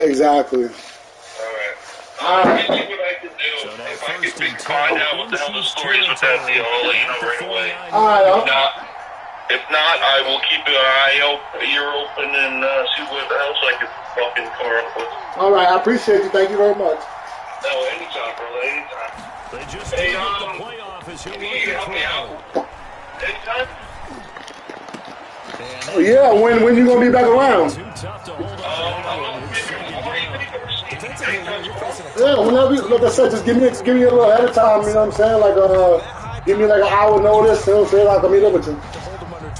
Exactly. Alright. Let me see what I can do. So now If I first can and 10 find out what the hell the story is with that deal, I'll let you know right away. All right. If not, I will keep an ear open and see what else I can fucking come up with. All right, I appreciate you. Thank you very much. No, anytime, brother, anytime. They just Hey, the playoff as he'll can look you to help me out? throw. Anytime? Oh, yeah, when you gonna be back around? Too tough to hold up on second down. Yeah, whenever you, like I said, just give me a little ahead of time. You know what I'm saying? Like give me like an hour notice. You know what I'm saying? Like I'll meet up with you.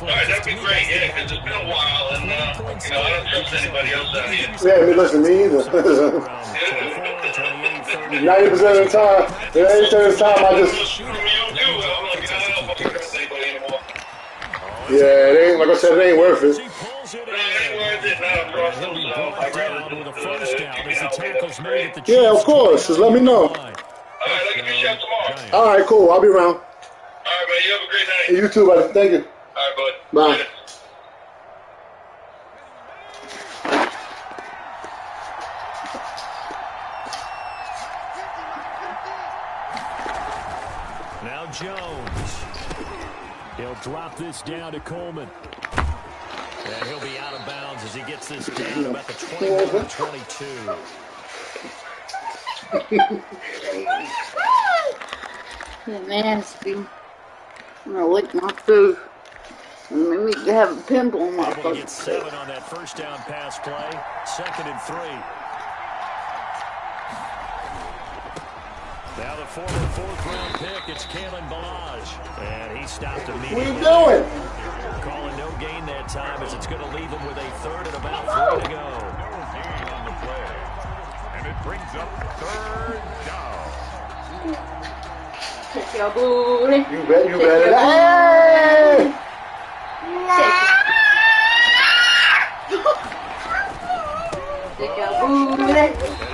Alright, that'd be great, yeah, because it's been a while, and, I don't trust anybody else out here. Yeah, listen, me either. 90% of the time, 80% of the time, I just. Yeah, it ain't, like I said, it ain't worth it. Yeah, of course. Just let me know. Alright, I'll give you a shout tomorrow. Alright, cool. I'll be around. Alright, buddy, you have a great night. You too, buddy. Thank you. Alright, bud. Bye. Later. Now Jones. He'll drop this down to Coleman. And he'll be out of bounds as he gets this down about the 21-22. Yeah, nasty. I'm gonna lick my food. Make me have a pimple on my Able to fucking get 7 on that first down pass play. 2nd and 3. Now the former 4th-round pick, it's Kalen Balaj. And he stopped immediately. What are you doing? Calling no gain that time as it's going to leave him with a 3rd and about 3 to go. No gain on the play. And it brings up 3rd down. Take your booty. You better. Hey! Take your booty.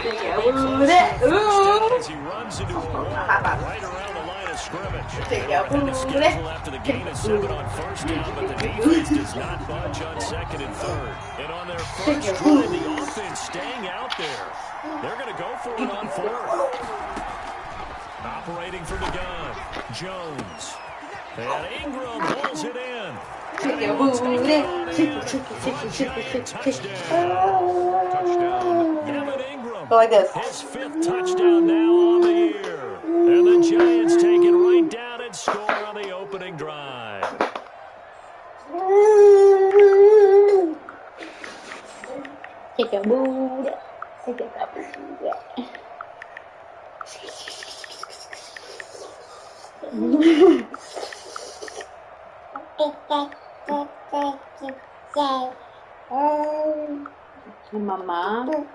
Take your booty. Ooh. As he runs into a wall right around the line of scrimmage. Take your And the booty. schedule after the gain is 7 on first down, but the defense does not budge on 2nd and 3rd. And on their first drive, the offense staying out there. They're going to go for it on 4th. Operating from the gun, Jones. And Ingram pulls it in. Take your booty. Touchdown. Evan Ingram. Go like this. His 5th touchdown now on the year. And the Giants take it right down and score on the opening drive. Take your booty. Take your booty. Mama.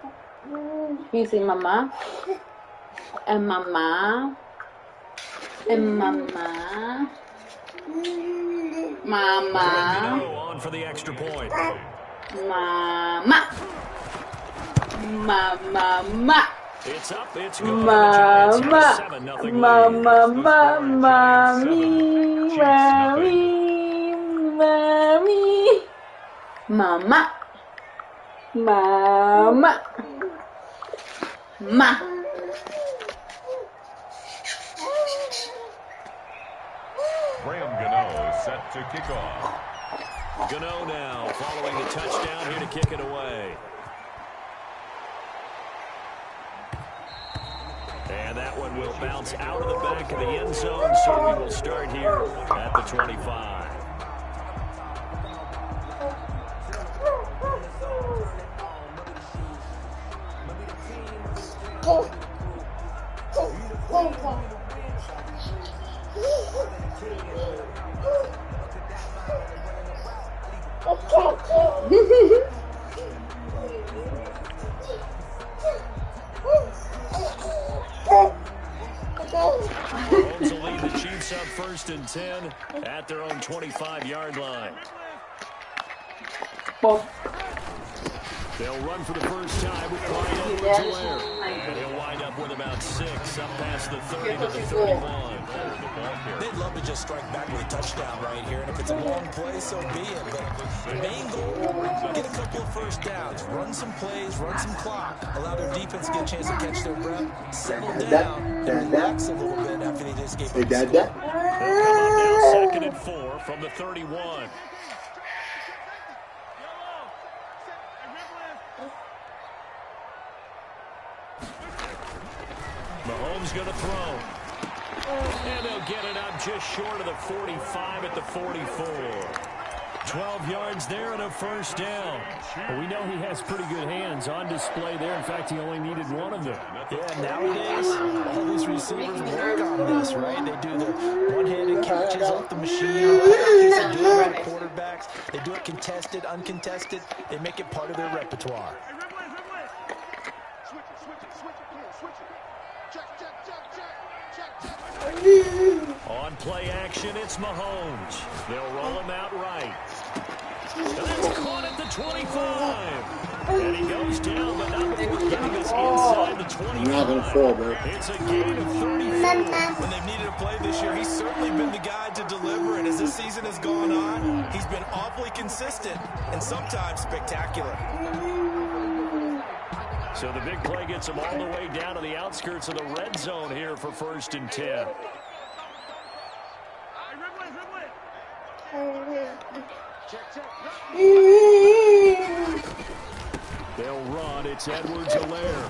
You see Mama? And Mama. And Mama. Mama. On for the extra point. Mama. Mama. It's up, it's good. Mama. Mama. Mommy. Mommy. Mommy. Mama. Mama. Ma. Graham Gano set to kick off. Gano now following the touchdown here to kick it away. And that one will bounce out of the back of the end zone, so we will start here at the 25. Mahomes will lead the Chiefs up 1st and 10 at their own 25-yard line. They'll run for the first time with Clyde Edwards-Helaire. And he'll wind up with about about 6, up past the 30 to the 31. They'd love to just strike back with a touchdown right here, and if it's a long play, so be it. But the main goal, get a couple of first downs, run some plays, run some clock, allow their defense to get a chance to catch their breath, settle down, and relax a little bit after they just gave up the score. They'll come up now 2nd and 4 from the 31. Mahomes going to throw. And they'll get it up just short of the 45 at the 44. 12 yards there and a first down. Well, we know he has pretty good hands on display there. In fact, he only needed one of them. Yeah, nowadays, all these receivers work on this, right? They do the one-handed catches off the machine. They do it with quarterbacks. They do it contested, uncontested. They make it part of their repertoire. On play action, it's Mahomes. They'll roll him out right. And that's caught at the 25. And he goes down, but not before getting us inside the 25. Not gonna fall, bro. It's a gain of 34. When they've needed a play this year, he's certainly been the guy to deliver. And as this season has gone on, he's been awfully consistent and sometimes spectacular. So the big play gets him all the way down to the outskirts of the red zone here for 1st and 10. They'll run. It's Edwards-Helaire.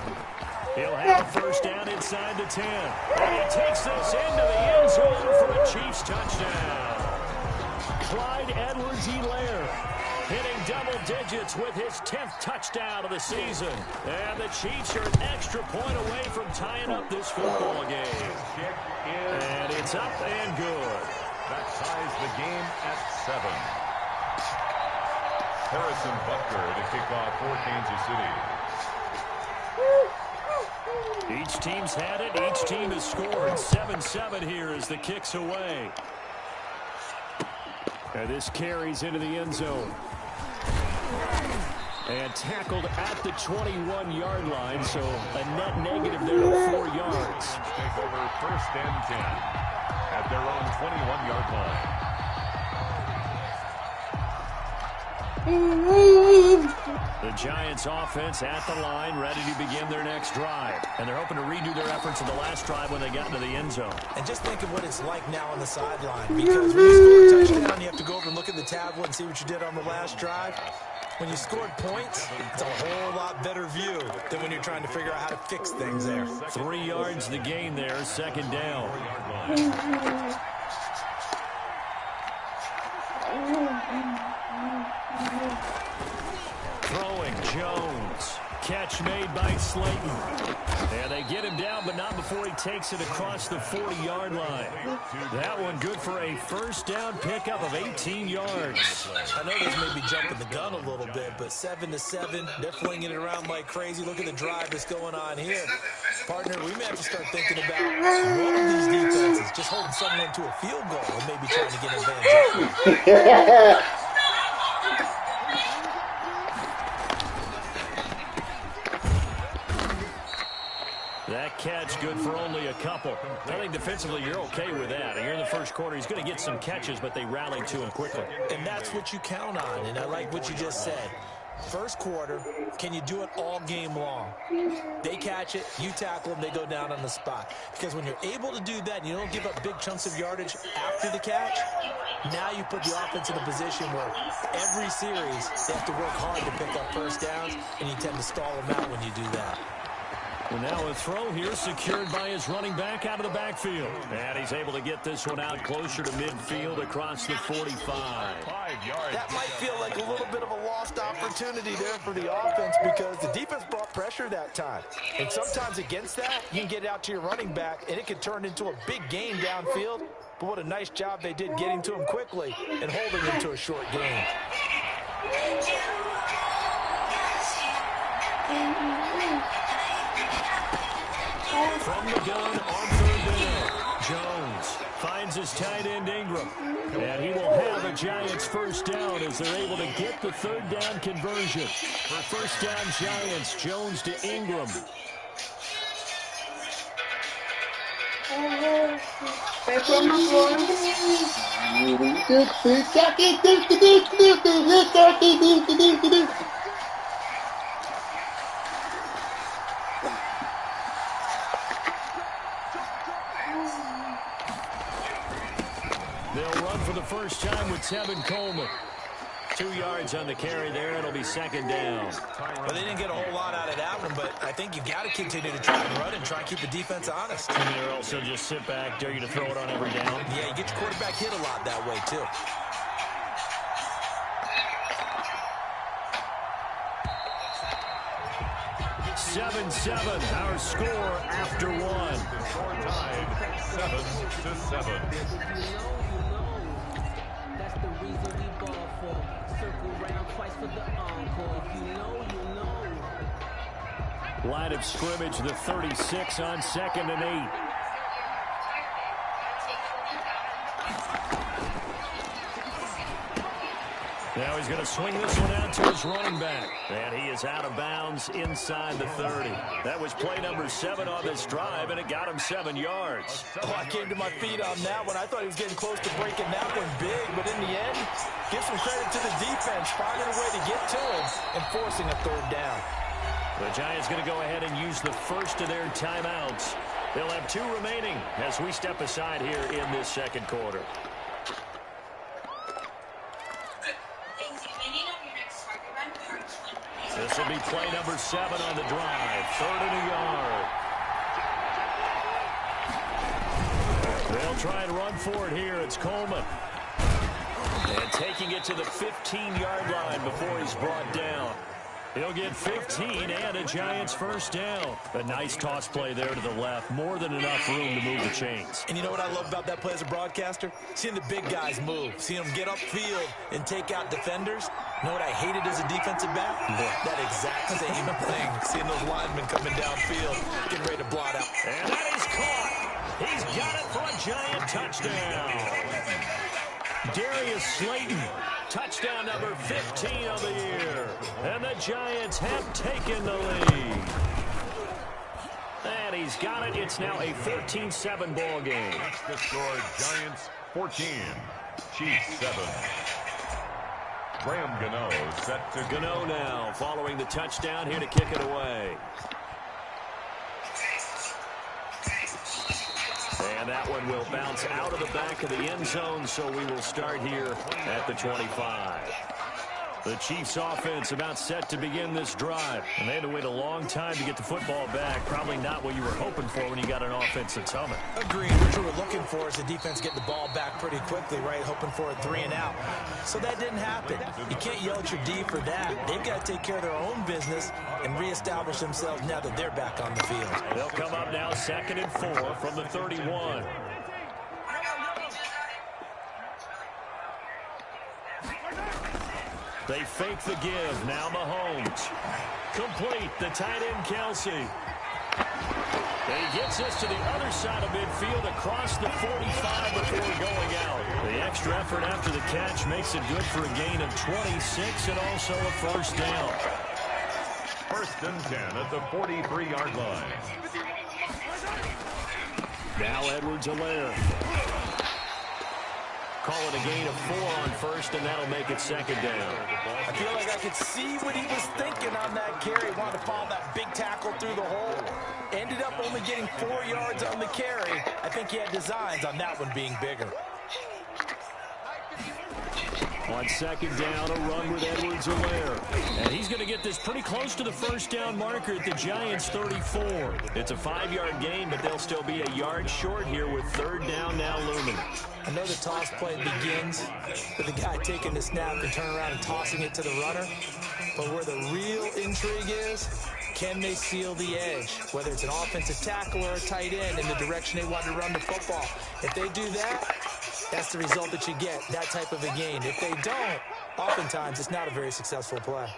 He'll have a first down inside the 10. And he takes this into the end zone for a Chiefs touchdown. Clyde Edwards-Helaire hitting double digits with his 10th touchdown of the season. And the Chiefs are an extra point away from tying up this football game. And it's up and good. That ties the game at 7. Harrison Butker to kick off for Kansas City. Each team's had it. Each team has scored. 7-7 here as the kick's away. And this carries into the end zone. And tackled at the 21-yard line, so a net negative there of 4 yards. Take over 1st and 10 at their own 21-yard line. The Giants offense at the line, ready to begin their next drive. And they're hoping to redo their efforts in the last drive when they got into the end zone. And just think of what it's like now on the sideline. Because when you score a touchdown, you have to go over and look at the tablet and see what you did on the last drive. When you scored points, it's a whole lot better view than when you're trying to figure out how to fix things there. 3 yards the gain there, 2nd down. Throwing Jones. Catch made by Slayton. And they get him down, but not before he takes it across the 40-yard line. That one good for a first down pickup of 18 yards. I know this may be jumping the gun a little bit, but 7-7, they're flinging it around like crazy. Look at the drive that's going on here. Partner, we may have to start thinking about one of these defenses just holding someone to a field goal and maybe trying to get advantage. That catch good for only a couple. I think defensively you're okay with that. Here in the first quarter, he's going to get some catches, but they rallied to him quickly. And that's what you count on, and I like what you just said. First quarter, can you do it all game long? They catch it, you tackle them, they go down on the spot. Because when you're able to do that and you don't give up big chunks of yardage after the catch, now you put the offense in a position where every series they have to work hard to pick up first downs, and you tend to stall them out when you do that. Well, now a throw here secured by his running back out of the backfield. And he's able to get this one out closer to midfield across the 45. 5 yards. That might feel like a little bit of a lost opportunity there for the offense because the defense brought pressure that time. And sometimes against that, you can get it out to your running back, and it can turn into a big gain downfield. But what a nice job they did getting to him quickly and holding him to a short gain. From the gun on 3rd down, Jones finds his tight end Ingram. And he will have a Giants first down as they're able to get the 3rd down conversion. For first down Giants, Jones to Ingram. Paper on the floor. They'll run for the first time with Tevin Coleman. 2 yards on the carry there. It'll be second down. Well, they didn't get a whole lot out of that one, but I think you've got to continue to try and run and try and keep the defense honest. Or else they'll just sit back, dare you to throw it on every down. Yeah, you get your quarterback hit a lot that way, too. Seven, our score after one. Score tied 7-7. That's the reason we ball for. Circle round twice for the encore. If you know, you know. Line of scrimmage, the 36 on 2nd and 8. Now he's going to swing this one out to his running back. And he is out of bounds inside the 30. That was play number 7 on this drive, and it got him 7 yards. Oh, I came to my feet on that one. I thought he was getting close to breaking that one big, but in the end, give some credit to the defense, finding a way to get to him and forcing a 3rd down. The Giants going to go ahead and use the first of their timeouts. They'll have 2 remaining as we step aside here in this second quarter. This will be play number 7 on the drive. 3rd and a yard. They'll try and run for it here. It's Coleman. And taking it to the 15-yard line before he's brought down. He'll get 15 and a Giants first down. A nice toss play there to the left. More than enough room to move the chains. And you know what I love about that play as a broadcaster? Seeing the big guys move. Seeing them get upfield and take out defenders. You know what I hated as a defensive back? That exact same thing. Seeing those linemen coming downfield, getting ready to blot out. And that is caught. He's got it for a Giant touchdown. Darius Slayton, touchdown number 15 of the year. And the Giants have taken the lead. And he's got it. It's now a 14-7 ball game. That's the score. Giants 14, Chiefs 7. Graham Gano set to Gano now following the touchdown here to kick it away. And that one will bounce out of the back of the end zone, so we will start here at the 25. The Chiefs offense about set to begin this drive. And they had to wait a long time to get the football back. Probably not what you were hoping for when you got an offense that's humming. Agreed. What you were looking for is the defense getting the ball back pretty quickly, right? Hoping for a 3 and out. So that didn't happen. You can't yell at your D for that. They've got to take care of their own business and reestablish themselves now that they're back on the field. They'll come up now 2nd and 4 from the 31. They fake the give. Now Mahomes. Complete. The tight end, Kelsey. And he gets us to the other side of midfield across the 45 before going out. The extra effort after the catch makes it good for a gain of 26 and also a first down. 1st and 10 at the 43-yard line. Now Edwards-Helaire. Call it a gain of 4 on first, and that'll make it second down. I feel like I could see what he was thinking on that carry. Wanted to follow that big tackle through the hole. Ended up only getting 4 yards on the carry. I think he had designs on that one being bigger. On second down, a run with Edwards-Helaire. And he's going to get this pretty close to the first down marker at the Giants' 34. It's a 5-yard gain, but they'll still be a yard short here with 3rd down now looming. I know the toss play begins with the guy taking the snap and turning around and tossing it to the runner. But where the real intrigue is, can they seal the edge? Whether it's an offensive tackle or a tight end in the direction they want to run the football. If they do that, that's the result that you get, that type of a gain. If they don't, oftentimes it's not a very successful play.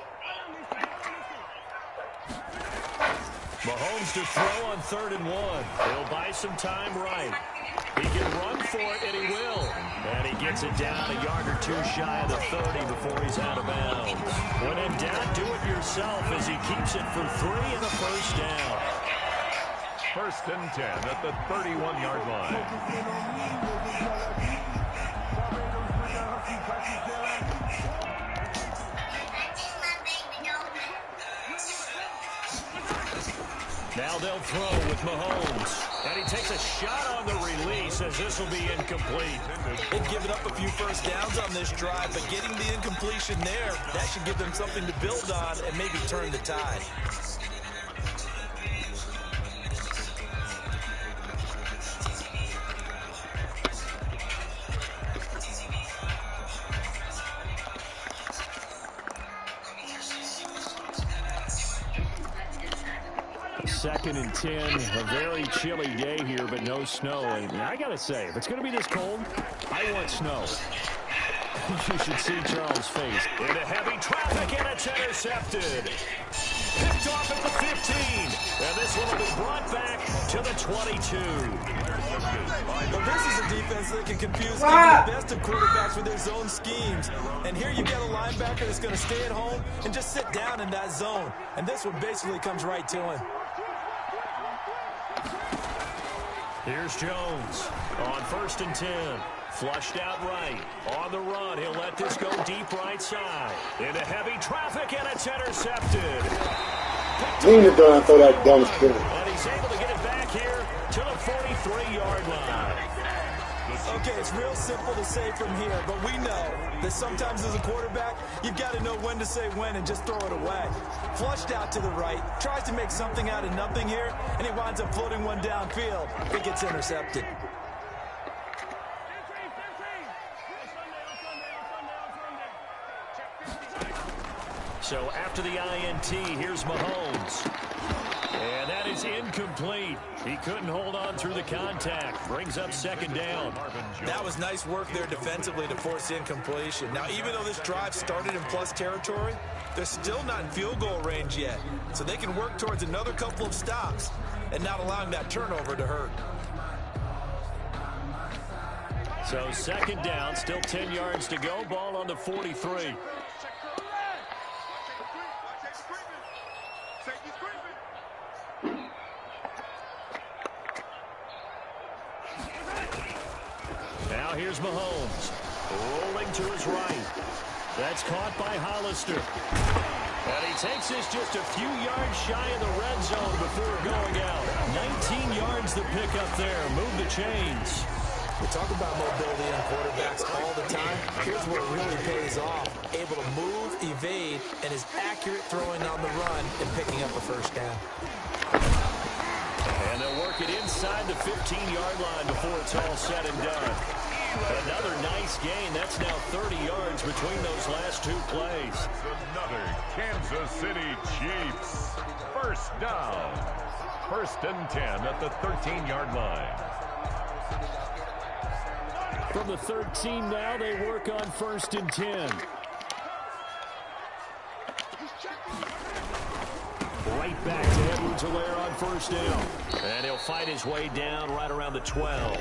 Mahomes to throw on 3rd and 1. He'll buy some time right. He can run for it, and he will. And he gets it down a yard or 2 shy of the 30 before he's out of bounds. When in doubt, do it yourself as he keeps it for 3 and a first down. First and 10 at the 31-yard line. Now they'll throw with Mahomes. And he takes a shot on the release as this will be incomplete. They've given up a few first downs on this drive, but getting the incompletion there, that should give them something to build on and maybe turn the tide. Second and 10, a very chilly day here, but no snow. And I got to say, if it's going to be this cold, I want snow. You should see Charles' face. Into heavy traffic, and it's intercepted. Picked off at the 15. And this one will be brought back to the 22. Well, this is a defense that can confuse even the best of quarterbacks with their zone schemes. And here you get a linebacker that's going to stay at home and just sit down in that zone. And this one basically comes right to him. Here's Jones on first and 10. Flushed out right. On the run, he'll let this go deep right side. Into heavy traffic, and it's intercepted. He need to go and throw that dumb shit. And he's able to get it back here to the 43-yard line. Okay, it's real simple to say from here, but we know that sometimes as a quarterback, you've got to know when to say when and just throw it away. Flushed out to the right, tries to make something out of nothing here, and he winds up floating one downfield. It gets intercepted. So after the INT, here's Mahomes. And that is incomplete. He couldn't hold on through the contact. Brings up second down. That was nice work there defensively to force incompletion. Now, even though this drive started in plus territory, they're still not in field goal range yet. So they can work towards another couple of stops and not allowing that turnover to hurt. So second down, still 10 yards to go. Ball on the 43. Now here's Mahomes. Rolling to his right. That's caught by Hollister. And he takes this just a few yards shy of the red zone before going out. 19 yards the pickup there. Move the chains. We talk about mobility in quarterbacks all the time. Here's where it really pays off. Able to move, evade, and is accurate throwing on the run and picking up a first down. And they'll work it inside the 15-yard line before it's all said and done. Another nice gain. That's now 30 yards between those last two plays. Another Kansas City Chiefs. First down. First and 10 at the 13-yard line. From the 13 now, they work on first and 10. Right back to Edwards-Helaire on first down. And he'll fight his way down right around the 12.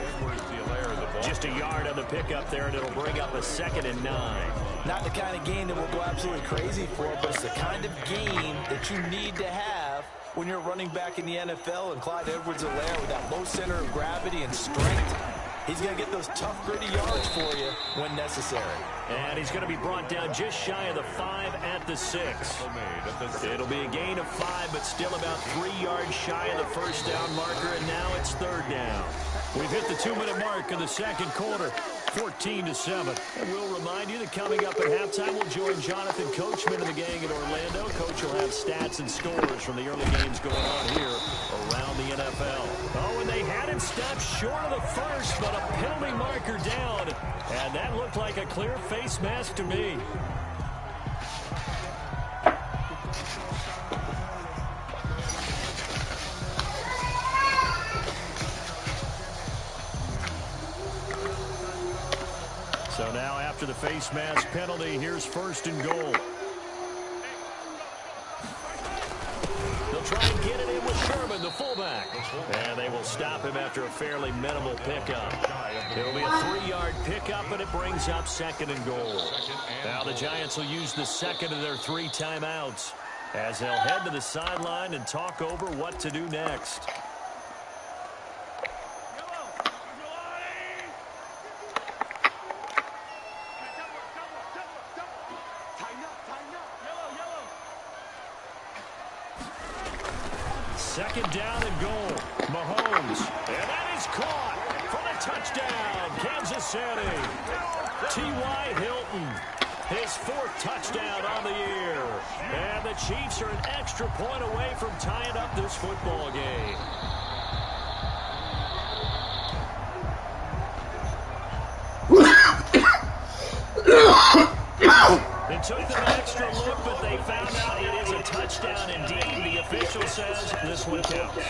Just a yard on the pickup there, and it'll bring up a second and 9. Not the kind of game that we'll go absolutely crazy for, but it's the kind of game that you need to have when you're running back in the NFL. And Clyde Edwards-Helaire with that low center of gravity and strength, he's going to get those tough, gritty yards for you when necessary. And he's going to be brought down just shy of the 5 at the 6. It'll be a gain of 5, but still about 3 yards shy of the first down marker, and now it's third down. We've hit the 2-minute mark in the second quarter, 14-7. And we'll remind you that coming up at halftime, we'll join Jonathan Coachman and the gang in Orlando. Coach will have stats and scores from the early games going on here around the NFL. Oh, and they had it stopped short of the first, but a penalty marker down. And that looked like a clear face mask to me. So now after the face mask penalty, here's first and goal. They'll try and get it in with Sherman, the fullback. And they will stop him after a fairly minimal pickup. It'll be a 3-yard pickup, and it brings up second and goal. Now the Giants will use the second of their 3 timeouts as they'll head to the sideline and talk over what to do next. Second down and goal. Mahomes. And that is caught for the touchdown. Kansas City. T.Y. Hilton. His 4th touchdown on the year. And the Chiefs are an extra point away from tying up this football game. It took them an extra look, but they found out it is a touchdown indeed. The official says this one counts.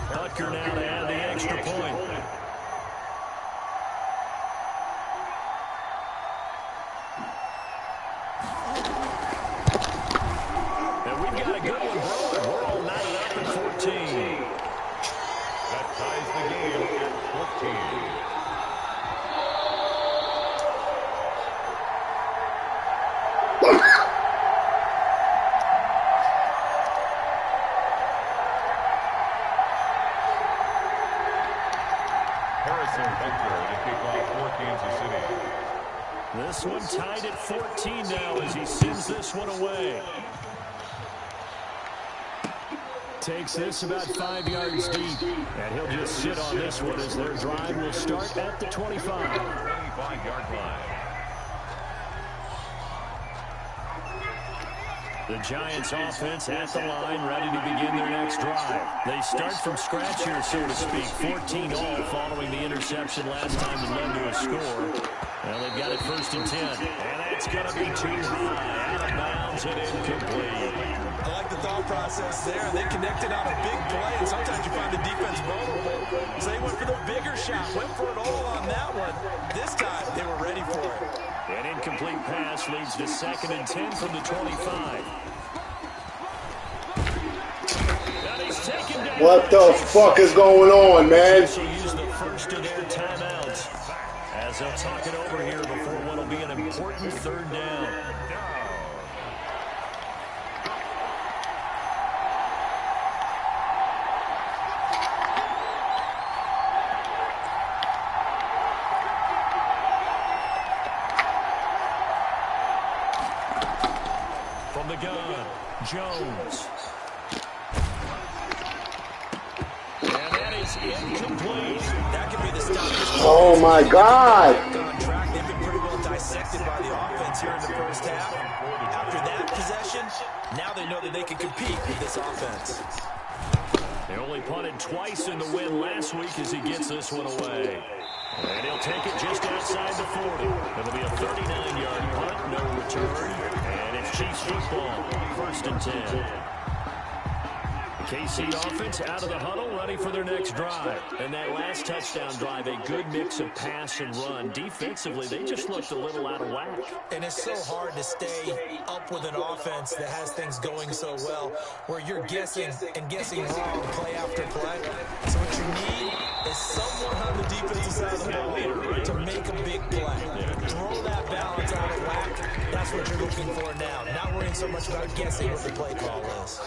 Butker now to add the extra point. And we've got a good one brewing. We're all knotted up at 14. That ties the game at 14. This one tied at 14 now as he sends this one away. Takes this about 5 yards deep. And he'll just sit on this one as their drive will start at the 25. 25-yard line. The Giants offense at the line, ready to begin their next drive. They start from scratch here, so to speak. 14 all following the interception last time that led to a score. Well, they've got it 1st and 10. And that's going to be too high. Out of bounds and incomplete. I like the thought process there. They connected on a big play, and sometimes you find the defense vulnerable. So they went for the bigger shot, went for it all on that one. This time, they were ready for it. An incomplete pass leads to 2nd and 10 from the 25. What the fuck is going on, man? Use the first of their timeouts as they'll talk it over here before what will be an important 3rd down. From the gun, Jones. Incomplete. That could be the stop. Oh my God! They've been pretty well dissected by the offense here in the first half. After that possession, now they know that they can compete with this offense. They only punted twice in the win last week as he gets this one away. And he'll take it just outside the 40. It'll be a 39-yard punt, no return. And it's Chiefs football, 1st and 10. KC offense out of the huddle, ready for their next drive. And that last touchdown drive, a good mix of pass and run. Defensively, they just looked a little out of whack. And it's so hard to stay up with an offense that has things going so well, where you're guessing and guessing wrong play after play. So what you need is someone on the defensive side of the ball to make a big play. Throw that balance out of whack. That's what you're looking for now. Not worrying so much about guessing what the play call is.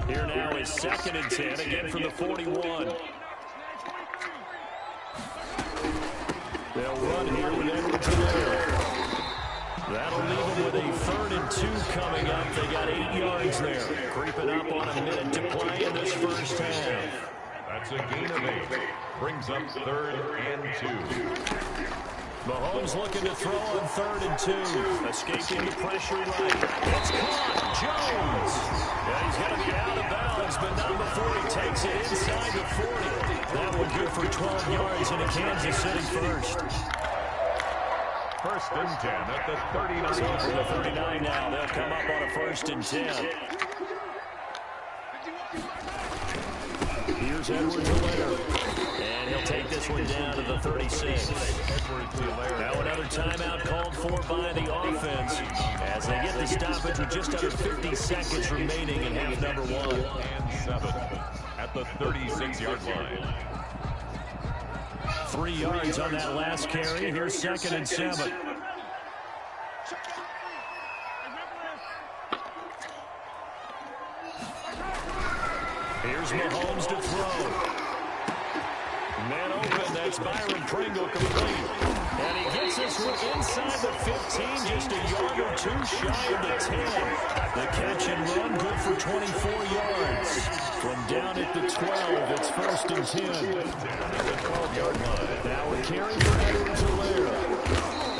Here now is 2nd and 10, again from the 41. They'll run here with Edwards there. That'll leave them with a 3rd and 2 coming up. They got 8 yards there. Creeping up on a minute to play in this first half. That's a gain of 8. Brings up 3rd and 2. Mahomes looking to throw on 3rd and 2. Escaping the pressure right. It's caught. Jones. Yeah, he's going to be out of bounds, but not before he takes it inside the 40. That one good for 12 yards into Kansas City 1st. 1st and 10 at the 39. So from the 39 now, they'll come up on a 1st and 10. Here's Edwards-Helaire. And he'll take this one down to the 36. Now another timeout called for by the offense as they get the stoppage with just under 50 seconds remaining in half number 1. And 7 at the 36-yard line. 3 yards on that last carry. Here's 2nd and 7. Here's Mahomes to throw. Man open, that's Byron Pringle complete. And he gets this one inside the 15, just a yard or two shy of the 10. The catch and run, good for 24 yards. From down at the 12, it's 1st and 10. Now we're carrying for Edwards-Helaire.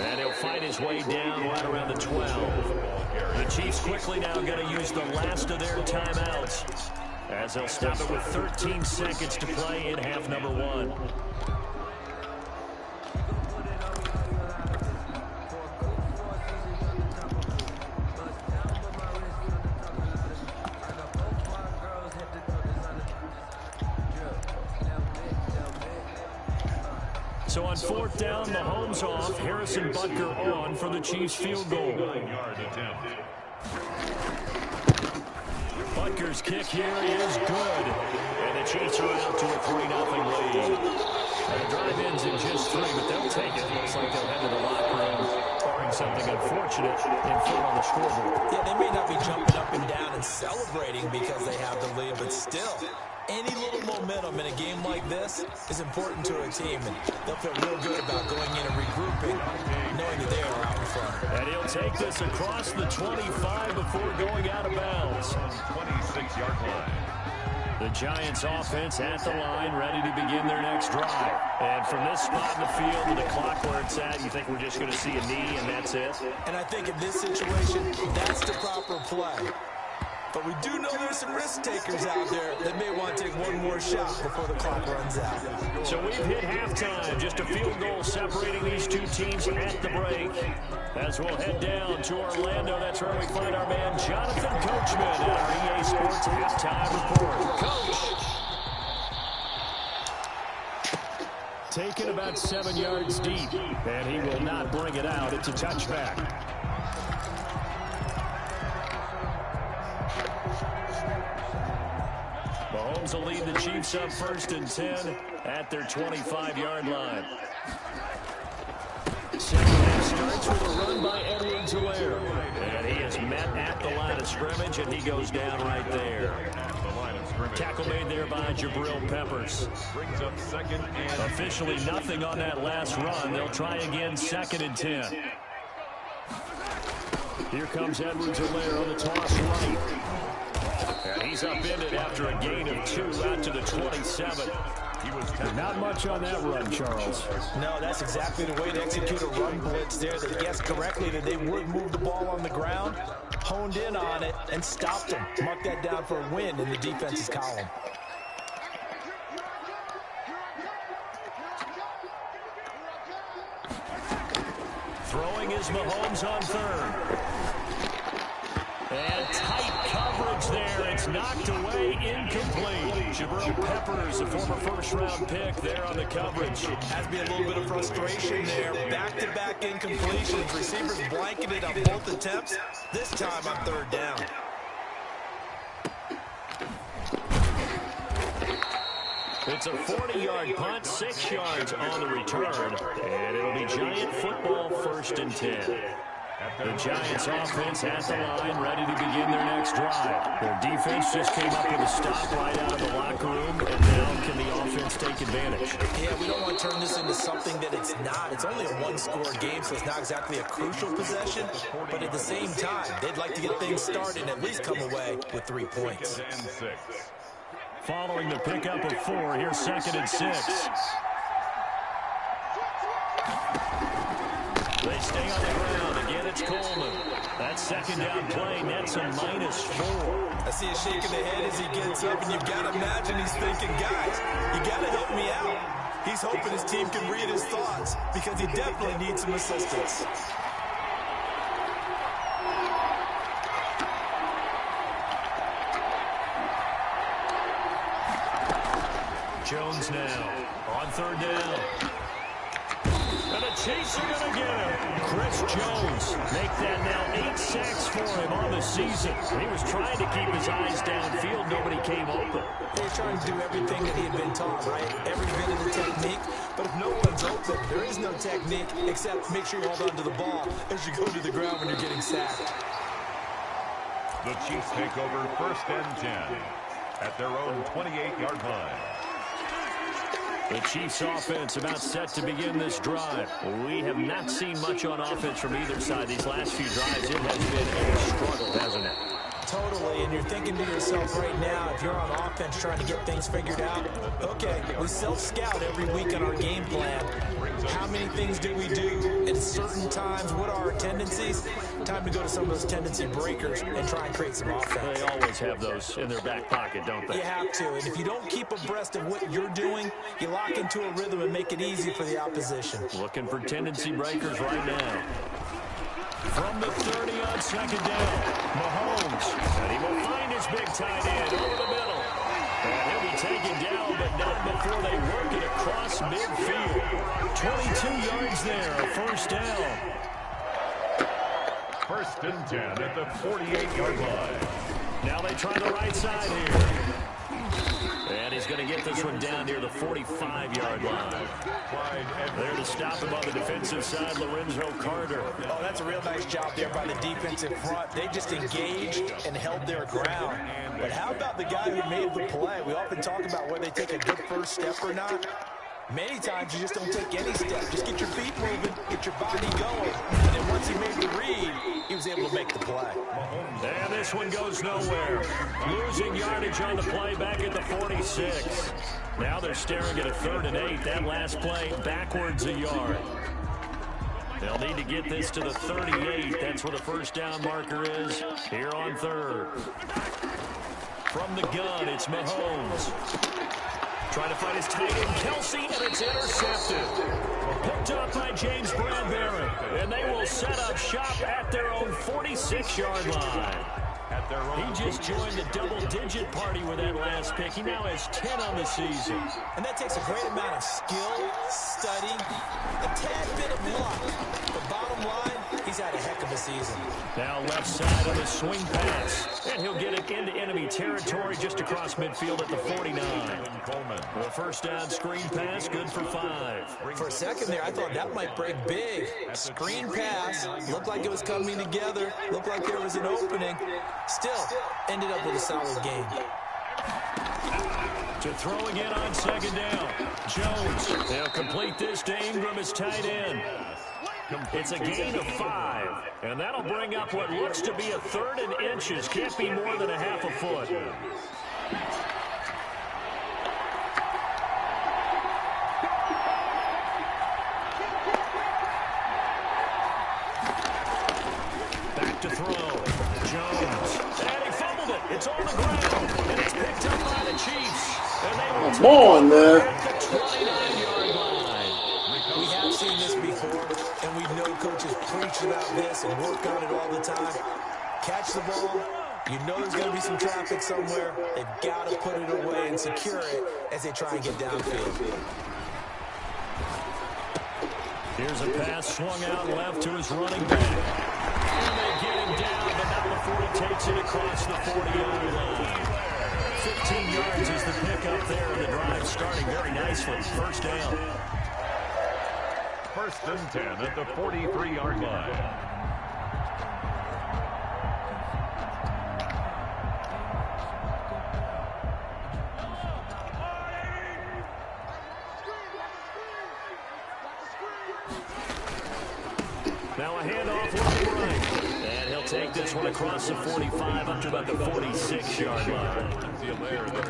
And he'll fight his way down right around the 12. The Chiefs quickly now going to use the last of their timeouts, as they'll stop it with 13 seconds to play in half number 1. So on 4th down, Mahomes off, Harrison Butker on for the Chiefs field goal. Butker's kick here is good. And the Chiefs are out to a 3-0 lead. The drive ends in just 3, but they'll take it. Looks like they'll head to the locker room, barring something unfortunate in front on the scoreboard. Yeah, they may not be jumping up and down and celebrating because they have the lead, but still, any little momentum in a game like this is important to a team, and they'll feel real good about going in and regrouping, knowing that they are out in front. And he'll take this across the 25 before going out of bounds. 26-yard line. The Giants offense at the line, ready to begin their next drive. And from this spot in the field to the clock where it's at, you think we're just going to see a knee and that's it? And I think in this situation, that's the proper play. But we do know there's some risk takers out there that may want to take one more shot before the clock runs out. So we've hit halftime. Just a field goal separating these two teams at the break. As we'll head down to Orlando, that's where we find our man Jonathan Coachman at our EA Sports halftime report. Coach. Taken about 7 yards deep, and he will not bring it out. It's a touchback. Mahomes will lead the Chiefs up 1st and 10 at their 25-yard line. Second half starts with a run by Edwards-Helaire. And he is met at the line of scrimmage, and he goes down right there. Tackle made there by Jabril Peppers. Brings up 2nd and Officially nothing on that last run. They'll try again 2nd and 10. Here comes Edwards-Helaire on the toss right. And he's upended after a gain of 2 out to the 27. He was not much on that run, Charles. No, that's exactly the way to execute a run blitz there. They guessed correctly that they would move the ball on the ground, honed in on it, and stopped them. Mark that down for a win in the defense's column. Throwing is Mahomes on 3rd. And tight coverage there. It's knocked away, incomplete. Jabril Peppers, a former first-round pick there on the coverage. Has to be a little bit of frustration there. Back-to-back incompletions. Receivers blanketed on both attempts. This time on 3rd down. It's a 40-yard punt, 6 yards on the return. And it'll be Giant football 1st and 10. The Giants offense at the line, ready to begin their next drive. Their defense just came up with a stop right out of the locker room, and now can the offense take advantage? Yeah, we don't want to turn this into something that it's not. It's only a one-score game, so it's not exactly a crucial possession. But at the same time, they'd like to get things started and at least come away with 3 points. Following the pickup of 4, here's 2nd and 6. They stay on the ground. Again, it's Coleman. That 2nd down play nets a -4. I see a shake of the head as he gets up, and you've got to imagine he's thinking, guys, you got to help me out. He's hoping his team can read his thoughts because he definitely needs some assistance. Jones now on 3rd down. And the Chiefs are going to get him. Chris Jones make that now 8 sacks for him on the season. He was trying to keep his eyes downfield. Nobody came open. He was trying to do everything that he had been taught, right? Every bit of the technique. But if no one's open, there is no technique except make sure you hold on to the ball as you go to the ground when you're getting sacked. The Chiefs take over 1st and 10. at their own 28-yard line. The Chiefs offense about set to begin this drive. We have not seen much on offense from either side. These last few drives, it has been a struggle, hasn't it? Totally, and you're thinking to yourself right now, if you're on offense trying to get things figured out, okay, we self-scout every week on our game plan. How many things do we do at certain times? What are our tendencies? Time to go to some of those tendency breakers and try and create some offense. They always have those in their back pocket, don't they? You have to, and if you don't keep abreast of what you're doing, you lock into a rhythm and make it easy for the opposition. Looking for tendency breakers right now. From the 30 on second down, Mahomes. And he will find his big tight end over the middle. And he'll be taken down, but not before they work it across midfield. 22 yards there, a first down. First and 10 at the 48-yard line. Now they try the right side here. And he's going to get this one down near the 45-yard line. There to stop him on the defensive side, Lorenzo Carter. Oh, that's a real nice job there by the defensive front. They just engaged and held their ground. But how about the guy who made the play? We often talk about whether they take a good first step or not. Many times you just don't take any step. Just get your feet moving, get your body going. And then once he made the read, he was able to make the play. And this one goes nowhere. Losing yardage on the play back at the 46. Now they're staring at a 3rd and 8. That last play backwards a yard. They'll need to get this to the 38. That's where the first down marker is here on 3rd. From the gun, it's Mahomes. Trying to find his tight end, Kelsey, and it's intercepted. Picked up by James Bradbury. And they will set up shop at their own 46-yard line. He just joined the double-digit party with that last pick. He now has 10 on the season. And that takes a great amount of skill, study, a tad bit of luck. But bottom line, he's had a heck of a season. Now left side of the swing pass. And he'll get it into enemy territory just across midfield at the 49. The first down screen pass, good for 5. For a second there, I thought that might break big. Screen pass, looked like it was coming together, looked like there was an opening. Still, ended up with a solid game. To throw again on second down. Jones, they'll complete this to Ingram as tight end. It's a gain of 5, and that'll bring up what looks to be a 3rd and inches. Can't be more than a half a foot. Back to throw. Jones, and he fumbled it. It's on the ground, and it's picked up by the Chiefs. And they will Come on, man. at the 29-yard line. We have seen this before, and we know coaches preach about this and work on it all the time. Catch the ball. You know there's going to be some traffic somewhere. They've got to put it away and secure it as they try and get downfield. Here's a pass swung out left to his running back. And they get him down, but now before he takes it across the 40-yard line. 15 yards is the pickup there, and the drive starting very nicely. First down. First and 10 at the 43-yard line. Now a handoff left to right. And he'll take this one across the 45 up to about the 46-yard line.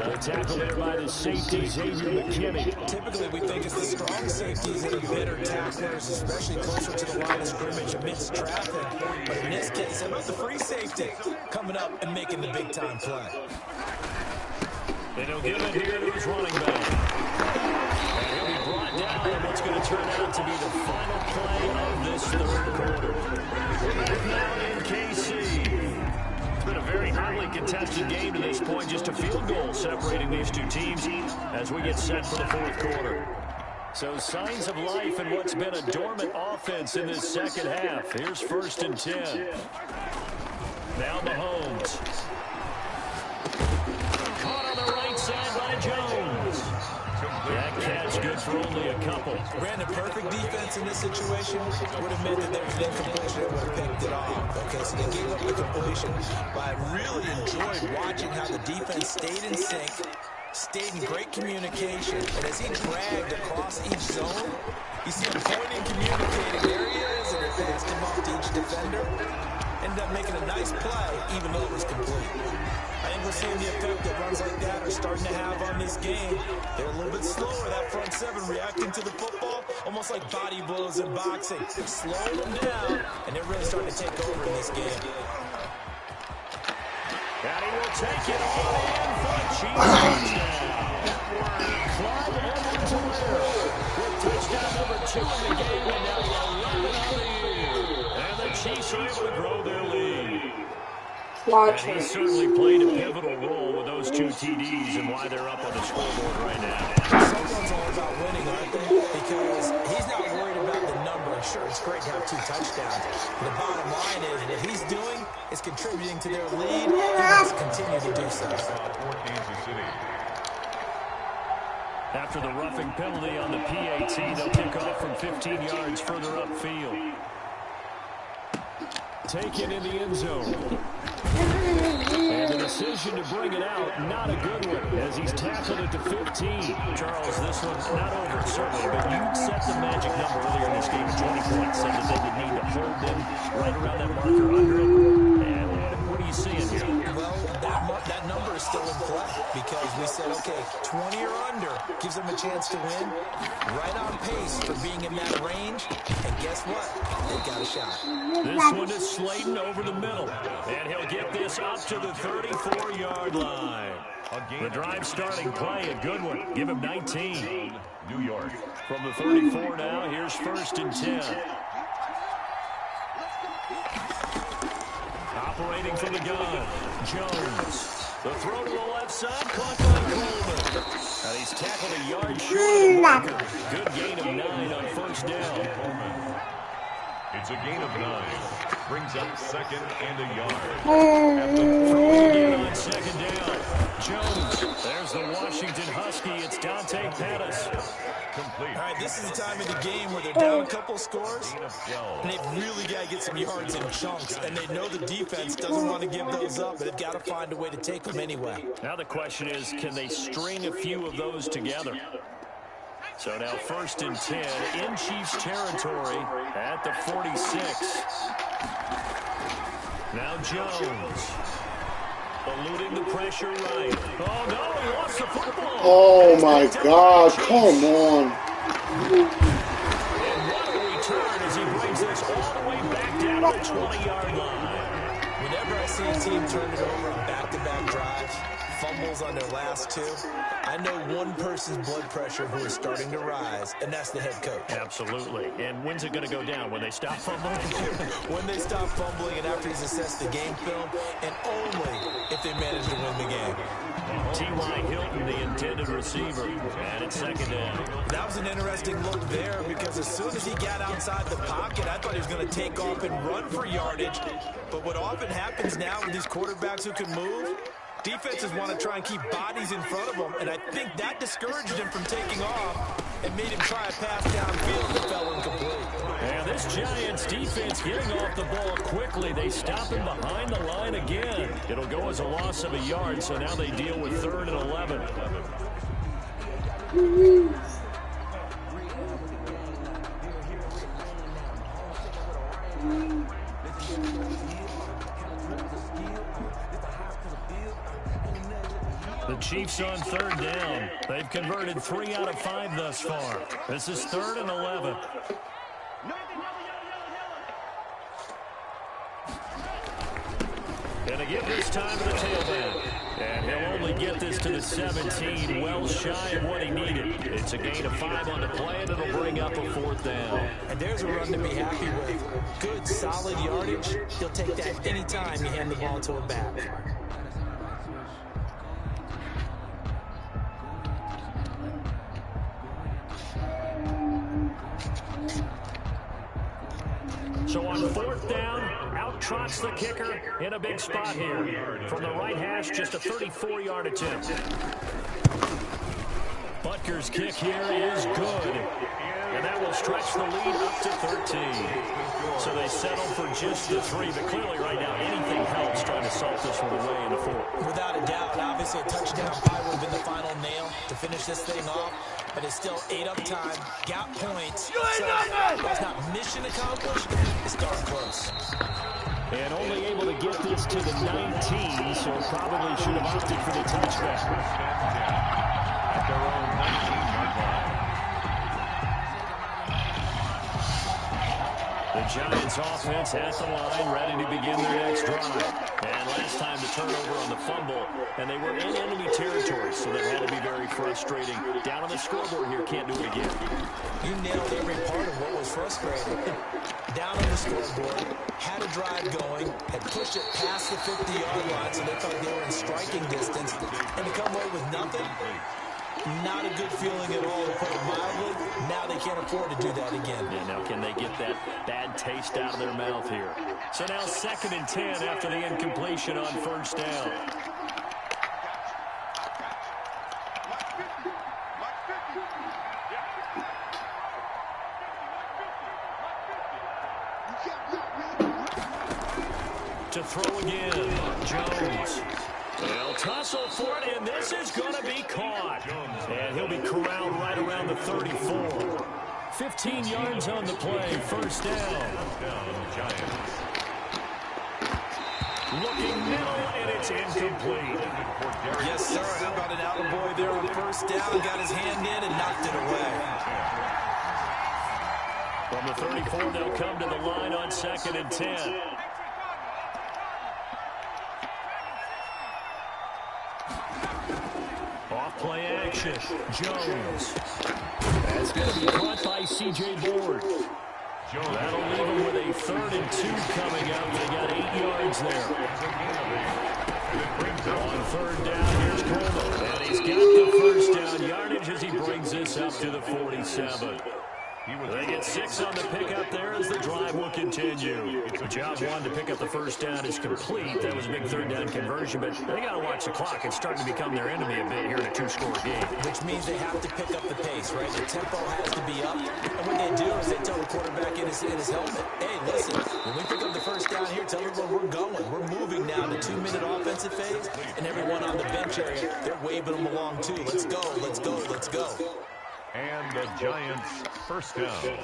A tackle there by the safety, Xavier McKinney. Typically, we think it's the strong safeties that are better tacklers, especially closer to the line of scrimmage amidst traffic. But in this case, how about the free safety coming up and making the big-time play? And he'll give it here to his running back. And he'll be brought down in what's going to turn out to be the final play of this 3rd quarter. Now in KC. It's been a very hotly contested game to this point. Just a field goal separating these two teams as we get set for the 4th quarter. So signs of life in what's been a dormant offense in this second half. Here's 1st and 10. Now Mahomes. Caught on the right side by Jones. That catch good for for only a couple. Ran a perfect defense in this situation. Would have meant that there was an incompletion that would have picked it off. Okay, so they gave up the completion. But I really enjoyed watching how the defense stayed in sync, stayed in great communication. And as he dragged across each zone, you see him pointing, communicating. There he is, and he passed him off to each defender. Ended up making a nice play, even though it was complete. I think we're seeing the effect that runs like that are starting to have on this game. They're a little bit slower, that front seven, reacting to the football, almost like body blows in boxing. Slowing them down, and they're really starting to take over in this game. And he will take it all in for a Chiefs touchdown. Clyde Edwards-Helaire with touchdown number 2 in the game, and now 11 on the year. And the Chiefs are able to grow their lead. And he certainly played a pivotal role with those 2 TDs and why they're up on the scoreboard right now. Someone's all about winning, aren't they? Because he's not worried about the number. Sure, it's great to have 2 touchdowns. The bottom line is what he's doing is contributing to their lead. He must continue to do so. After the roughing penalty on the PAT, they'll kick off from 15 yards further upfield. Taken in the end zone. And the decision to bring it out, not a good one, as he's tackled it to 15. Charles, this one's not over, certainly, but you set the magic number earlier in this game at 20 points, said that they would need to hold them right around that marker under it. And what are you seeing here? Well, that number is still in play because we said, okay, 20 or under gives them a chance to win. Right on pace for being in that range. And guess what? They've got a shot. This one is Slayton over the middle. And he'll get this up to the 34-yard line. The drive starting play, a good one. Give him 19. New York. From the 34 now, here's 1st and 10. Operating from the gun, Jones. The throw to the left side, caught by Coleman. And he's tackled a yard short of the marker. Good gain of 9 on 1st down. It's a gain of 9. Brings up 2nd and a yard. Throwing again on 2nd down. Jones. There's the Washington Husky. It's Dante Pettis. Complete. All right, this is the time of the game where they're down a couple scores, and they've really got to get some yards in chunks, and they know the defense doesn't want to give those up, but they've got to find a way to take them anyway. Now the question is, can they string a few of those together? So now 1st and 10 in Chiefs territory at the 46. Now Jones. Eluding the pressure right. Oh, no, he lost the football. Oh, my God. Come on. And what a return as he brings this all the way back down to the 20-yard line. Whenever I see a team turn it over on back-to-back drives, fumbles on their last 2, I know one person's blood pressure who is starting to rise, and that's the head coach. Absolutely. And when's it going to go down? When they stop fumbling? When they stop fumbling and after he's assessed the game film, and only if they manage to win the game. T.Y. Hilton, the intended receiver, and it's 2nd down. That was an interesting look there because as soon as he got outside the pocket, I thought he was going to take off and run for yardage. But what often happens now with these quarterbacks who can move, defenses want to try and keep bodies in front of them, and I think that discouraged him from taking off and made him try a pass downfield that fell incomplete. And this Giants defense getting off the ball quickly. They stop him behind the line again. It'll go as a loss of a yard, so now they deal with 3rd and 11. The Chiefs on 3rd down. They've converted 3 out of 5 thus far. This is 3rd and 11. And again this time to the tailback. And he'll only get this to the 17, well shy of what he needed. It's a gain of 5 on the play, and it'll bring up a 4th down. And there's a run to be happy with. Good, solid yardage. He'll take that anytime you hand the ball to him back. So on 4th down, out trots the kicker in a big spot here. From the right hash, just a 34-yard attempt. But Rutgers kick here is good. And that will stretch the lead up to 13. So they settle for just the 3. But clearly right now anything helps trying to salt this one away in the 4th. Without a doubt, obviously a touchdown probably would have been the final nail to finish this thing off. But it's still 8 up time, got points. So it's not mission accomplished, it's darn close. And only able to get this to the 19, so probably should have opted for the touchback. At their own 19-yard line. The Giants offense at the line, ready to begin their next drive. And last time the turnover on the fumble, and they were in enemy territory, so that had to be very frustrating. Down on the scoreboard here, can't do it again. You nailed every part of what was frustrating. Down on the scoreboard, had a drive going, had pushed it past the 50-yard line, so they thought they were in striking distance, and to come away with nothing, not a good feeling at all, to put it mildly. Now they can't afford to do that again. Yeah, now can they get that bad taste out of their mouth here? So now 2nd and 10 after the incompletion on 1st down. To throw again, Jones. They'll tussle for it, and this is going to be caught. And he'll be corralled right around the 34. 15 yards on the play, 1st down. Looking middle, and it's incomplete. Yes, sir. How about an attaboy there on 1st down? Got his hand in and knocked it away. From the 34, they'll come to the line on 2nd and 10. Off-play action, Jones. That's going to be caught by C.J. Board. That'll leave him with a 3rd and 2 coming up. They got 8 yards there. On 3rd down, here's Coleman. And he's got the 1st down yardage as he brings this up to the 47. They get 6 on the pickup there as the drive will continue. Job 1 to pick up the 1st down is complete. That was a big 3rd down conversion, but they got to watch the clock. It's starting to become their enemy a bit here in a 2-score game. Which means they have to pick up the pace, right? The tempo has to be up. And what they do is they tell the quarterback in his helmet, hey, listen, when we pick up the 1st down here, tell everyone we're going. We're moving now to 2-minute offensive phase, and everyone on the bench area, they're waving them along too. Let's go, let's go, let's go. And the Giants' 1st down.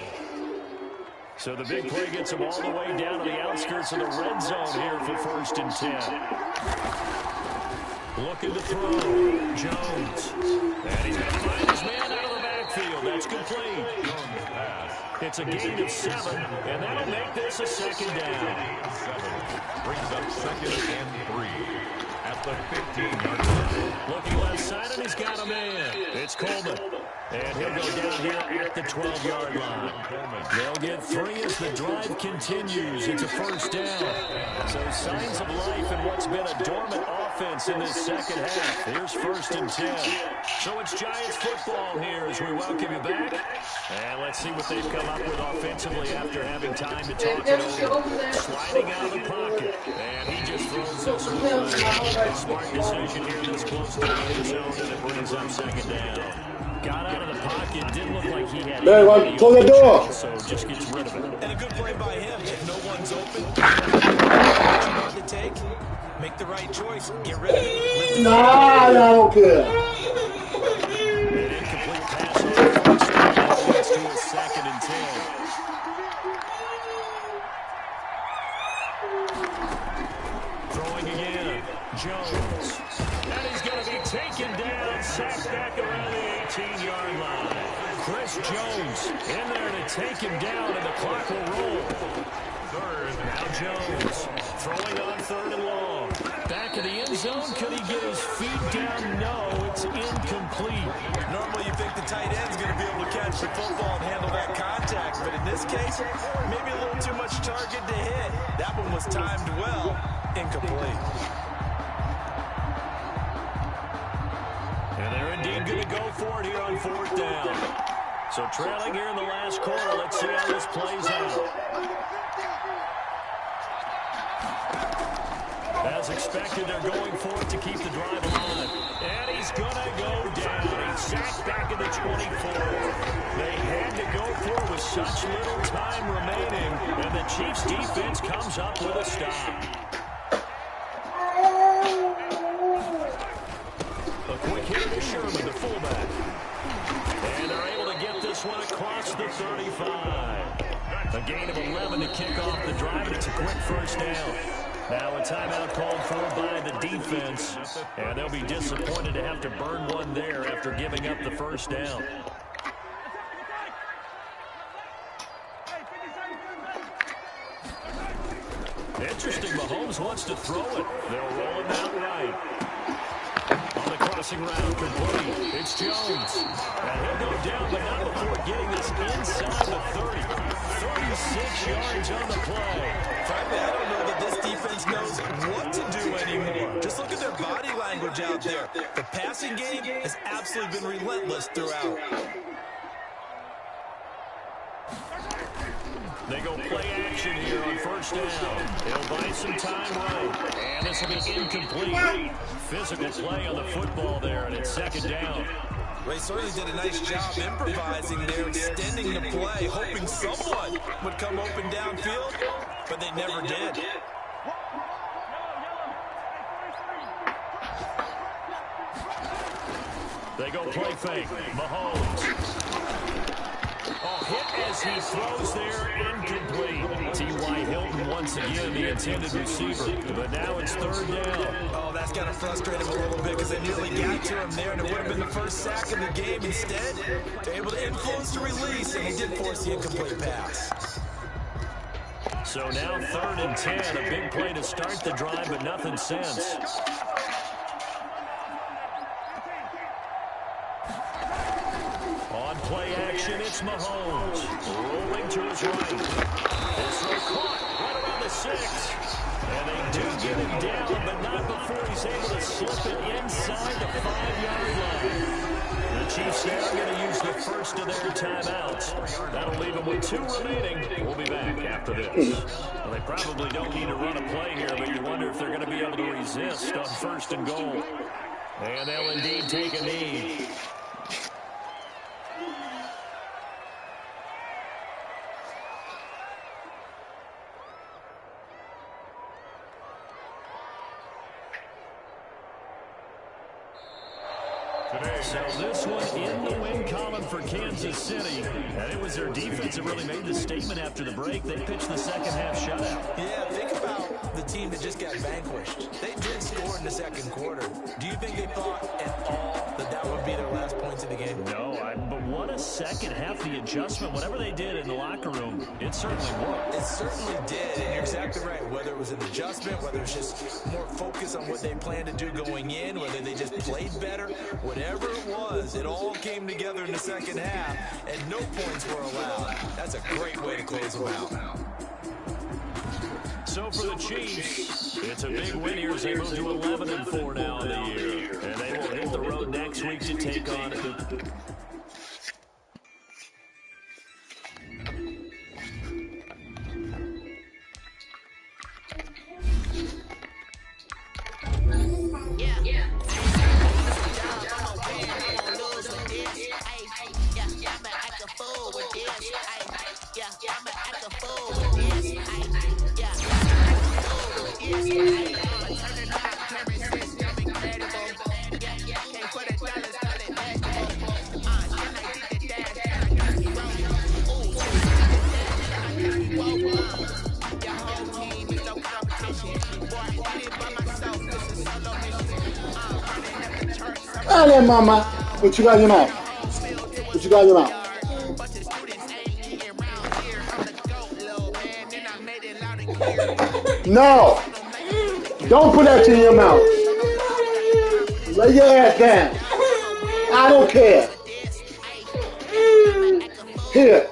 So the big play gets them all the way down to the outskirts of the red zone here for 1st and 10. Looking to throw. Jones. And he's going to find his man out of the backfield. That's complete. Jones pass. It's a gain of 7, and that'll make this a 2nd down. 7 brings up 2nd and 3 at the 15-yard line. Looking left side, and he's got a man. It's Coleman. And he'll go down here at the 12-yard line. They'll get 3 as the drive continues. It's a 1st down. So signs of life in what's been a dormant offense in this 2nd half. Here's 1st and 10. So it's Giants football here as we welcome you back. And let's see what they've come up with offensively after having time to talk it over. Sliding out of the pocket. And he just throws this one away. Smart decision here this close to the end zone, and it brings up 2nd down. Got out of the pocket, didn't look like he had any, close the door. So just gets rid of it. And a good play by him. If no one's open, what you want to take, make the right choice. Get rid of it. Nah, I don't care. An incomplete pass on the 1st down. That leads to a 2nd and 10. Throwing again, Jones. And he's going to be taken down, sacked back around the 18-yard line. Chris Jones in there to take him down, and the clock will roll. 3rd, now Jones throwing on 3rd and long. Back of the end zone, could he get his feet down? No, it's incomplete. Normally you think the tight end's going to be able to catch the football and handle that contact, but in this case, maybe a little too much target to hit. That one was timed well, incomplete. And they're indeed going to go for it here on 4th down. So trailing here in the last quarter, let's see how this plays out. As expected, they're going for it to keep the drive alive. And he's going to go down. He's sacked back at the 24. They had to go for it with such little time remaining. And the Chiefs defense comes up with a stop. A quick hit to Sherman, the fullback. And they're able to get this one across the 35. A gain of 11 to kick off the drive, and it's a quick first down. Now a timeout called for by the defense, and they'll be disappointed to have to burn one there after giving up the first down. Interesting, Mahomes wants to throw it. They'll roll him out right. On the crossing route, complete. It's Jones. And he'll go down, but not before getting this inside the 30. 36 yards on the play. Frankly, I don't know that this defense knows what to do anymore. Just look at their body language out there. The passing game has absolutely been relentless throughout. They go play action here on first down. They'll buy some time right. And this will be incomplete. Physical play on the football there, and it's second down. Ray certainly did a nice job improvising there, extending the play, hoping someone would come open downfield, but they never did. They go play fake. Mahomes. Oh, hit as he throws there, incomplete. T.Y. Hilton once again the intended receiver, but now it's third down. Oh, that's got to frustrate him a little bit because they nearly got to him there, and it would have been the first sack of the game. Instead, they're able to influence the release, and he did force the incomplete pass. So now 3rd and 10, a big play to start the drive, but nothing since. On play action, it's Mahomes. Rolling to his right. This throw caught right around the 6. And they do get him down, but not before he's able to slip it inside the 5-yard line. The Chiefs now are going to use the first of their timeouts. That'll leave them with 2 remaining. We'll be back after this. Well, they probably don't need to run a play here, but you wonder if they're going to be able to resist on 1st and goal. And they'll indeed take a knee. So this one in the win column for Kansas City. And it was their defense that really made the statement after the break. They pitched the second half shutout. Yeah, think about the team that just got vanquished. They did score in the second quarter. Do you think they thought at all that that would be their last points of the game? No, but what a second half. The adjustment, whatever they did in the locker room, it certainly worked. It certainly did, and you're exactly right. Whether it was an adjustment, whether it was just more focus on what they planned to do going in, whether they just played better, whatever it was, it all came together in the second half, and no points were allowed. That's a great way to close them out. So for the Chiefs, it's a big win here as they move to 11-4 now in the year. And they will hit the road next week to take on it. Hello, mama. What you got in your mouth? What you got in your mouth? No. Don't put that in your mouth. Lay your ass down. I don't care. Here.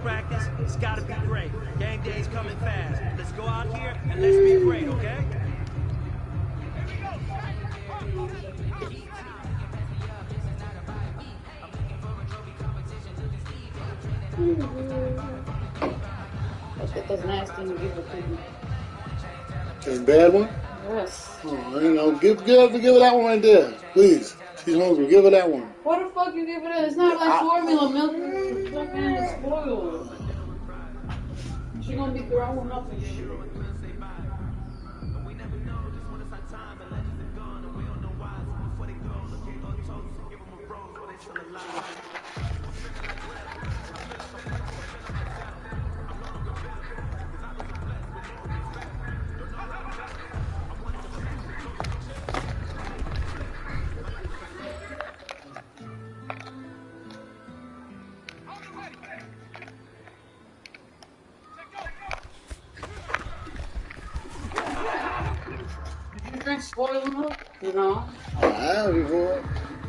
practice, it's gotta be great. Game day's coming fast. Let's go out here and let's be great, okay? Let's get this nasty and give it to me. This bad one? Yes. Oh, you know, give her that one right there. Please. She's hungry. Give her that one. What the fuck you give it? It's not like formula milk. It's fucking spoiled. She gonna be throwing up and shit. Drink spoiled milk? No. I have before.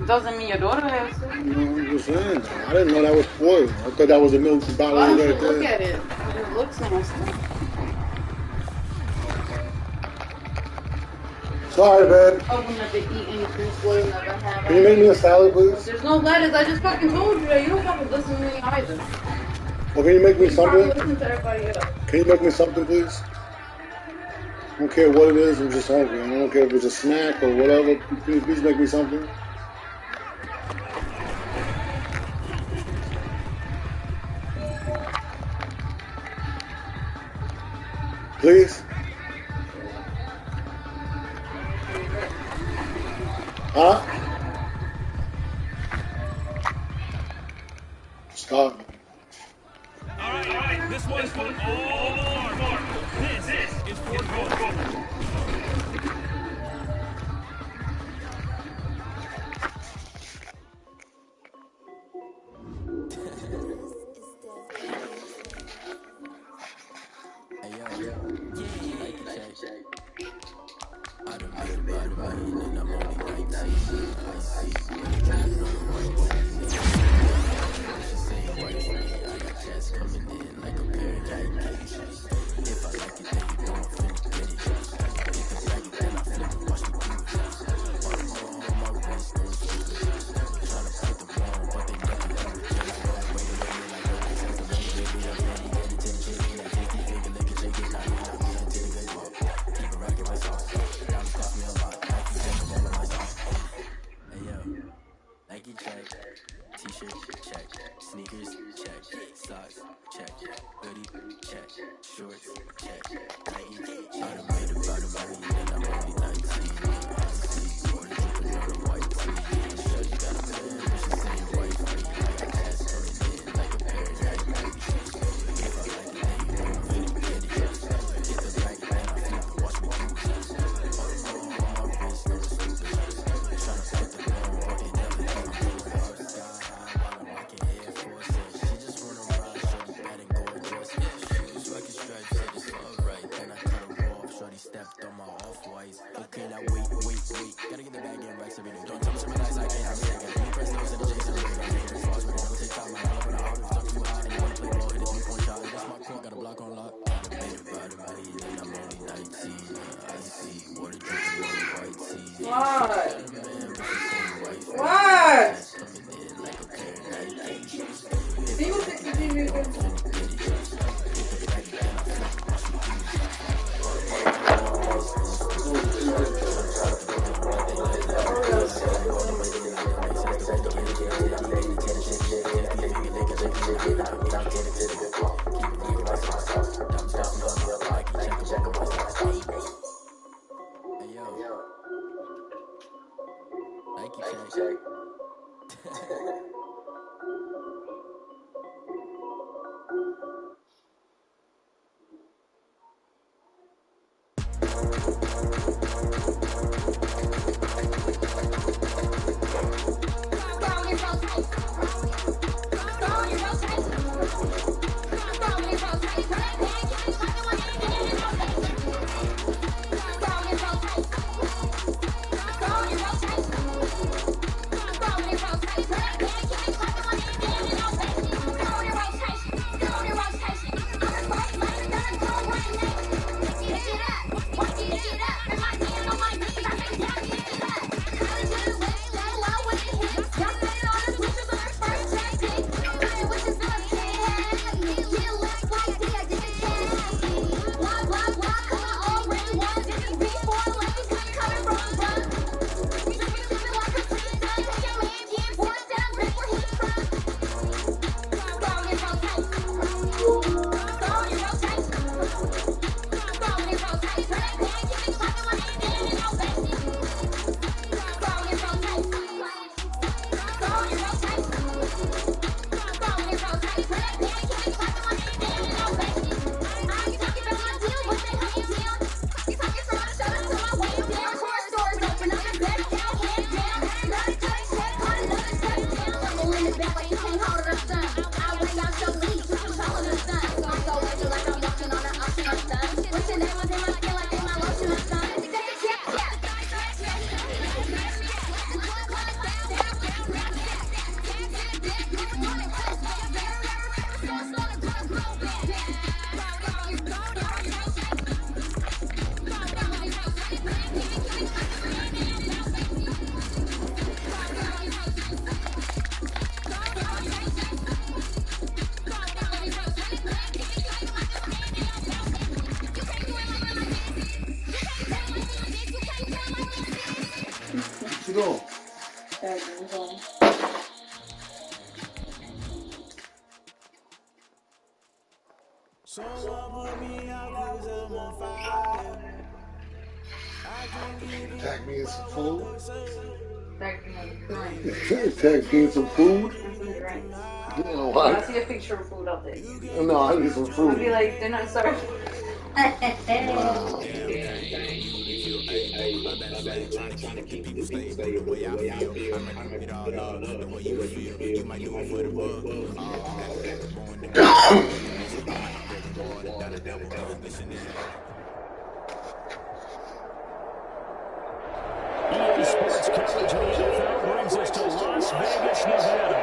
Doesn't mean your daughter has to. You know, I'm just saying. I didn't know that was spoiled. I thought that was a milk bottle Why don't you right there. look at it? It looks nasty. Sorry, babe. I would never eat anything spoiled, never have. Can you make me a salad, please? There's no lettuce. I just fucking told you that. You don't fucking listen to me either. Well, can you make me You probably something? listen to everybody else. Can you make me something, please? I don't care what it is, I'm just hungry. I don't care if it's a snack or whatever. Please make me something. Please? Huh? Stop. All right. This one's for all the Lord. This is for gold. doing? Tag me in some food. Tag me in some food. I see a picture of food out there. No, I need some food. I'll be like, they're not sorry. EA Sports coverage of the NFL brings us to Las Vegas, Nevada.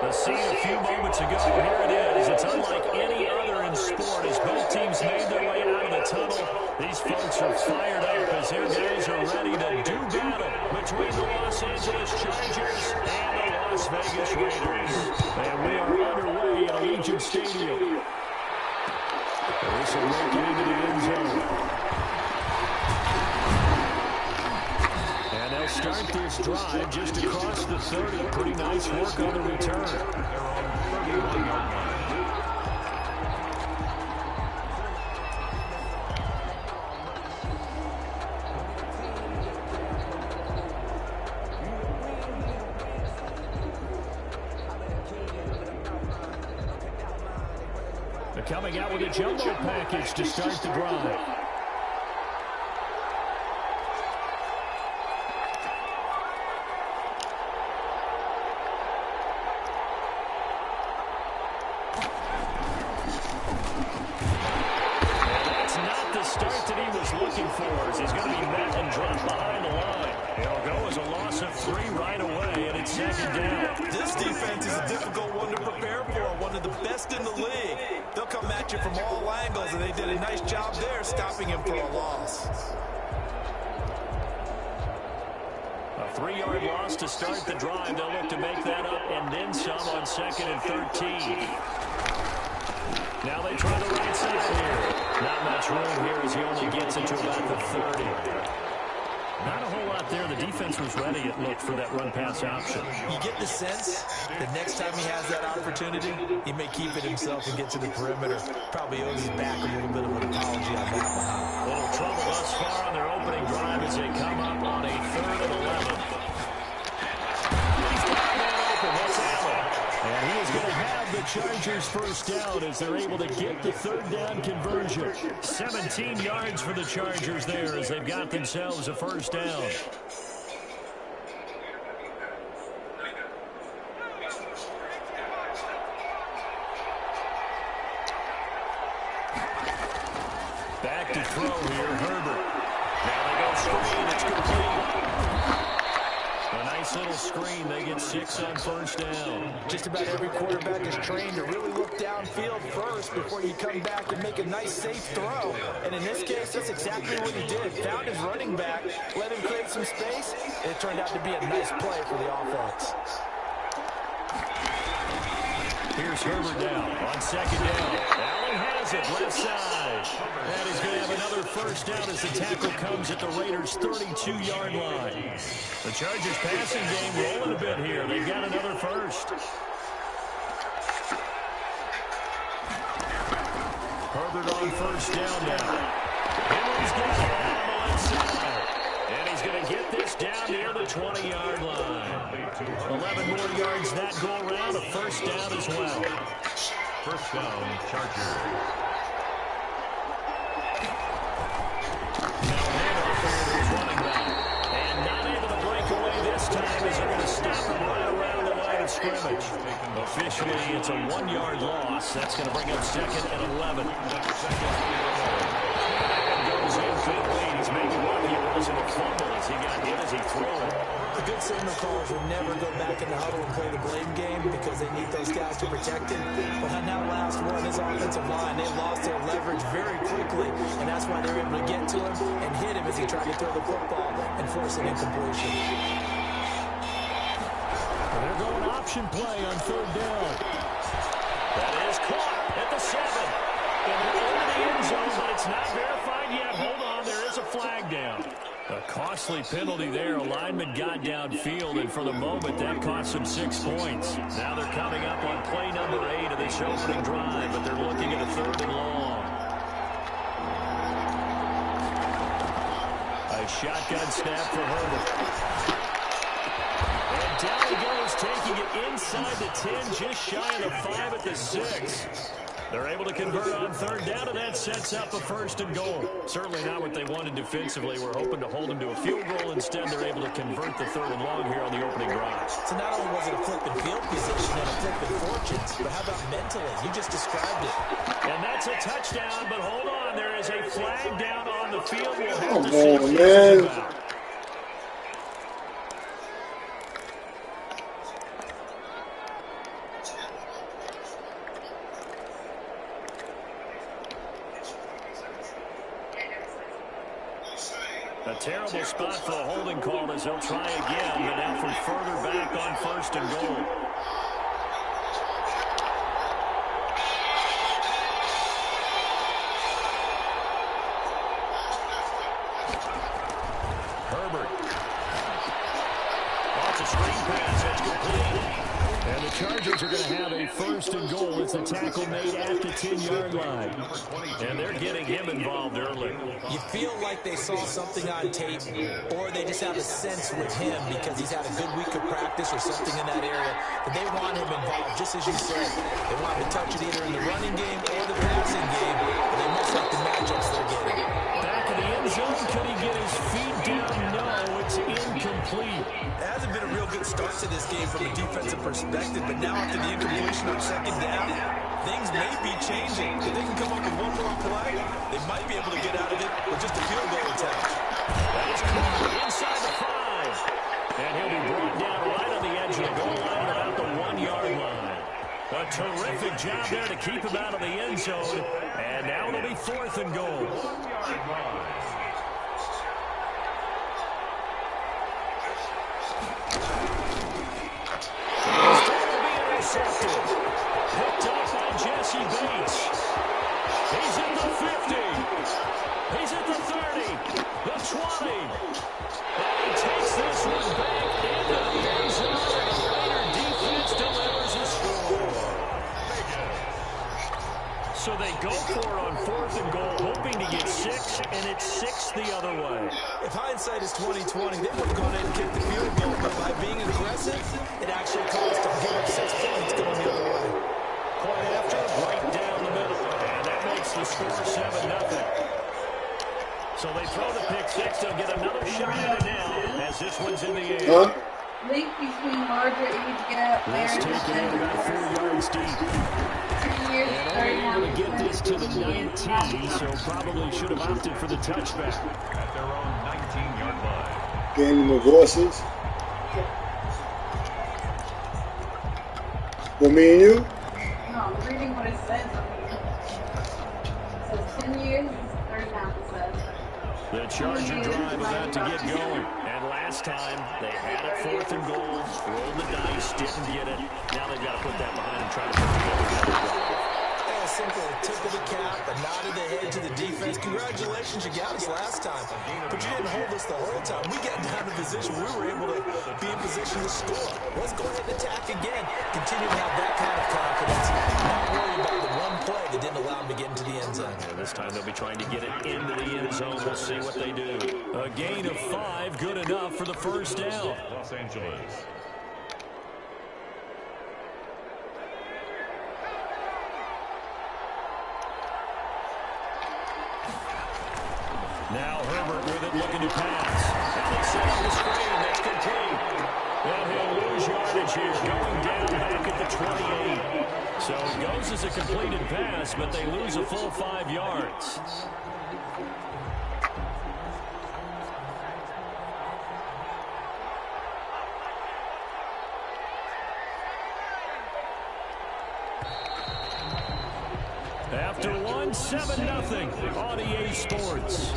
The scene a few moments ago, here it is. It's unlike any other in sport as both teams made their way out of the tunnel. These folks are fired up as their guys are ready to do battle between the Los Angeles Chargers and the Las Vegas Raiders. And we are underway at Allegiant Stadium. This will make it into the end zone. And they'll start this drive just across the 30. Pretty nice work on the return. They're on 31-yard line. They're coming out with a jumbo package to start the drive. Looking for as he's going to be met and dropped behind the line. It'll go as a loss of 3 right away, and it's second down. This defense is a difficult one to prepare for, one of the best in the league. They'll come at you from all angles, and they did a nice job there stopping him for a loss. A 3-yard loss to start the drive. They'll look to make that up and then some on 2nd and 13. Now they try the right side here. Not much room here as he only gets into about the 30. Not a whole lot there. The defense was ready, it looked, for that run-pass option. You get the sense that next time he has that opportunity, he may keep it himself and get to the perimeter. Probably owes his back a little bit of an apology on that one. A little trouble thus far on their opening drive as they come up on a 3rd and 11. He's got that open. That's Allen. And he is going to have the Chargers first down as they're able to get the 3rd down conversion. 17 yards for the Chargers there as they've got themselves a first down. Back to throw here, Herbert. Now they go screen. It's complete. A nice little screen. They get 6 on first down. Just about every quarterback is trained to really look downfield first before you come back and make a nice, safe throw. And in this case, that's exactly what he did. Found his running back, let him create some space, and it turned out to be a nice play for the offense. Here's Herbert down on 2nd down. Allen has it, left side. And he's going to have another first down as the tackle comes at the Raiders' 32-yard line. The Chargers passing game rolling a bit here. They've got another first. Herbert on first down now. Henry's got it on the left side. And he's going to get this down near the 20-yard line. 11 more yards that go around. A first down as well. First down, Chargers. Now handoff for his running back. And not able to break away this time as they're going to stop him right around the line of scrimmage. Officially, it's a 1-yard loss. That's going to bring up 2nd and 11. Goes incomplete. He's maybe lucky it wasn't a fumble as he got hit as he threw it. The good signal callers will never go back in the huddle and play the blame game because they need those guys to protect him. But on that last one, his offensive line, they lost their leverage very quickly, and that's why they were able to get to him and hit him as he tried to throw the football and force an incompletion. They're going option play on 3rd down. That is caught at the 7. And they're into the end zone, but it's not verified yet. Hold on, there is a flag down. A caution costly penalty there. A lineman got downfield, and for the moment, that cost them 6 points. Now they're coming up on play number 8 of this opening drive, but they're looking at a 3rd and long. A shotgun snap for Herbert. And down he goes, taking it inside the 10, just shy of the 5 at the 6. They're able to convert on 3rd down, and that sets up a 1st and goal. Certainly not what they wanted defensively. We're hoping to hold them to a field goal. Instead, they're able to convert the 3rd and long here on the opening drive. So not only was it a flipping field position and a flipping fortunes, but how about mentally? You just described it. And that's a touchdown, but hold on. There is a flag down on the field. We'll have Come to see on, man. A terrible spot for a holding call as they'll try again, but now from further back on 1st and goal. Herbert. That's a screen pass. That's complete. And the Chargers are going to have a 1st and goal. It's a tackle made at the 10-yard line. And they're getting him involved early. You feel like they saw something on tape, or they just have a sense with him because he's had a good week of practice or something in that area that they want him involved, just as you said. They want him to touch it either in the running game or the passing game, and they must like the matchups they're getting. Back in the end zone, could he get his feet down? No, it's incomplete. It hasn't been a real good start to this game from a defensive perspective, but now after the incompletion on 2nd down, things may be changing. If they can come up with one more play, they might be able to get out of it with just a field goal attempt. That is caught inside the 5. And he'll be brought down right on the edge of the goal line at about the 1-yard line. A terrific job there to keep him out of the end zone. And now it'll be 4th and goal. Picked up by Jesse Bates. He's at the 50. He's at the 30. The 20. And he takes this one back into the end zone. And the Raider defense delivers a score. So they go for it on 4th and goal, hoping to get 6, and it's 6 the other way. If hindsight is 20/20, they would have gone in and kicked the field goal, but by being aggressive, it actually caused them to give up 6 points going the other way. Point after, right down the middle. And that makes the score 7-0. So they throw the pick 6. They'll get another shot at it now as this one's in the air. Link between larger age gap. Let's take it in about 4 yards deep. 3 years, And only able to get this to the 19, so probably should have opted for the touchback. At their own 19-yard line. Gaining the voices. For me and you? No, I'm reading what it says. It says 10 years, 39%. The Charger drive about to get going. And last time, they had it 4th and goal, rolled the dice, didn't get it. Now they've got to put that behind and try to put together. A simple tip of the cap, a nod of the head to the defense. Congratulations, you got us last time. But you didn't hold us the whole time. We got down to position. We were able to be in position to score. Let's go ahead and attack again. Continue to have that kind of confidence. Not worry about the one play that didn't allow them to get into the end zone. And this time they'll be trying to get it into the end zone. We'll see what they do. A gain of 5, good enough for the 1st down. Los Angeles. Now Herbert with it, looking to pass. And they set up the screen. That's complete. And he'll lose yardage here, going down back at the 28. So it goes as a completed pass, but they lose a full 5 yards. After one, 7-0 on EA Sports.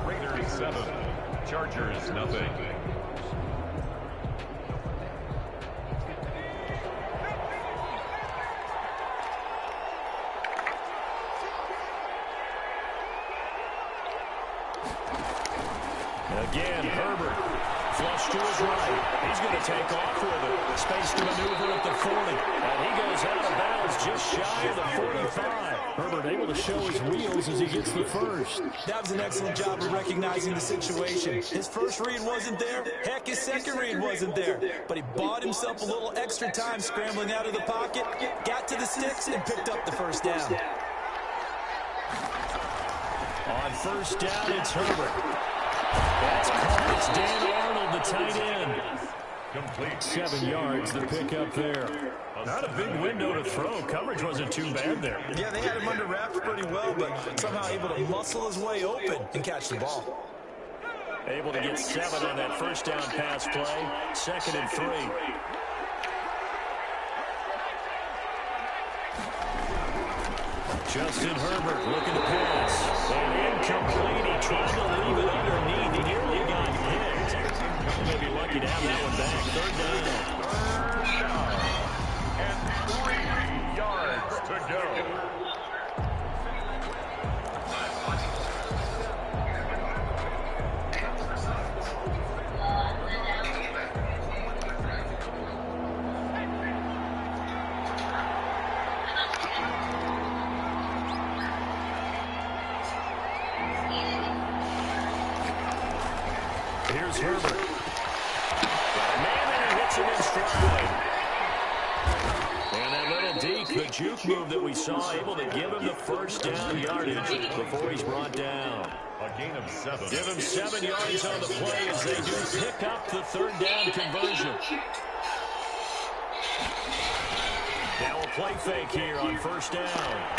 Raiders 7, Chargers nothing. Again, Herbert. Flush to his right. He's going to take off with it. Space to maneuver at the 40. And he goes out of bounds just shy of the 45. Herbert able to show his wheels as he gets the first. That was an excellent job of recognizing the situation. His first read wasn't there. Heck, his second read wasn't there. But he bought himself a little extra time scrambling out of the pocket, got to the sticks, and picked up the first down. On first down, it's Herbert. That's caught. It's Dan Arnold, the tight end. Complete. 7 yards, the pickup there. Not a big window to throw. Coverage wasn't too bad there. Yeah, they had him under wraps pretty well, but somehow able to muscle his way open and catch the ball. Able to get 7 on that first down pass play. 2nd and 3. Justin Herbert looking to pass. And incomplete. He tried to leave it underneath. He nearly got hit. Maybe lucky to have that one back. 3rd down. And 3 yards to go. Here's Herbert. Got a man and he hits him in stride. And that little deke, the juke move that we saw, able to give him the first down yardage before he's brought down. A gain of 7. Give him 7 yards on the play as they do pick up the 3rd down conversion. Now a play fake here on first down.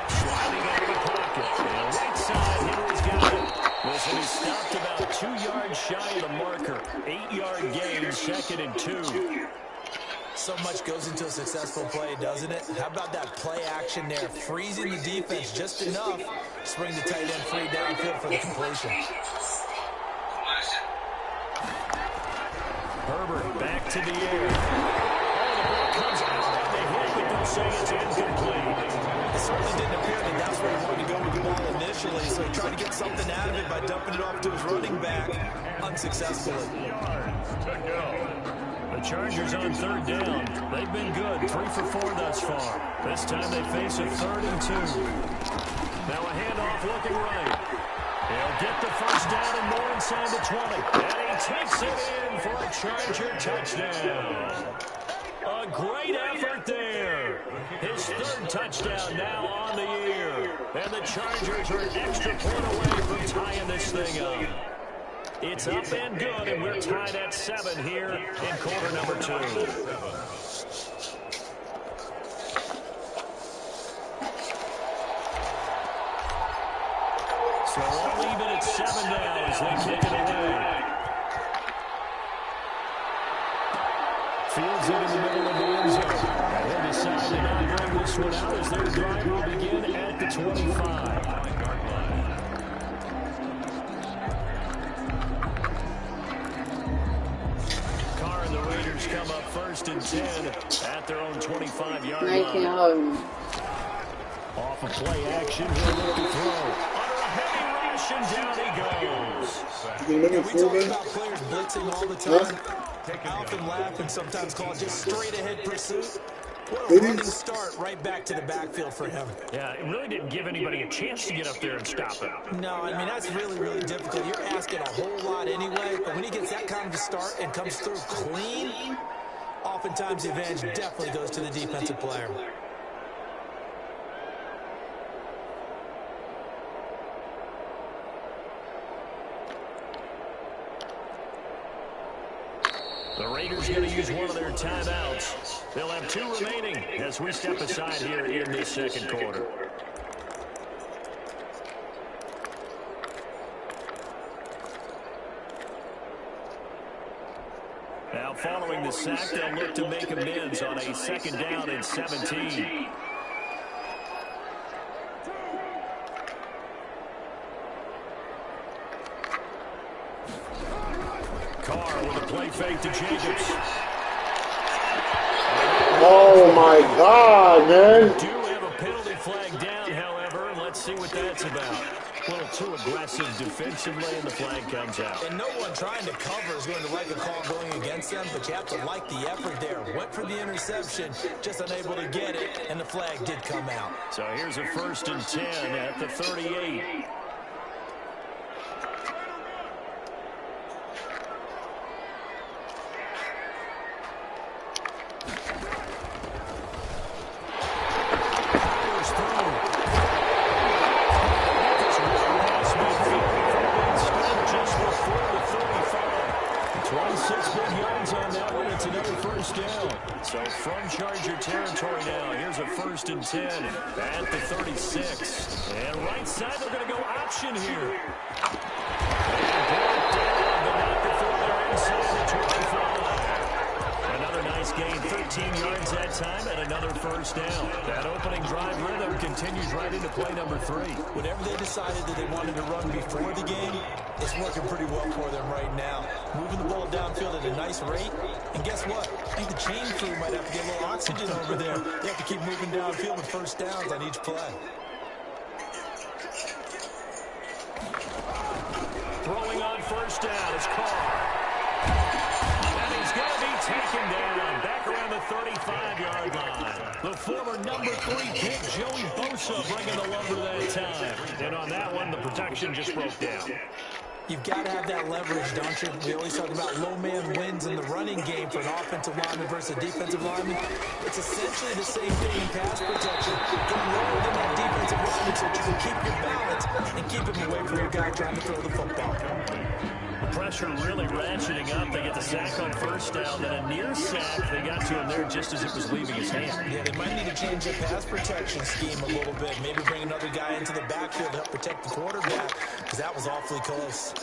Sliding out of the pocket. And right side, Henry's got it. Listen, he stopped about 2 yards shy of the marker. 8-yard gain, 2nd and 2. So much goes into a successful play, doesn't it? How about that play action there? Freezing the defense just enough to spring the tight end free downfield for the completion. Herbert back to the air. Oh, the ball comes out. They hit, but don't say it's incomplete. It certainly didn't appear that that's where he wanted to go with the ball initially, so he tried to get something out of it by dumping it off to his running back unsuccessfully. The Chargers on 3rd down. They've been good, 3 for 4 thus far. This time they face a 3rd and 2. Now a handoff looking right. He'll get the first down and more inside the 20. And he takes it in for a Charger touchdown. A great effort there. His 3rd touchdown now on the year. And the Chargers are an extra point away from tying this thing up. It's up and good, and we're tied at 7 here in quarter number 2. So all even at 7 now as they kick it away. Fields it in the middle of the end zone. And they decide to not bring this one out as their drive will begin at the 25. Carr and the Raiders come up 1st and 10 at their own 25-yard line. Off of play action, he'll look to throw. Under a heavy rush, and down he goes. We talk about players blitzing all the time. I often laugh and sometimes call it just straight-ahead pursuit. What a running start right back to the backfield for him. Yeah, it really didn't give anybody a chance to get up there and stop him. No, I mean, that's really, really difficult. You're asking a whole lot anyway, but when he gets that kind of a start and comes through clean, oftentimes the advantage definitely goes to the defensive player. The Raiders going to use one of their timeouts. They'll have 2 remaining as we step aside here in this 2nd quarter. Now following the sack, they'll look to make amends on a 2nd down and 17. Carr with a play fake to Jacobs. Oh, my God, man. Do have a penalty flag down, however. Let's see what that's about. A little too aggressive defensively, and the flag comes out. And no one trying to cover is going to like a call going against them, but you have to like the effort there. Went for the interception, just unable to get it, and the flag did come out. So here's a 1st and 10 at the 38. So from Charger territory now, here's a 1st and 10 at the 36. And right side, they're going to go option here. And brought down, but not before they're inside the 25. Another nice gain, 13 yards that time, and another 1st down. That opening drive rhythm continues right into play number 3. Whatever they decided that they wanted to run before the game, it's working pretty well for them right now. Moving the ball downfield at a nice rate. And guess what? I think the chain crew might have to get a little oxygen over there. They have to keep moving downfield with 1st downs on each play. Throwing on 1st down is Carr. And he's going to be taken down back around the 35-yard line. The former number 3 pick, Joey Bosa, bringing the lumber that time. And on that one, the protection just broke down. You've got to have that leverage, don't you? We always talk about low man wins in the running game for an offensive lineman versus a defensive lineman. It's essentially the same thing in pass protection. Getting lower than that defensive lineman so you can keep your balance and keep him away from your guy trying to throw the football. Pressure really ratcheting up. They get the sack on 1st down, then a near sack. They got to him there just as it was leaving his hand. Yeah, they might need to change their pass protection scheme a little bit. Maybe bring another guy into the backfield to help protect the quarterback, because that was awfully close.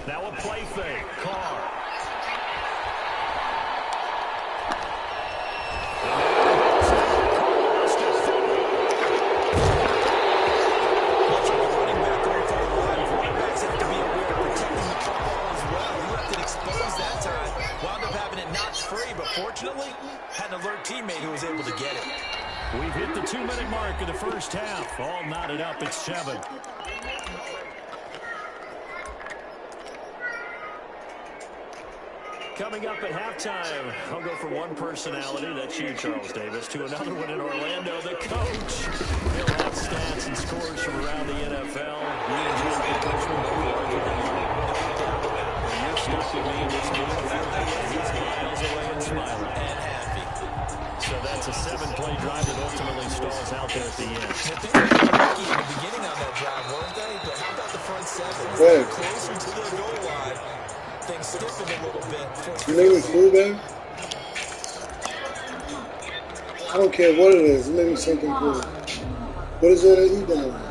Now a play fake. Carr. Fortunately, had an alert teammate who was able to get it. We've hit the 2-minute mark of the 1st half. All knotted up at 7. Coming up at halftime, I'll go from one personality, that's you, Charles Davis, to another one in Orlando, the coach. He'll have stats and scores from around the NFL. You're stuck with me in this game. He's miles away and smiling. And happy. So that's a 7-play drive that ultimately stalls out there at the end. They were lucky in the beginning on that drive, weren't they? But how about the front 7? They're closer to the goal line. Things stiffened a little bit. You make me cool, man? I don't care what it is. It made me something cool. What is it that you done?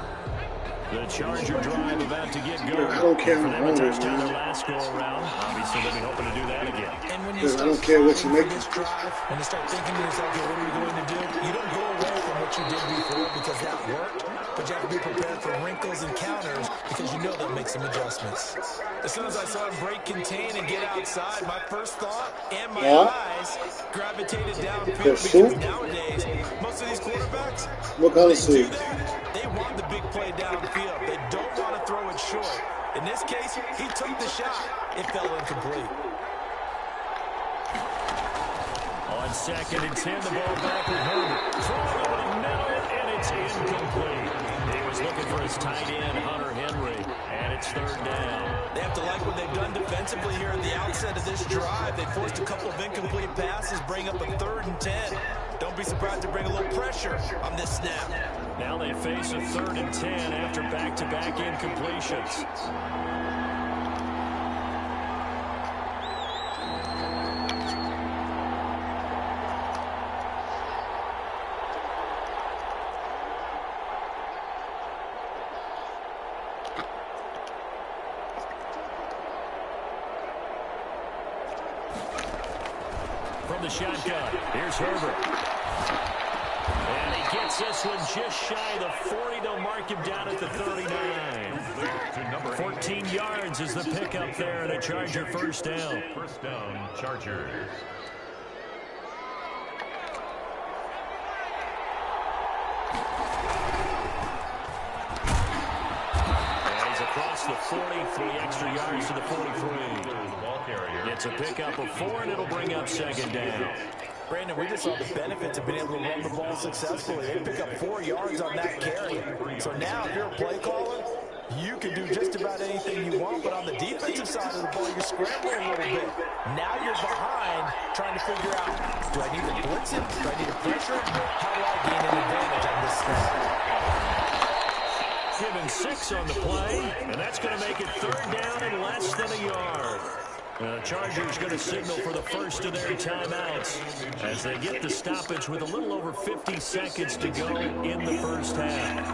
The Charger drive about to get going. I don't care. For them, a touchdown their last go-around. Obviously, they'll be hoping to do that again. And when you I don't care what you make this drive, when you start thinking to yourself, okay, what are we going to do? You don't go away from what you did before because that worked, but you have to be prepared for wrinkles and counters because you know they'll make some adjustments. As soon as I saw him break contain and get outside, my first thought and my eyes gravitated downfield because nowadays, most of these quarterbacks, what kind of soup? They want the big play downfield. They don't want to throw it short. In this case, he took the shot. It fell incomplete. On 2nd and 10, the ball back with Herbert. Throwing over the middle, and it's incomplete. He was looking for his tight end, Hunter Henry, and it's 3rd down. They have to like what they've done defensively here at the outset of this drive. They forced a couple of incomplete passes, bring up a 3rd and 10. Don't be surprised to bring a little pressure on this snap. Now they face a 3rd and 10 after back-to-back incompletions. From the shotgun, here's Herbert. And he gets this one just shy of the 40. They'll mark him down at the 39. 14 yards is the pickup there, and a Charger 1st down. 1st down, Chargers. the 40, 3 extra yards to the 43. It's a pickup of 4, and it'll bring up second down. Brandon, we just saw the benefits of being able to run the ball successfully. They pick up 4 yards on that carry. So now if you're a play caller, you can do just about anything you want, but on the defensive side of the ball, you're scrambling a little bit. Now you're behind trying to figure out, do I need to blitz him? Do I need to pressure him? How do I gain an advantage on this snap? Given 6 on the play, and that's going to make it third down and less than a yard. The Chargers going to signal for the first of their timeouts as they get the stoppage with a little over 50 seconds to go in the first half.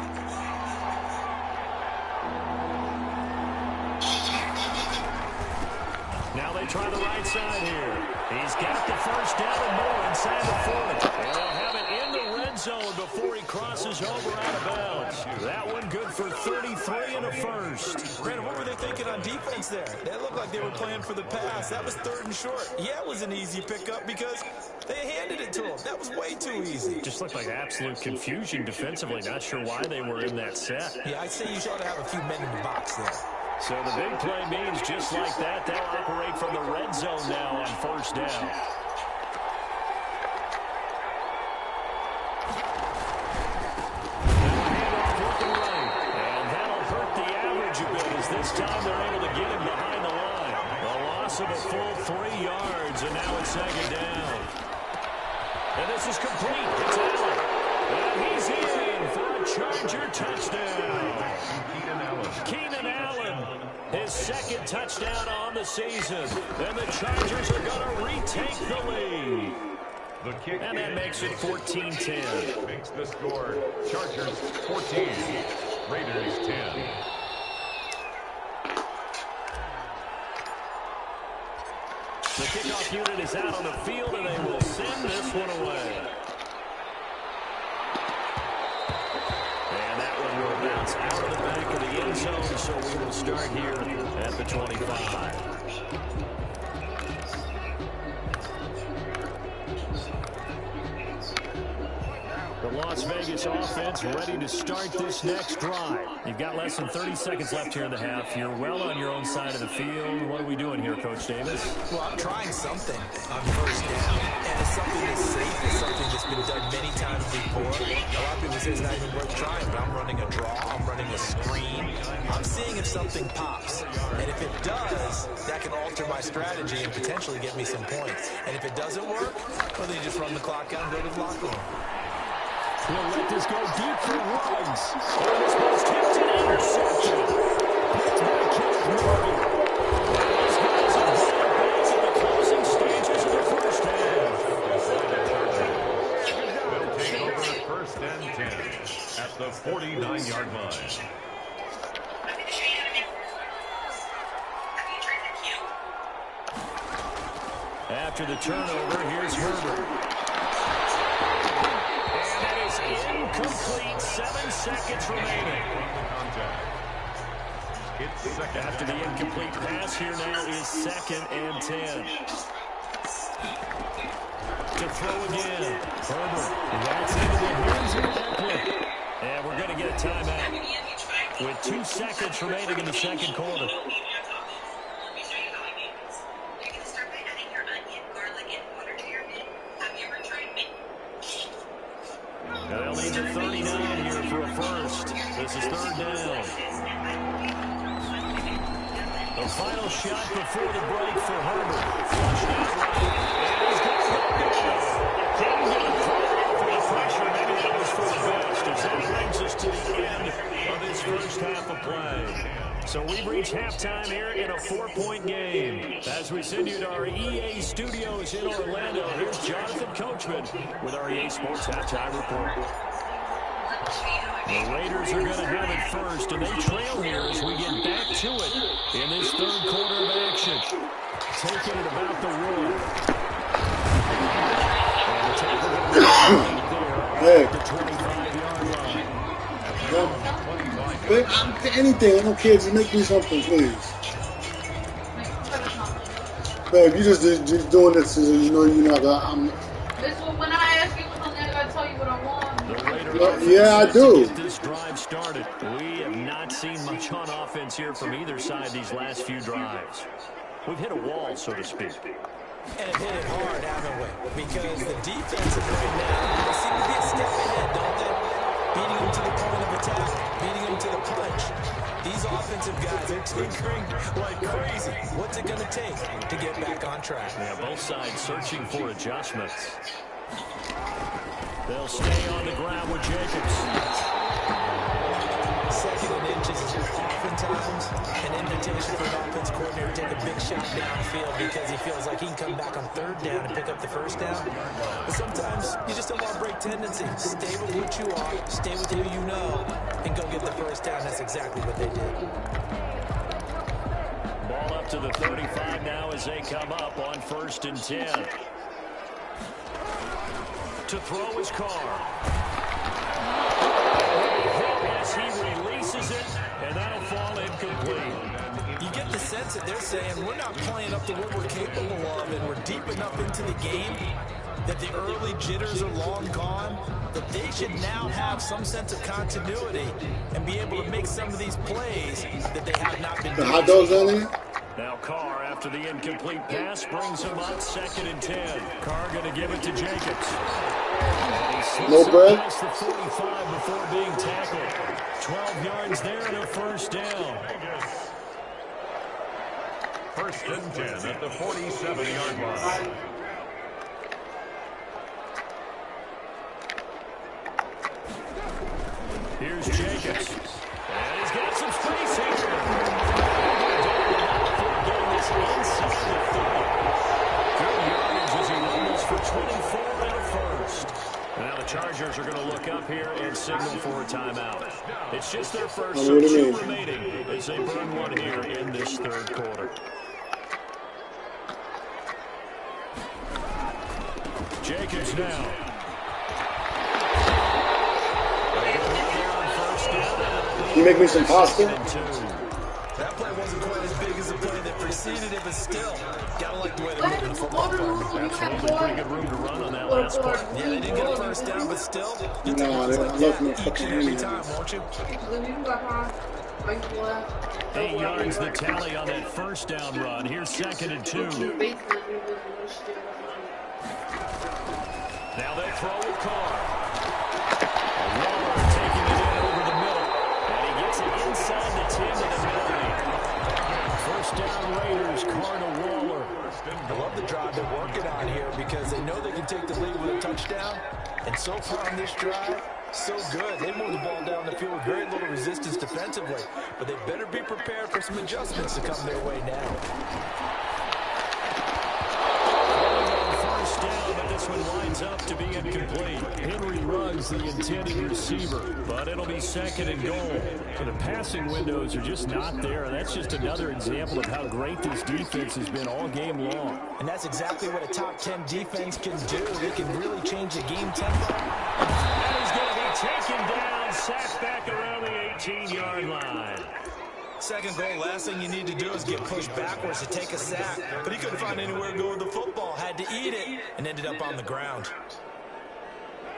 Now they try the right side here. He's got the first down and more inside the 40. And they'll have it in the red zone before he crosses over out of bounds. That one good for 33 and a first. Brandon, what were they thinking on defense there? That looked like they were playing for the pass. That was third and short. Yeah, it was an easy pickup because they handed it to him. That was way too easy. Just looked like absolute confusion defensively. Not sure why they were in that set. Yeah, I'd say you ought to have a few men in the box there. So the big play means just like that, they'll operate from the red zone now on first down. Handoff looking right, and that'll hurt the average a bit as this time they're able to get him behind the line. A loss of a full 3 yards, and now it's second down. And this is complete. It's Allen. And he's in for a Charger touchdown. Keenan Allen, his second touchdown on the season. And the Chargers are going to retake the lead. And that makes it 14-10. Makes the score Chargers 14, Raiders 10. The kickoff unit is out on the field, and they will send this one away. And that one will bounce out of the back of the end zone, so we will start here at the 25. The Las Vegas offense ready to start this next drive. You've got less than 30 seconds left here in the half. You're well on your own side of the field. What are we doing here, Coach Davis? Well, I'm trying something on first down. And it's something that's safe. It's something that's been done many times before. A lot of people say it's not even worth trying, but I'm running a draw. I'm running a screen. I'm seeing if something pops. And if it does, that can alter my strategy and potentially get me some points. And if it doesn't work, well, then you just run the clock out and go to the locker room. He'll let this go deep for Ruggs. And this one's tipped and intercepted. Picked by Kenneth Murray. These guys are back at the closing stages of the first half. They'll take over first and 10 at the 49-yard line. After the turnover, here's Herbert. Incomplete, 7 seconds remaining. After the incomplete pass, here now is 2nd and 10. To throw again. Herbert, that's into the hands of Eckler. And we're going to get a timeout with 2 seconds remaining in the second quarter. They'll need a 39 here for a first. This is third down. The final shot before the break for Herbert. Flushed out right. And he's got it. Couldn't get a throw for the pressure. Maybe that was for the best as that brings us to the end of this first half of play. So we've reached halftime here in a 4-point game. As we send you to our EA studios in Orlando, here's Jonathan Coachman with our EA Sports Halftime Report. The Raiders are going to have it first, and they trail here as we get back to it in this third quarter of action. Taking it about the wood. And the tackle going to be there at the 25-yard line. Anything, I don't care. Just make me something, please. Babe, you just doing this, you know you're not gonna. This one, when I ask you what's on there, I gotta tell you what I want. Yeah, I do. This drive drive started. We have not seen much on offense here from either side these last few drives. We've hit a wall, so to speak. And have hit it hard, haven't we? Because the defenses right now, they seem to be a step ahead, don't they? Beating them to the point of attack, beating them to the punch. These offensive guys are tinkering like crazy. What's it going to take to get back on track? Yeah, both sides searching for adjustments. They'll stay on the ground with Jacobs. Second and inches is oftentimes an invitation for an offense coordinator to take a big shot downfield because he feels like he can come back on third down and pick up the first down. But sometimes you just don't want to break tendency. Stay with what you are, stay with who you know, and go get the first down. That's exactly what they did. Ball up to the 35 now as they come up on 1st and 10. To throw his car. As he releases it, and that'll fall incomplete. You get the sense that they're saying we're not playing up to what we're capable of, and we're deep enough into the game that the early jitters are long gone, that they should now have some sense of continuity and be able to make some of these plays that they have not been doing. Now Carr, after the incomplete pass, brings him up 2nd and 10. Carr going to give it to Jacobs. No bread. Past the 45 before being tackled. 12 yards there and a first down. 1st and 10 at the 47-yard line. Here's Jacobs. And he's got some space here. Good yardage as he rumbles for 24 and a first. Now the Chargers are going to look up here and signal for a timeout. It's just their first, so 2 remaining as they burn one here in this 3rd quarter. Jacobs now. You make me some pasta? That play wasn't quite as big as the play that preceded it, but still, gotta like the way they're moving the football. Absolutely, pretty good room to run on that last play. Yeah, they didn't get a first down, but still, you'll take No, ones like that each and every time, time, won't you? 8 yards the tally on that first down run. Here's 2nd and 2. Now they throw with Carr. Waller taking it in over the middle. And he gets it inside the 10 to the 9. First down Raiders, Carr to Waller. I love the drive they're working on here because they know they can take the lead with a touchdown. And so far on this drive, so good. They moved the ball down the field with very little resistance defensively. But they better be prepared for some adjustments to come their way now. First down, but this one winds up to be incomplete. Henry Ruggs, the intended receiver, but it'll be 2nd and goal. So the passing windows are just not there. That's just another example of how great this defense has been all game long. And that's exactly what a top 10 defense can do. They can really change the game tempo. And he's going to be taken down, sacked back around the 18-yard line. 2nd goal, last thing you need to do is get pushed backwards to take a sack. But he couldn't find anywhere to go with the football, had to eat it, and ended up on the ground.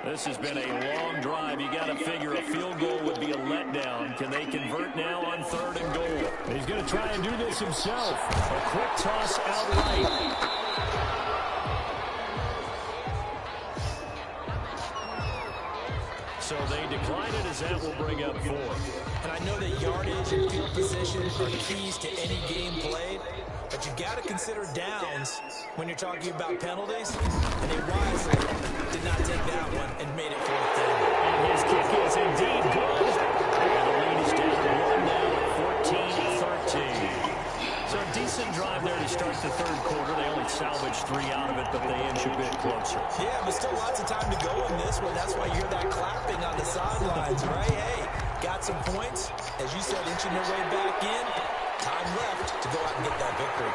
This has been a long drive. You got to figure a field goal would be a letdown. Can they convert now on 3rd and goal? He's going to try and do this himself. A quick toss outright. So they decline it as that will bring up 4. And I know that yardage and field position are keys to any game played, but you got to consider downs when you're talking about penalties. And they wisely did not take that one and made it 4th down. And his kick is indeed good. And the lead is down to 1 now at 14-13. So a decent drive there to start the 3rd quarter. They only salvaged 3 out of it, but they inch a bit closer. Yeah, but still lots of time to go in this one. That's why you hear that clapping on the sidelines, right? Hey, got some points. As you said, inching their way back in. Time left to go out and get that victory.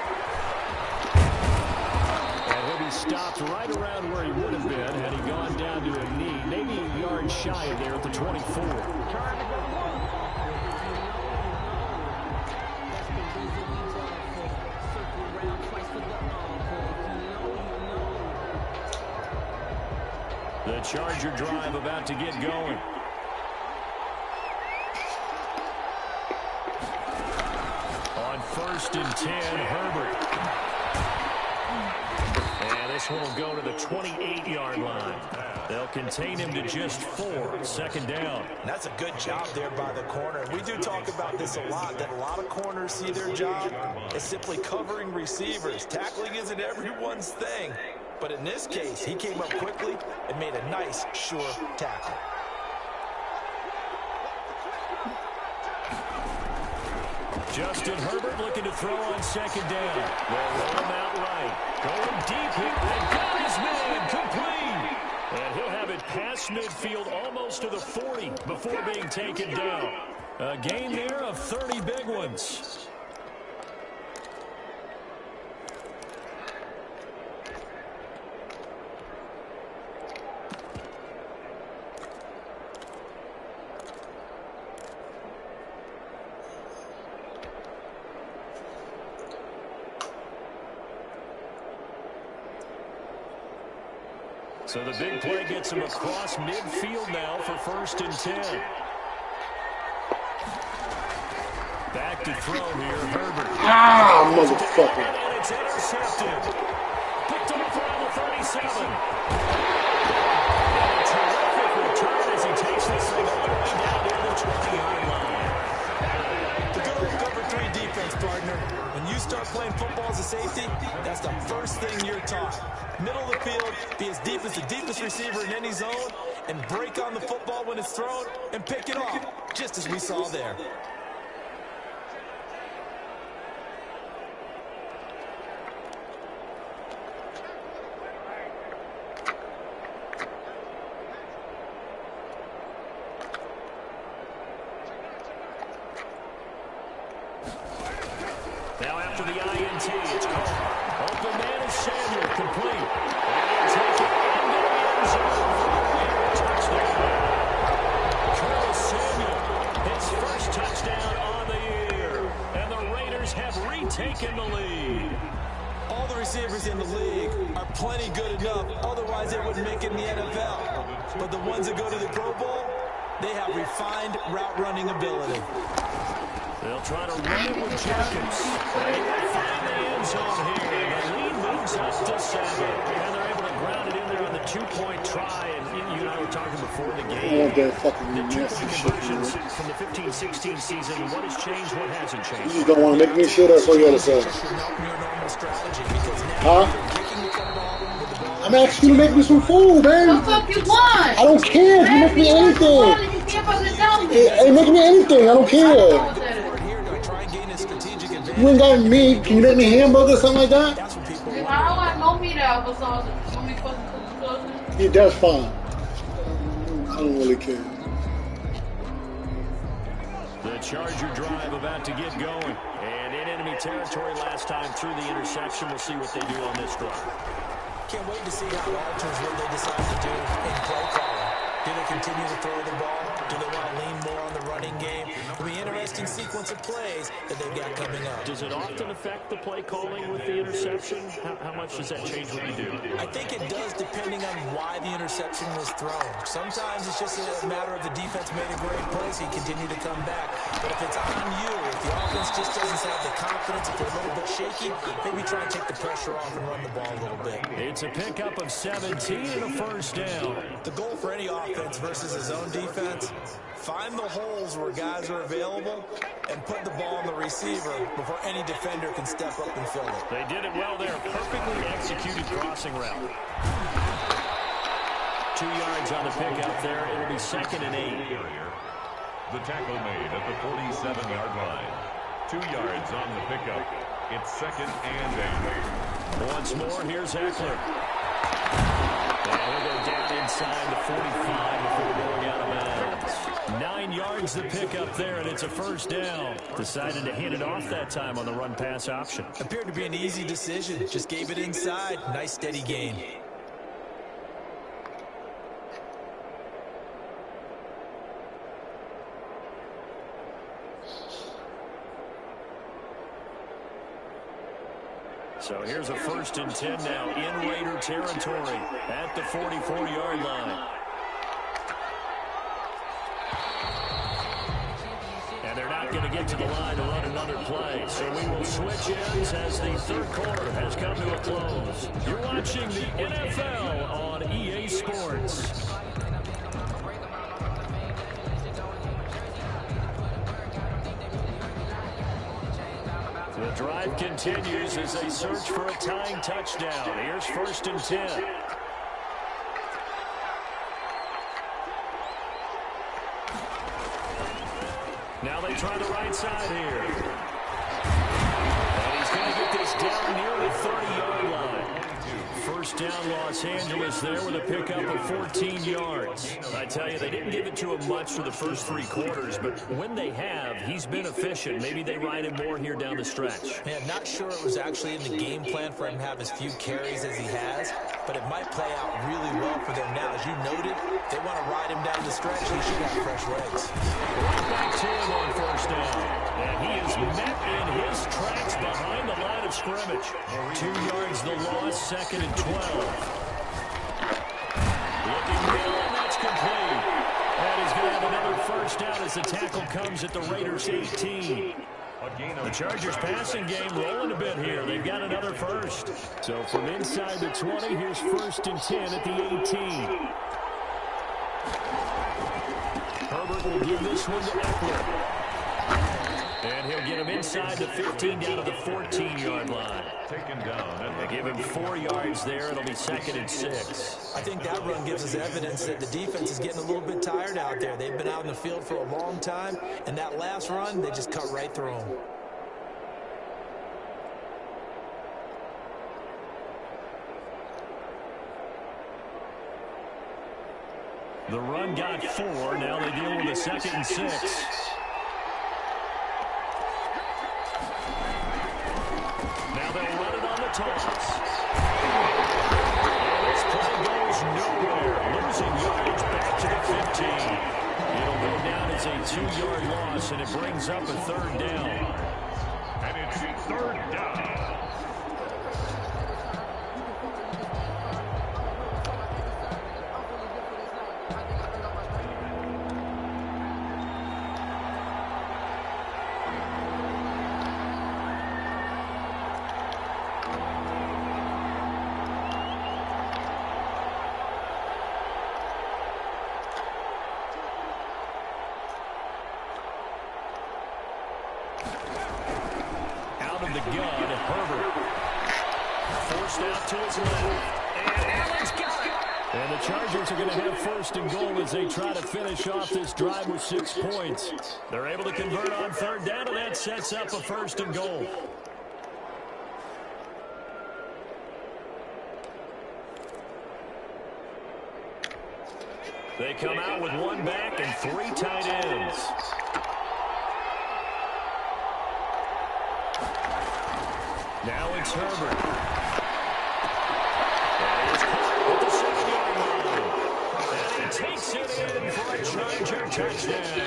And he'll be stopped right around where he would have been had he gone down to a knee. Maybe a yard shy of there at the 24. The Charger drive about to get going. first and 10, Herbert. And this one will go to the 28-yard line. They'll contain him to just 4, second down. That's a good job there by the corner. We do talk about this a lot, that a lot of corners see their job as simply covering receivers. Tackling isn't everyone's thing. But in this case, he came up quickly and made a nice, sure tackle. Justin Herbert looking to throw on second down. They'll roll him out right. Going deep here. And got his man complete. And he'll have it past midfield almost to the 40 before being taken down. A gain there of 30 big ones. So the big play gets him across midfield now for first and 10. Back to throw here, Herbert. Ah, motherfucker. And it's intercepted. Picked off around the 37. And a terrific return as he takes this thing all the way down near the 20-yard line. The good old cover 3 defense, partner. When you start playing football as a safety, that's the first thing you're taught. Middle of the field, be as deep as the deepest receiver in any zone, and break on the football when it's thrown, and pick it off, just as we saw there. Now after the INT, it's Carr. Open man is Samuel, complete. And he'll take it into the end zone for the Raiders touchdown. Curtis Samuel, his first touchdown on the year. And the Raiders have retaken the lead. All the receivers in the league are plenty good enough, otherwise they wouldn't make it in the NFL. But the ones that go to the Pro Bowl, they have refined route running ability. They'll try to run it with Jacobs. And he will find the end zone here. The lead moves up to 7. And they're able to ground it in there on the 2-point try. And you and I were talking before the game. I that fucking The nasty 2-point shit, conversions man. from the 15-16 season. What has changed? What hasn't You changed? just don't want to make me sure that's what you gotta say. Huh? I'm asking you to make me some food, man. What the fuck you want? I don't care. You make me anything. Hey, make me anything. I don't care. You ain't got meat. Can you make me hamburger or something like that? I don't want no meat out besides only fucking cooking. Yeah, that's fine. I don't really care. The Charger drive about to get going. And in enemy territory last time through the interception. We'll see what they do on this drive. Can't wait to see how it alters what they decide to do in play calling. Do they continue to throw the ball? Do they want to lean more on the running game? It'll be an interesting sequence of plays that they've got coming up. Does it often affect the play calling with the interception? How much does that change what you do? I think it does depending on why the interception was thrown. Sometimes it's just a matter of the defense made a great play, so you continue to come back. But if it's on you, if the offense just doesn't have the confidence, if they're a little bit shaky, maybe try and take the pressure off and run the ball a little bit. It's a pickup of 17 and a first down. The goal for any offense versus his own defense, find the holes where guys are available and put the ball on the receiver before any defender can step up and fill it. They did it well there. Perfectly executed crossing route. 2 yards on the pickup there. It'll be 2nd and 8. The tackle made at the 47-yard line. 2 yards on the pickup. It's 2nd and 8. Once more, here's Eckler. And he'll go down inside the 45 before going out of bounds. 9 yards the pickup there, and it's a first down. Decided to hand it off that time on the run-pass option. Appeared to be an easy decision. Just gave it inside. Nice, steady gain. So here's a 1st and 10 now in Raider territory at the 44-yard line. And they're not going to get to the line to run another play. So we will switch ends as the third quarter has come to a close. You're watching the NFL on EA Sports. The drive continues as they search for a tying touchdown. Here's 1st and 10. Now they try the right side here. And he's going to get this down near the 30-yard line. First down, Los Angeles there with a pickup of 14 yards. I tell you, they didn't give it to him much for the first 3 quarters, but when they have, he's been efficient. Maybe they ride him more here down the stretch. Man, not sure it was actually in the game plan for him to have as few carries as he has, but it might play out really well for them now. As you noted, they want to ride him down the stretch. He should have fresh legs. Right back to him on first down. And he is met in his tracks behind the line of scrimmage. 2 yards the loss, 2nd and 12. Looking middle, and that's complete. And he's going to have another first down as the tackle comes at the Raiders' 18. The Chargers passing game rolling a bit here. They've got another first. So from inside the 20, here's 1st and 10 at the 18. Herbert will give this one to Eckler. And he'll get him inside the 15 down to the 14-yard line. Taken down. They give him 4 yards there. It'll be 2nd and 6. I think that run gives us evidence that the defense is getting a little bit tired out there. They've been out in the field for a long time, and that last run, they just cut right through them. The run got 4. Now they deal with a 2nd and 6. Now they'll run it on the toss. And this play goes nowhere. Losing yardage back to the 15. It'll go down as a 2-yard loss, and it brings up a 3rd down. And it's 3rd down. The gun, Herbert. Forced out to his left. And Allen's got it. And the Chargers are going to have 1st and goal as they try to finish off this drive with 6 points. They're able to convert on 3rd down, and that sets up a 1st and goal. They come out with 1 back and 3 tight ends. Now it's Herbert. And he's caught at the 7-yard line. And he takes it in for a Charger touchdown.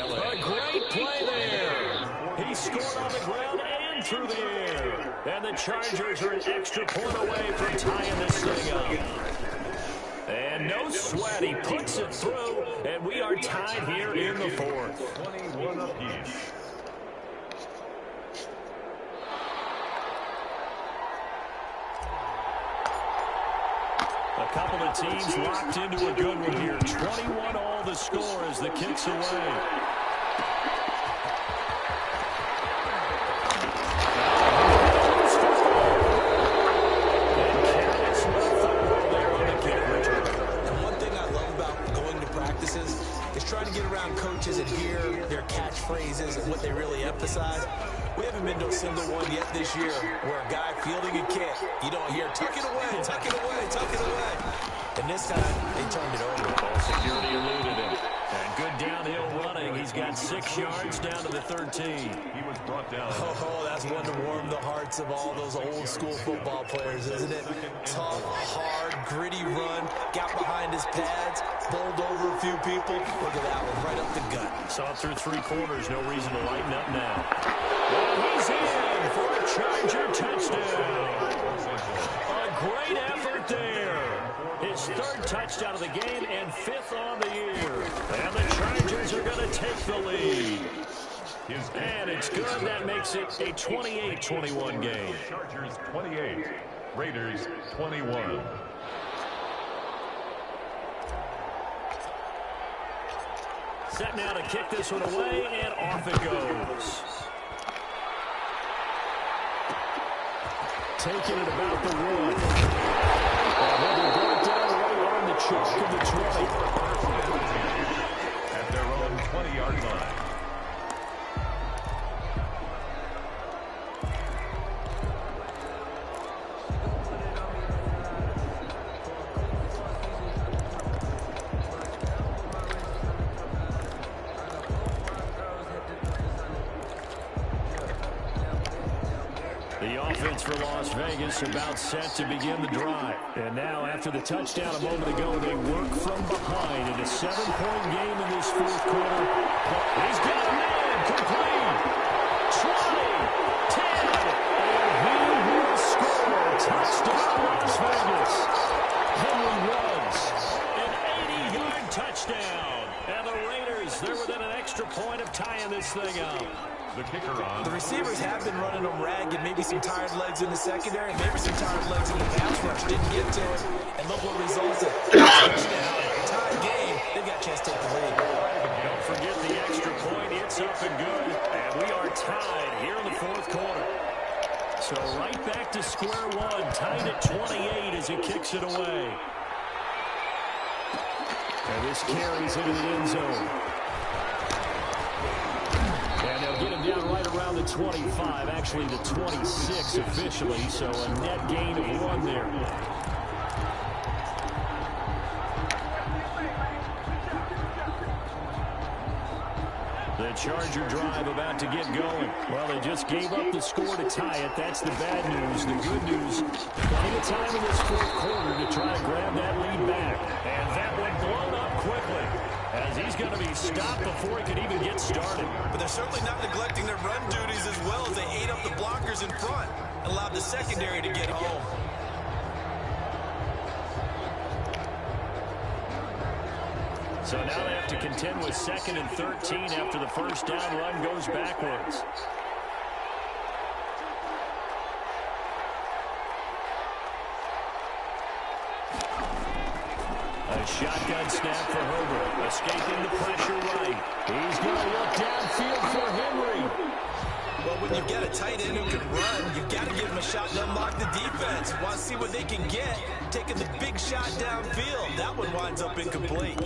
A great play there. He scored on the ground and through the air. And the Chargers are an extra point away from tying this thing up. And no sweat. He puts it through, and we are tied here in the 4th. 21 apiece. A couple of teams locked into a good one here. 21 all the score as the kick's away. And one thing I love about going to practices is trying to get around coaches and hear their catchphrases and what they really emphasize. We haven't been to a single one yet this year where a guy fielding a kick, you don't hear, tuck it away, tuck it away, tuck it away. And this time, they turned it over. Ball security eluded him. And good downhill running. He's got 6 yards down to the 13. He was brought down. Oh, that's one to warm the hearts of all those old school football players, isn't it? Tough, hard, gritty run, got behind his pads, bowled over a few people. Look at that one, right up the gut. Saw it through 3 quarters. No reason to lighten up now. Well, he's in for a Charger touchdown. A great effort there. His 3rd touchdown of the game and 5th on the year. And the Chargers are going to take the lead. And it's good. That makes it a 28-21 game. Chargers 28, Raiders 21. Set now to kick this one away, and off it goes. Taking it about the 1. They'll be brought down right on the chalk of the 20. At their own 20-yard line. For Las Vegas, about set to begin the drive. And now, after the touchdown a moment ago, they work from behind in a 7-point game in this fourth quarter. He's got a man, complete. 20, 10, and he will score. Touchdown, Las Vegas. Henry runs an 80-yard touchdown. And the Raiders, they're within an extra point of tying this thing up. The kicker on. The receivers have been running them ragged. Maybe some tired legs in the secondary, maybe some tired legs in the pass rush. Didn't get to it, and look what resulted. Touchdown. Tied game. They got a chance to take the lead. Don't forget the extra point. It's up and good. And we are tied here in the fourth quarter. So right back to square one. Tied at 28 as he kicks it away. And this carries into the end zone. And they'll get him down right around the 25, actually the 26 officially, so a net gain of 1 there. The Charger drive about to get going. Well, they just gave up the score to tie it. That's the bad news. The good news, plenty of time in this fourth quarter to try to grab that lead back. And that one blown up quickly, as he's going to be stopped before he could even get started. But they're certainly not neglecting their run duties as well as they ate up the blockers in front and allowed the secondary to get home. So now they have to contend with 2nd and 13 after the first down run goes backwards. A shotgun snap for Herbert, escaping the pressure right. He's going to look downfield for Henry. Well, when you get a tight end who can run, you've got to give him a shot to unlock the defense. Want to see what they can get, taking the big shot downfield. That one winds up incomplete.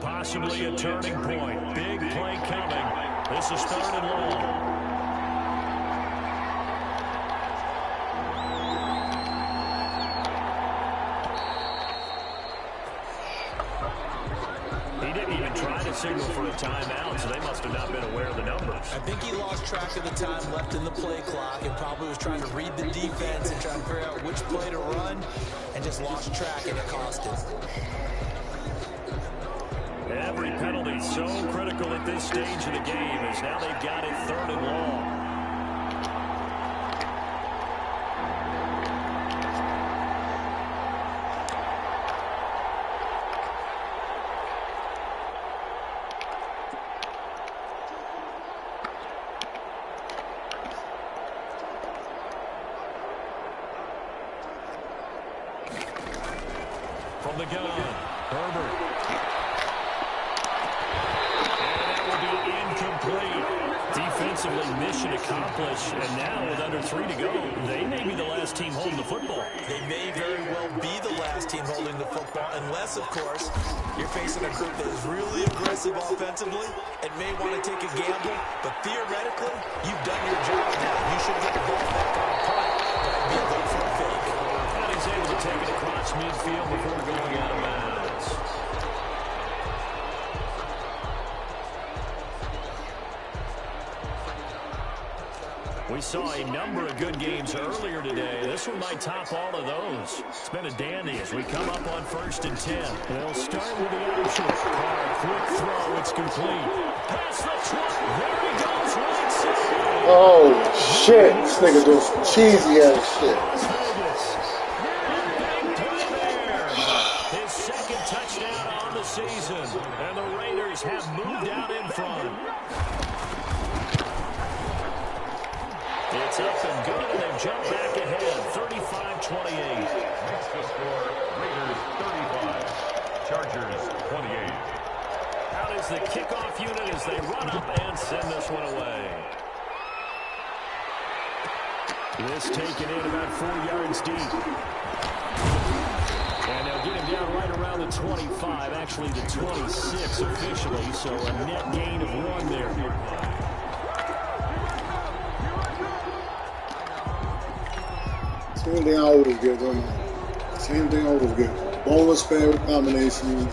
Possibly a turning point. Big play coming. This is 3rd and long. He didn't even try to signal for a timeout, so they must have not been aware of the numbers. I think he lost track of the time left in the play clock and probably was trying to read the defense and trying to figure out which play to run and just lost track, and it cost him. Every penalty so critical at this stage of the game, as now they've got it 3rd and long. From the gun, Herbert. Defensively, mission accomplished, and now with under 3 to go, they may be the last team holding the football. They may very well be the last team holding the football, unless, of course, you're facing a group that is really aggressive offensively and may want to take a gamble, but theoretically, you've done your job now. You should get the ball back on a punt. That'd be a look for a fake. And he's able to take it across midfield before going out of bounds. saw a number of good games earlier today. This one might top all of those. It's been a dandy as we come up on 1st and 10. They'll start with the option. Quick throw. It's complete. Pass the 20. There he goes. Right side. Oh, shit. This nigga doing some cheesy ass shit. His second touchdown on the season. And the Raiders have moved out in front. It's up and good, and they've jumped back ahead, 35-28. Makes the score Raiders 35, Chargers 28. Out is the kickoff unit as they run up and send this one away. This taken in about 4 yards deep. And they'll get him down right around the 25, actually the 26 officially, so a net gain of 1 there. Same thing I always get, don't I? Same thing I always get. Boneless spare combination.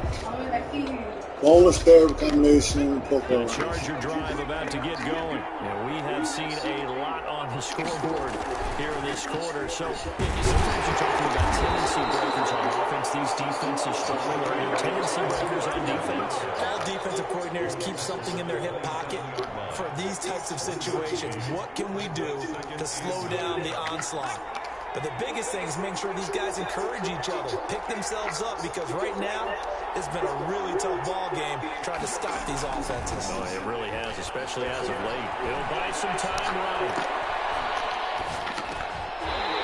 Boneless spare combination. The Charger drive about to get going. And we have seen a lot on the scoreboard here in this quarter. So sometimes you're talking about tendency breakers on offense. These defenses struggle. Are there tendency breakers on defense? All defensive coordinators keep something in their hip pocket for these types of situations. What can we do to slow down the onslaught? But the biggest thing is make sure these guys encourage each other, pick themselves up, because right now it's been a really tough ball game trying to stop these offenses. Oh, it really has, especially as of late. It'll buy some time running.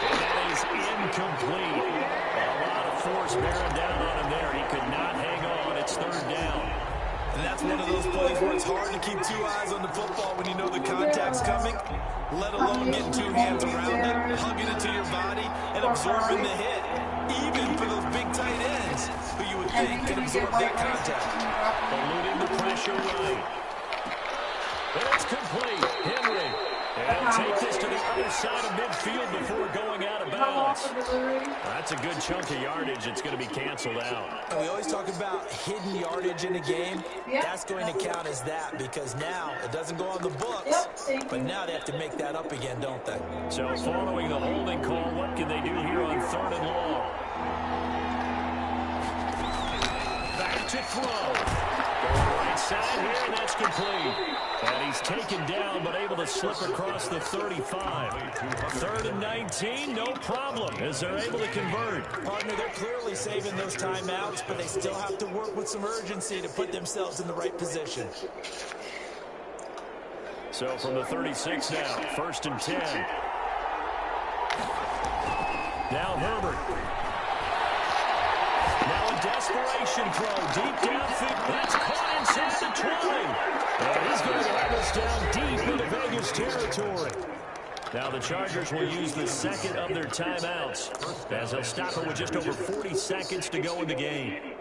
And that is incomplete. A lot of force bearing down on him there. He could not hang on. It's 3rd down. And that's one of those plays where it's hard to keep 2 eyes on the football when you know the contact's coming, let alone getting 2 hands around it, hugging it to your body, and absorbing the hit. Even for those big tight ends who you would think can absorb that contact. Eluding the pressure right. And it's complete. Henry. And take this to the other side of midfield before going out of bounds. That's a good chunk of yardage. It's going to be canceled out. And we always talk about hidden yardage in a game. That's going to count as that because now it doesn't go on the books, but now they have to make that up again, don't they? So following the holding call, what can they do here on 3rd and long? Back to throw. Right side here, and that's complete. And he's taken down, but able to slip across the 35. 3rd and 19, no problem, as they're able to convert. Partner, they're clearly saving those timeouts, but they still have to work with some urgency to put themselves in the right position. So from the 36 now, 1st and 10. Now Herbert. Now a desperation throw deep downfield. That's caught inside the 20. And he's going to have us down deep into Vegas territory. Now the Chargers will use the second of their timeouts as they'll stop it with just over 40 seconds to go in the game.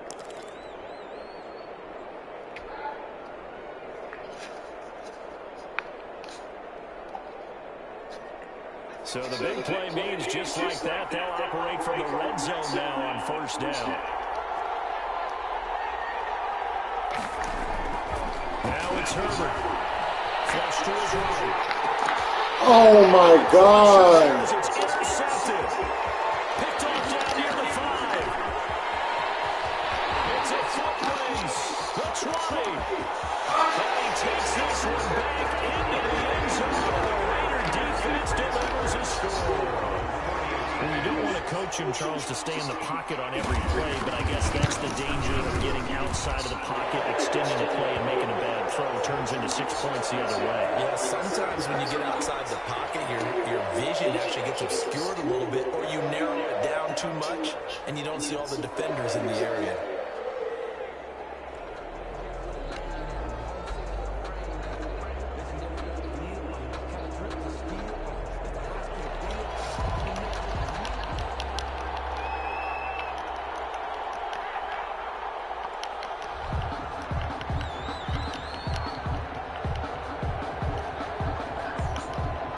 So the big play means just like that, they'll operate from the red zone now on 1st down. Now it's Herbert. Flush to his right. Oh my God. It's intercepted. Picked off down near the 5. It's a foot race. The 20. And he takes this one back into the end zone. The Raider defense delivers a score. Well, you don't want to coach him, Charles, to stay in the pocket on every play, but I guess that's the danger of getting outside of the pocket, extending the play, and making a bad throw. Turns into 6 points the other way. Yeah, sometimes when you get outside the pocket, your vision actually gets obscured a little bit, or you narrow it down too much, and you don't see all the defenders in the area.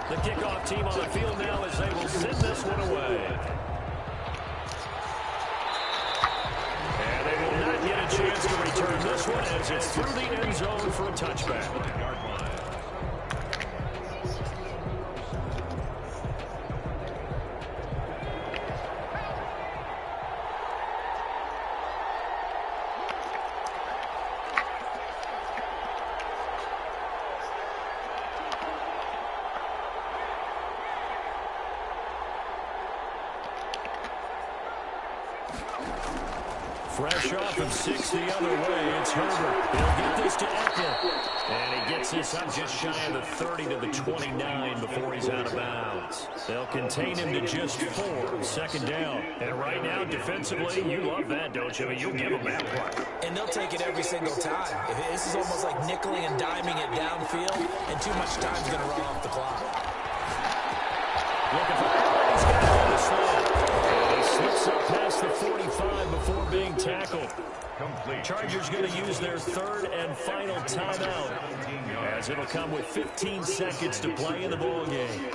The kickoff team on the field now as they will send this one away. And they will not get a chance to return this one as it's through the end zone for a touchback. Fresh off of 6 the other way, it's Herbert. He'll get this to Eckler. And he gets this up just shy of the 30 to the 29 before he's out of bounds. They'll contain him to just 4, second down. And right now, defensively, you love that, don't you? I mean, you'll give them that play. And they'll take it every single time. This is almost like nickeling and diming it downfield, and too much time's going to run off the clock. Looking for Herbert. He's got it on the slope. And he slips up past the 45 before being tackled. Complete. Chargers going to use their third and final timeout, as it'll come with 15 seconds to play in the ball game.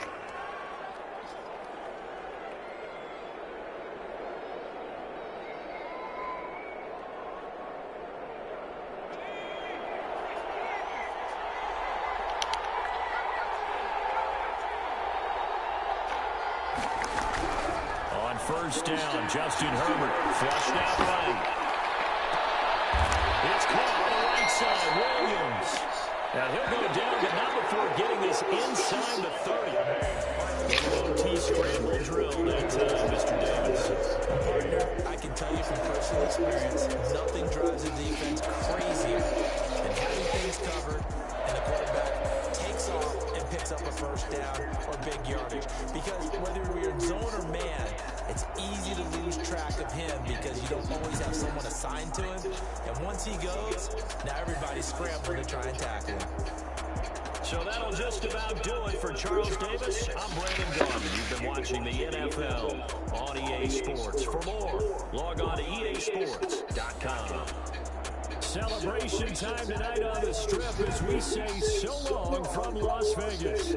On first down, Justin Herbert flushed out right. It's caught on the right side, Williams. Now he'll go down, but not before getting this inside the 30. T scramble drill that Mr. Davis. Partner, I can tell you from personal experience, nothing drives a defense crazier than having things covered and the quarterback takes off and picks up a first down or big yardage. Because whether you're in zone or man, it's easy to lose track of him because you don't always have someone assigned to him. And once he goes, now everybody's scrambling to try and tackle him. So that'll just about do it for Charles Davis. I'm Brandon Garvin. You've been watching the NFL on EA Sports. For more, log on to EASports.com. Celebration time tonight on the Strip as we say so long from Las Vegas.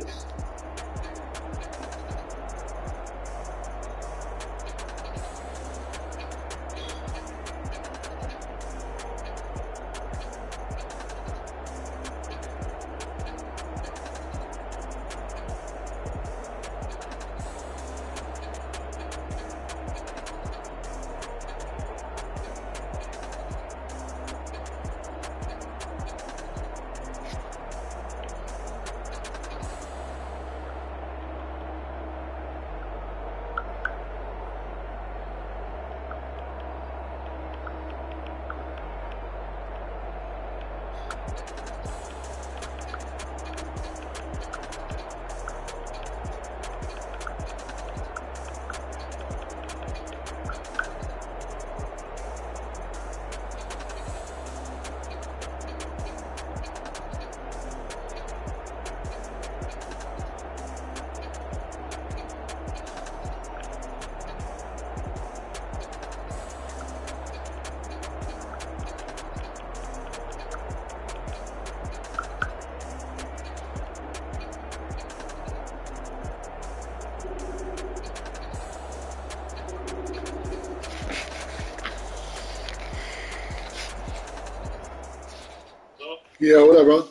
Yeah, whatever.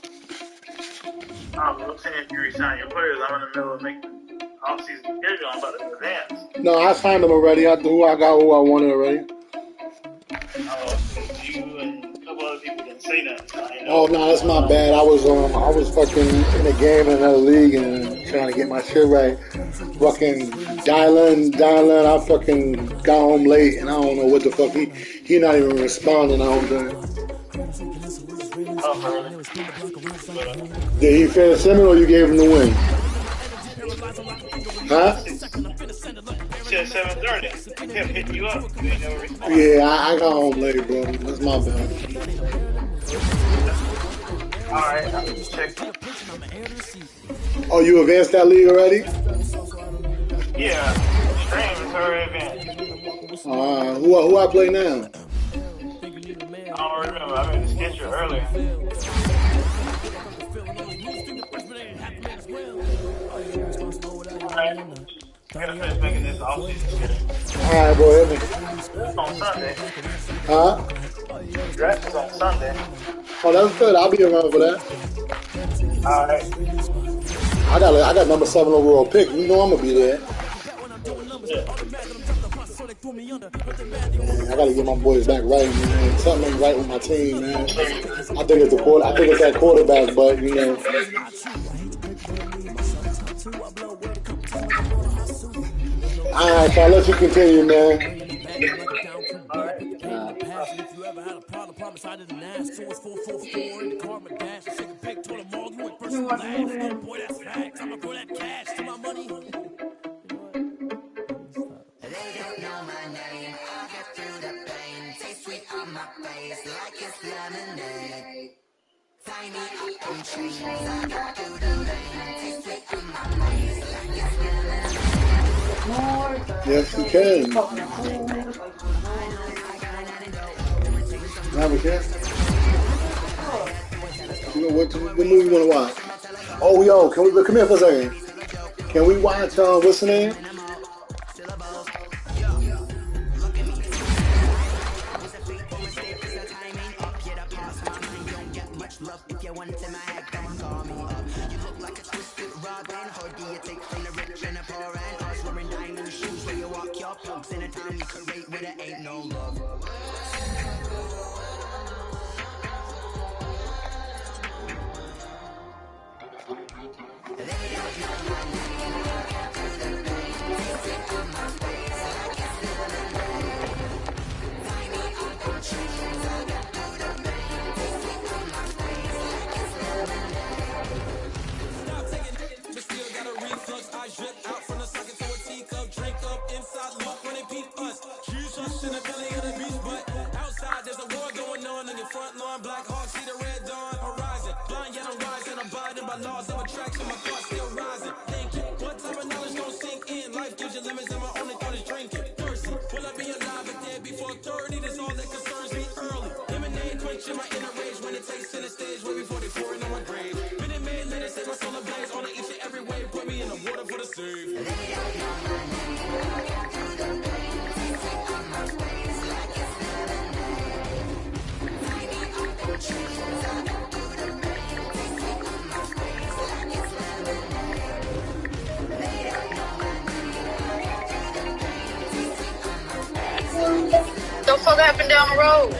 I'm saying if you resign your players, I'm in the middle of making off-season schedule. I'm about to advance. No, I signed them already. I got who I wanted already. You and a couple other people didn't say nothing. Oh no, that's my bad. I was fucking in a game in another league and trying to get my shit right. Fucking dialing. I fucking got home late and I don't know what the fuck he not even responding. I don't think. Did he finish him or you gave him the win? Huh? He said 7:30. Him hitting you up. You ain't never responded. Yeah, I got home late, bro. That's my bad. Alright, I'll just check. Oh, you advanced that league already? Yeah, stream is already advanced. Who I play now? I don't remember. I made the schedule earlier. Alright. Gotta finish making this off-season schedule. Alright, bro, hit me. It's on Sunday. Huh? Draft is on Sunday. Oh, that's good. I'll be around for that. Alright. I got number 7 overall pick. You know I'm gonna be there. Man, I gotta get my boys back right, man. Something ain't right with my team, man. I think it's that quarterback, but you know. Alright, so I'll let you continue, man. Alright. promise I didn't ask. So it's 444 in the car, my dash. Take a pic, told them all you went first You and watch last. movie? Oh boy, that's facts. I'ma grow that cash to my money. You know what? They don't know my name. I'll get through the pain. Taste sweet on my face like it's lemonade. Tie me up in chains. I get through the pain. Taste sweet on my face like it's lemonade. Yes, you can. Have a chance. You know what movie you want to watch? Oh, yo, can we come here for a second? Can we watch what's the name? The fuck happened down the road?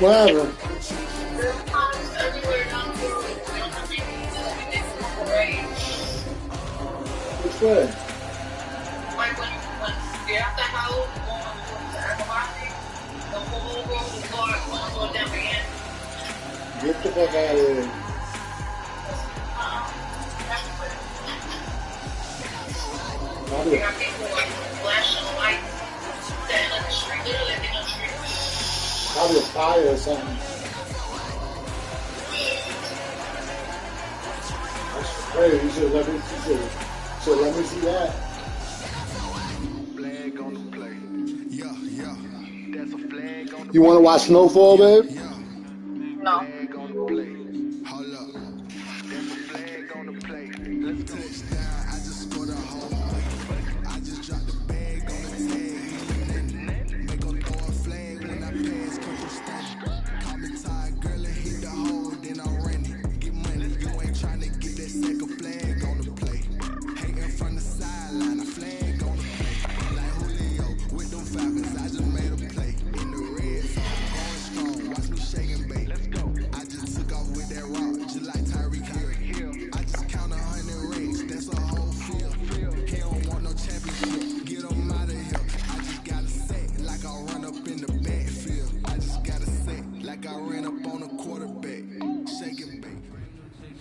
What happened? There's times everywhere down the road. Which way? Like when you get out the house, going to Agawati, the whole road is going down again. Get the fuck out of here. You got people like flashing lights, standing in the street, literally in the street. Probably a fire or something. That's crazy. You should let me see that. You want to watch Snowfall, babe? No.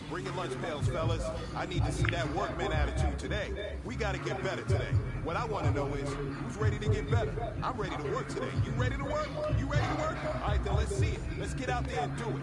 Bring your lunch pails, fellas. I need to see that workman attitude today. We got to get better today. What I want to know is, who's ready to get better? I'm ready to work today. You ready to work? You ready to work? All right, then let's see it. Let's get out there and do it.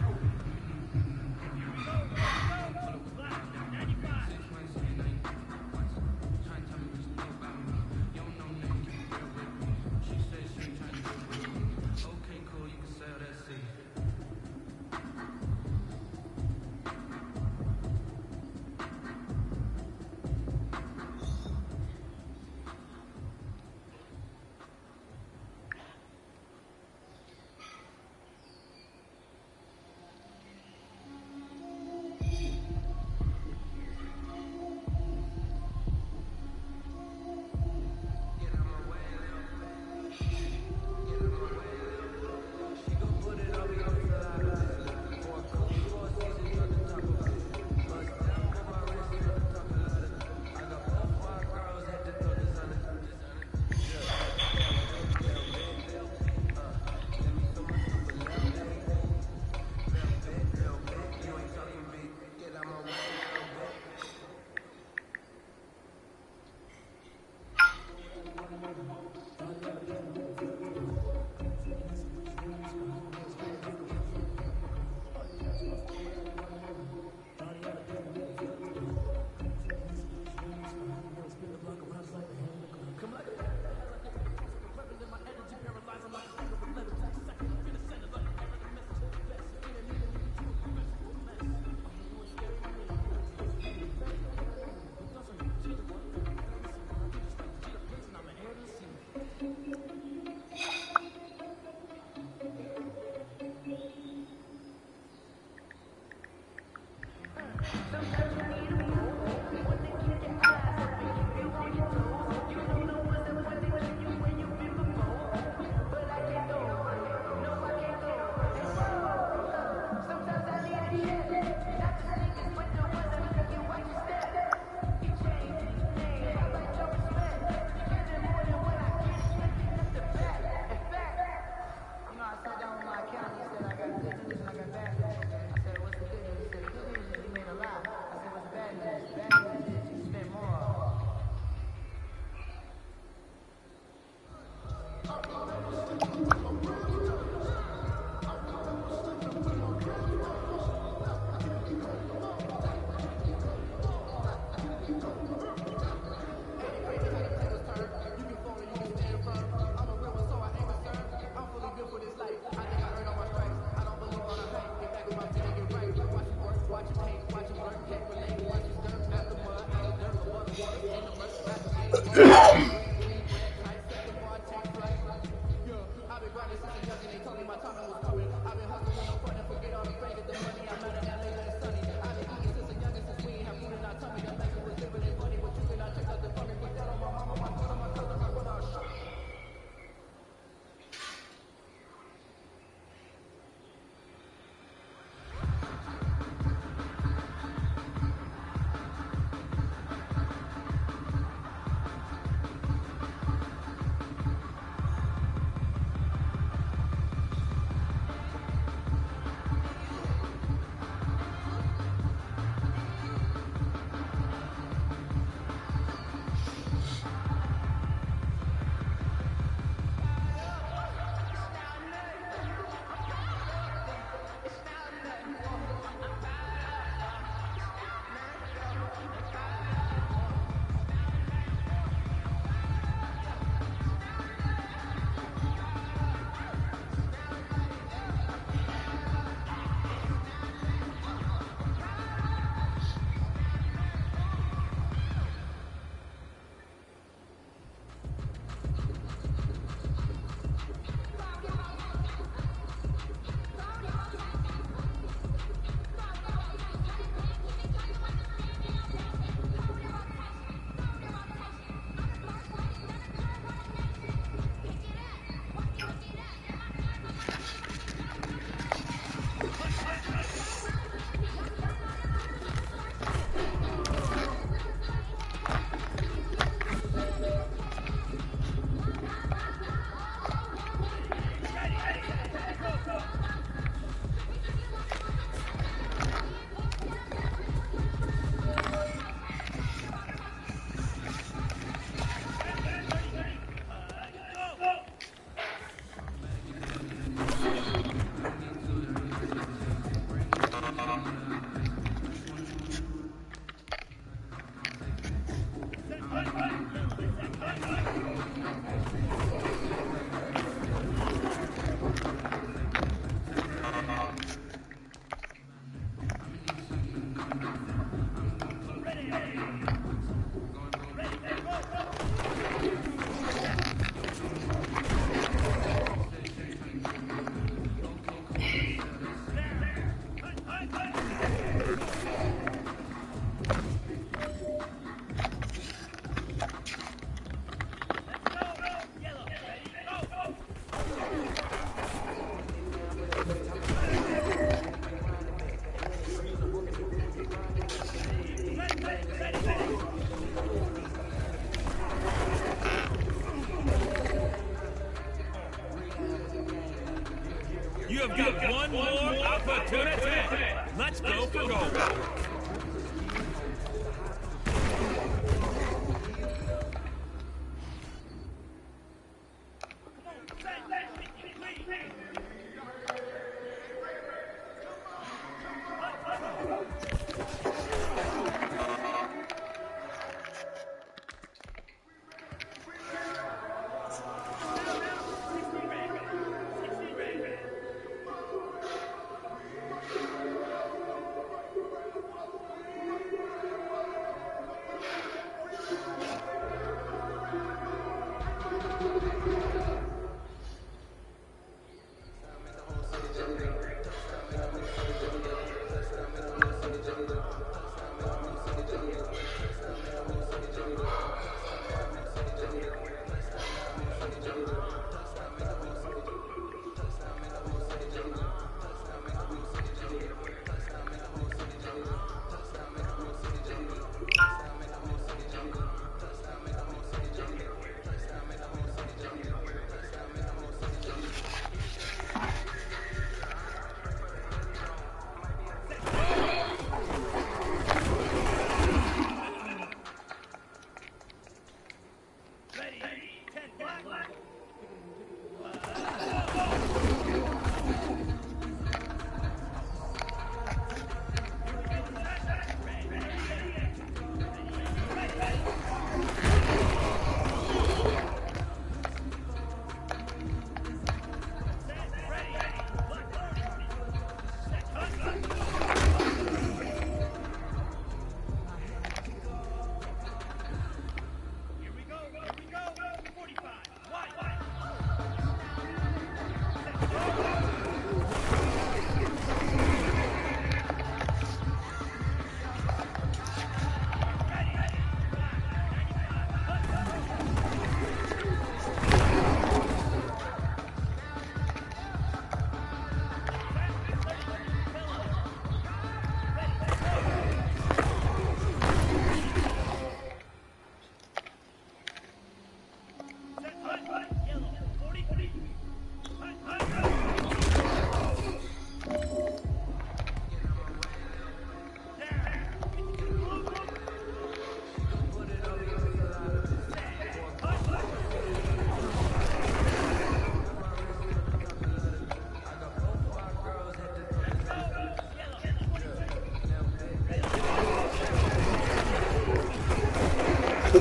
You have got one more opportunity. Let's go for gold.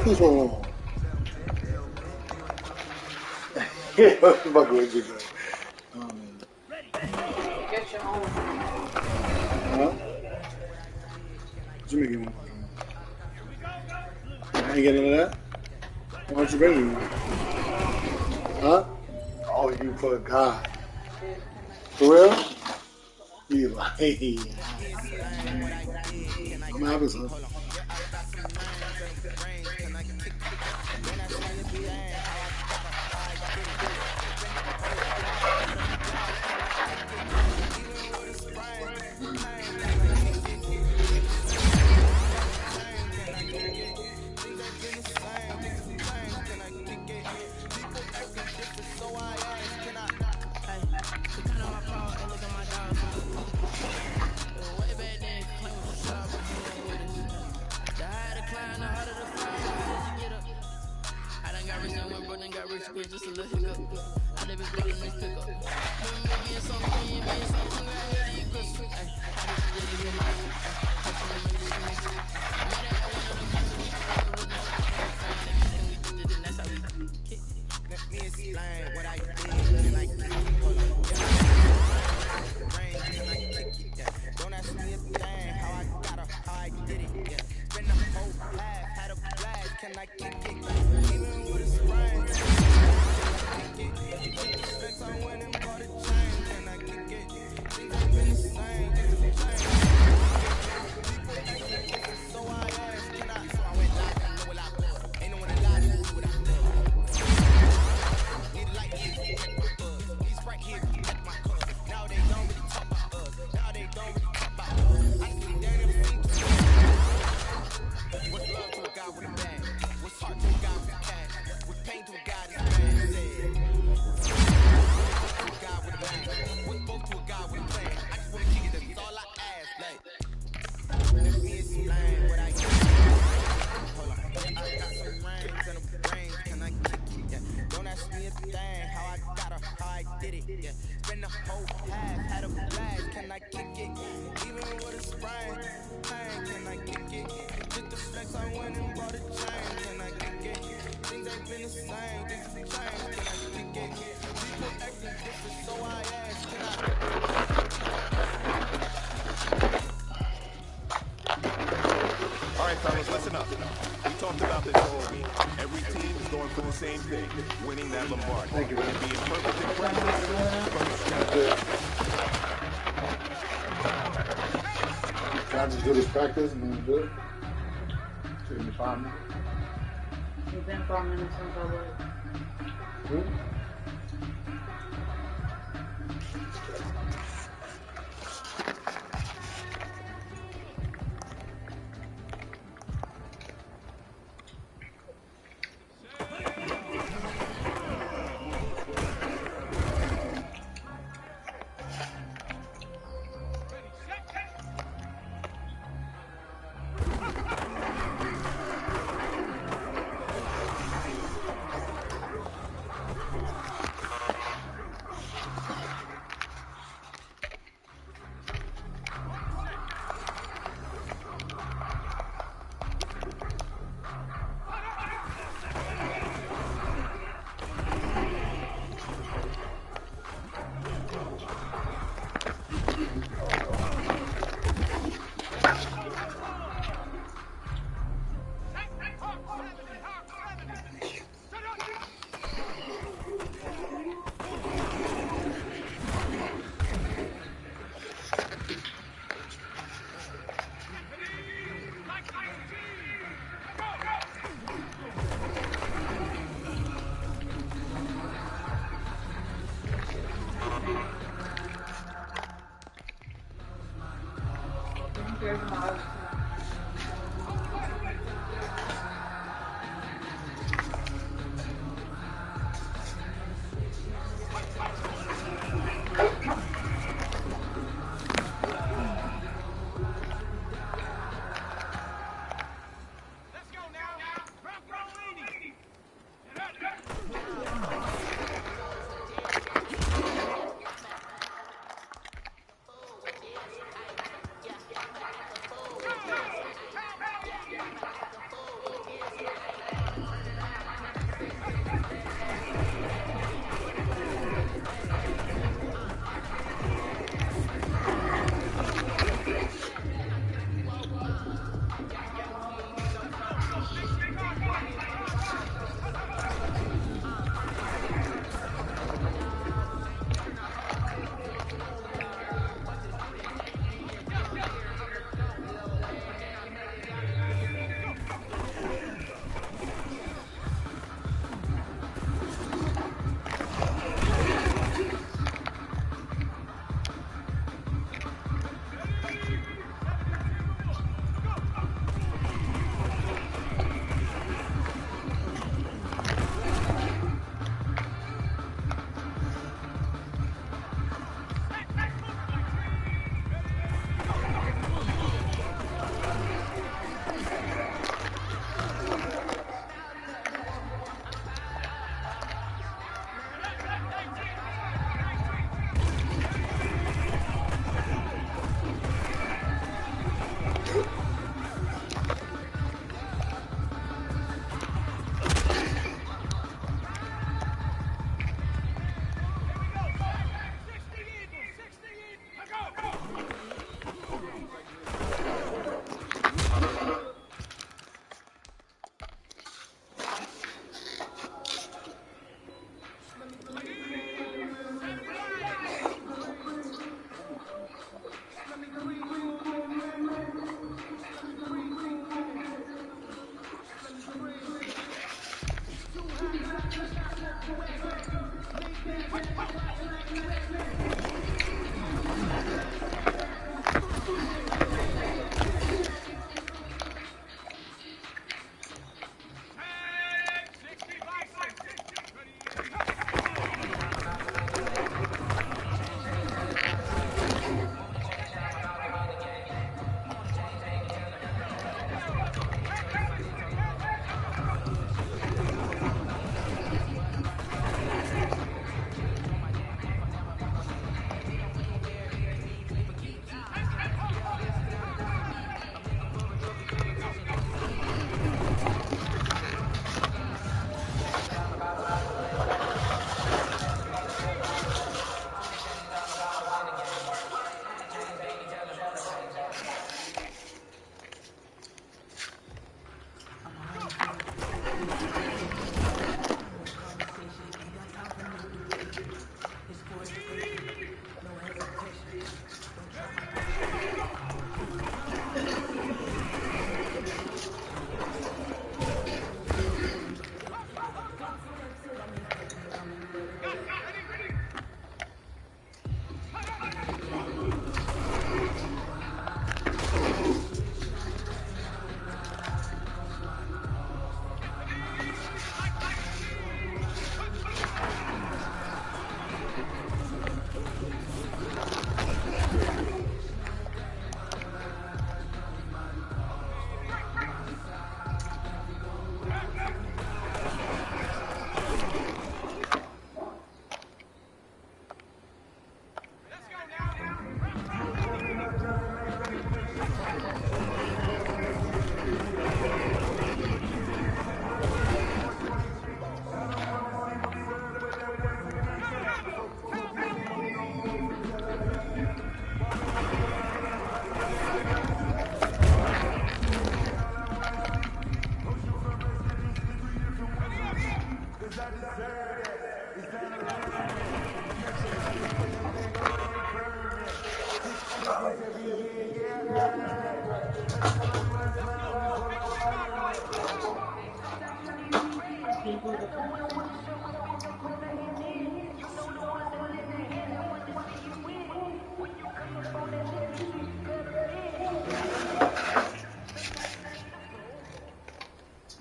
fuck is wrong? Yeah, fuck with you, Get your own. Huh? What you making one? I ain't getting none of that. Why don't you bring me one? Huh? Oh, you forgot. For real? You like, I'm having some. Just a little hiccup. I live it ballin' this pickup. Remember me being so green, being so hungry, I had to eat crystals. Ay, had to eat jelly for my sister. Hustle to make this mix. Met her at one of them places we pull up with the friend. They mixed and we dipped it, and that's how we kick. Let me explain what I did, and I kick it. Hold on. Rain, can I kick it? Yeah. Don't ask me a thing, how I got her, how I did it. Yeah. Spend the whole half, had a blast, can I kick it? Even with a sprain. I went and bought a chain, can I kick it? Things ain't been the same, things have changed. People acting different, so I asked, can I? So I went live, I know what I was. Ain't no one alive who knew what I was. Need a light here, check my buzz. These right here, check my cuz. Now they don't really talk about us. Now they don't really talk about us. Honestly, they never seen too much. What's love to a guy with a bag? What's heart to a guy with cash? What's pain to a guy that's mad? What's both to a guy with a plan? I just wanna kick it, that's all I ask. Like, let me explain what I get. Hold on, yeah, I got some rings and a brains, can I kick it? Yeah. Don't ask me a thing, how I got her, how I did it. Yeah. Spend the whole half, had a blast, can I kick it? Even with a sprain, pain, can I kick it? Just the flex, I went and bought a chain, can I kick it? Things ain't been the same, things have changed, can I kick it? People acting different, so I asked, can I? All right, fellas, listen up. We talked about this all week. Every team is going for the same thing, winning that Lombardi. Thank you, man. And being perfect in practice. Can I just do this practice and then do it? Take me 5 minutes. It's been 5 minutes since I worked.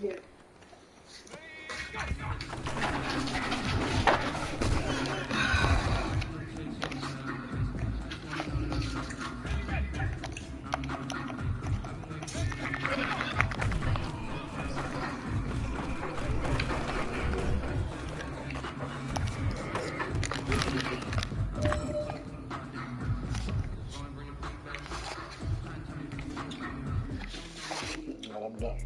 Yeah. I'm done.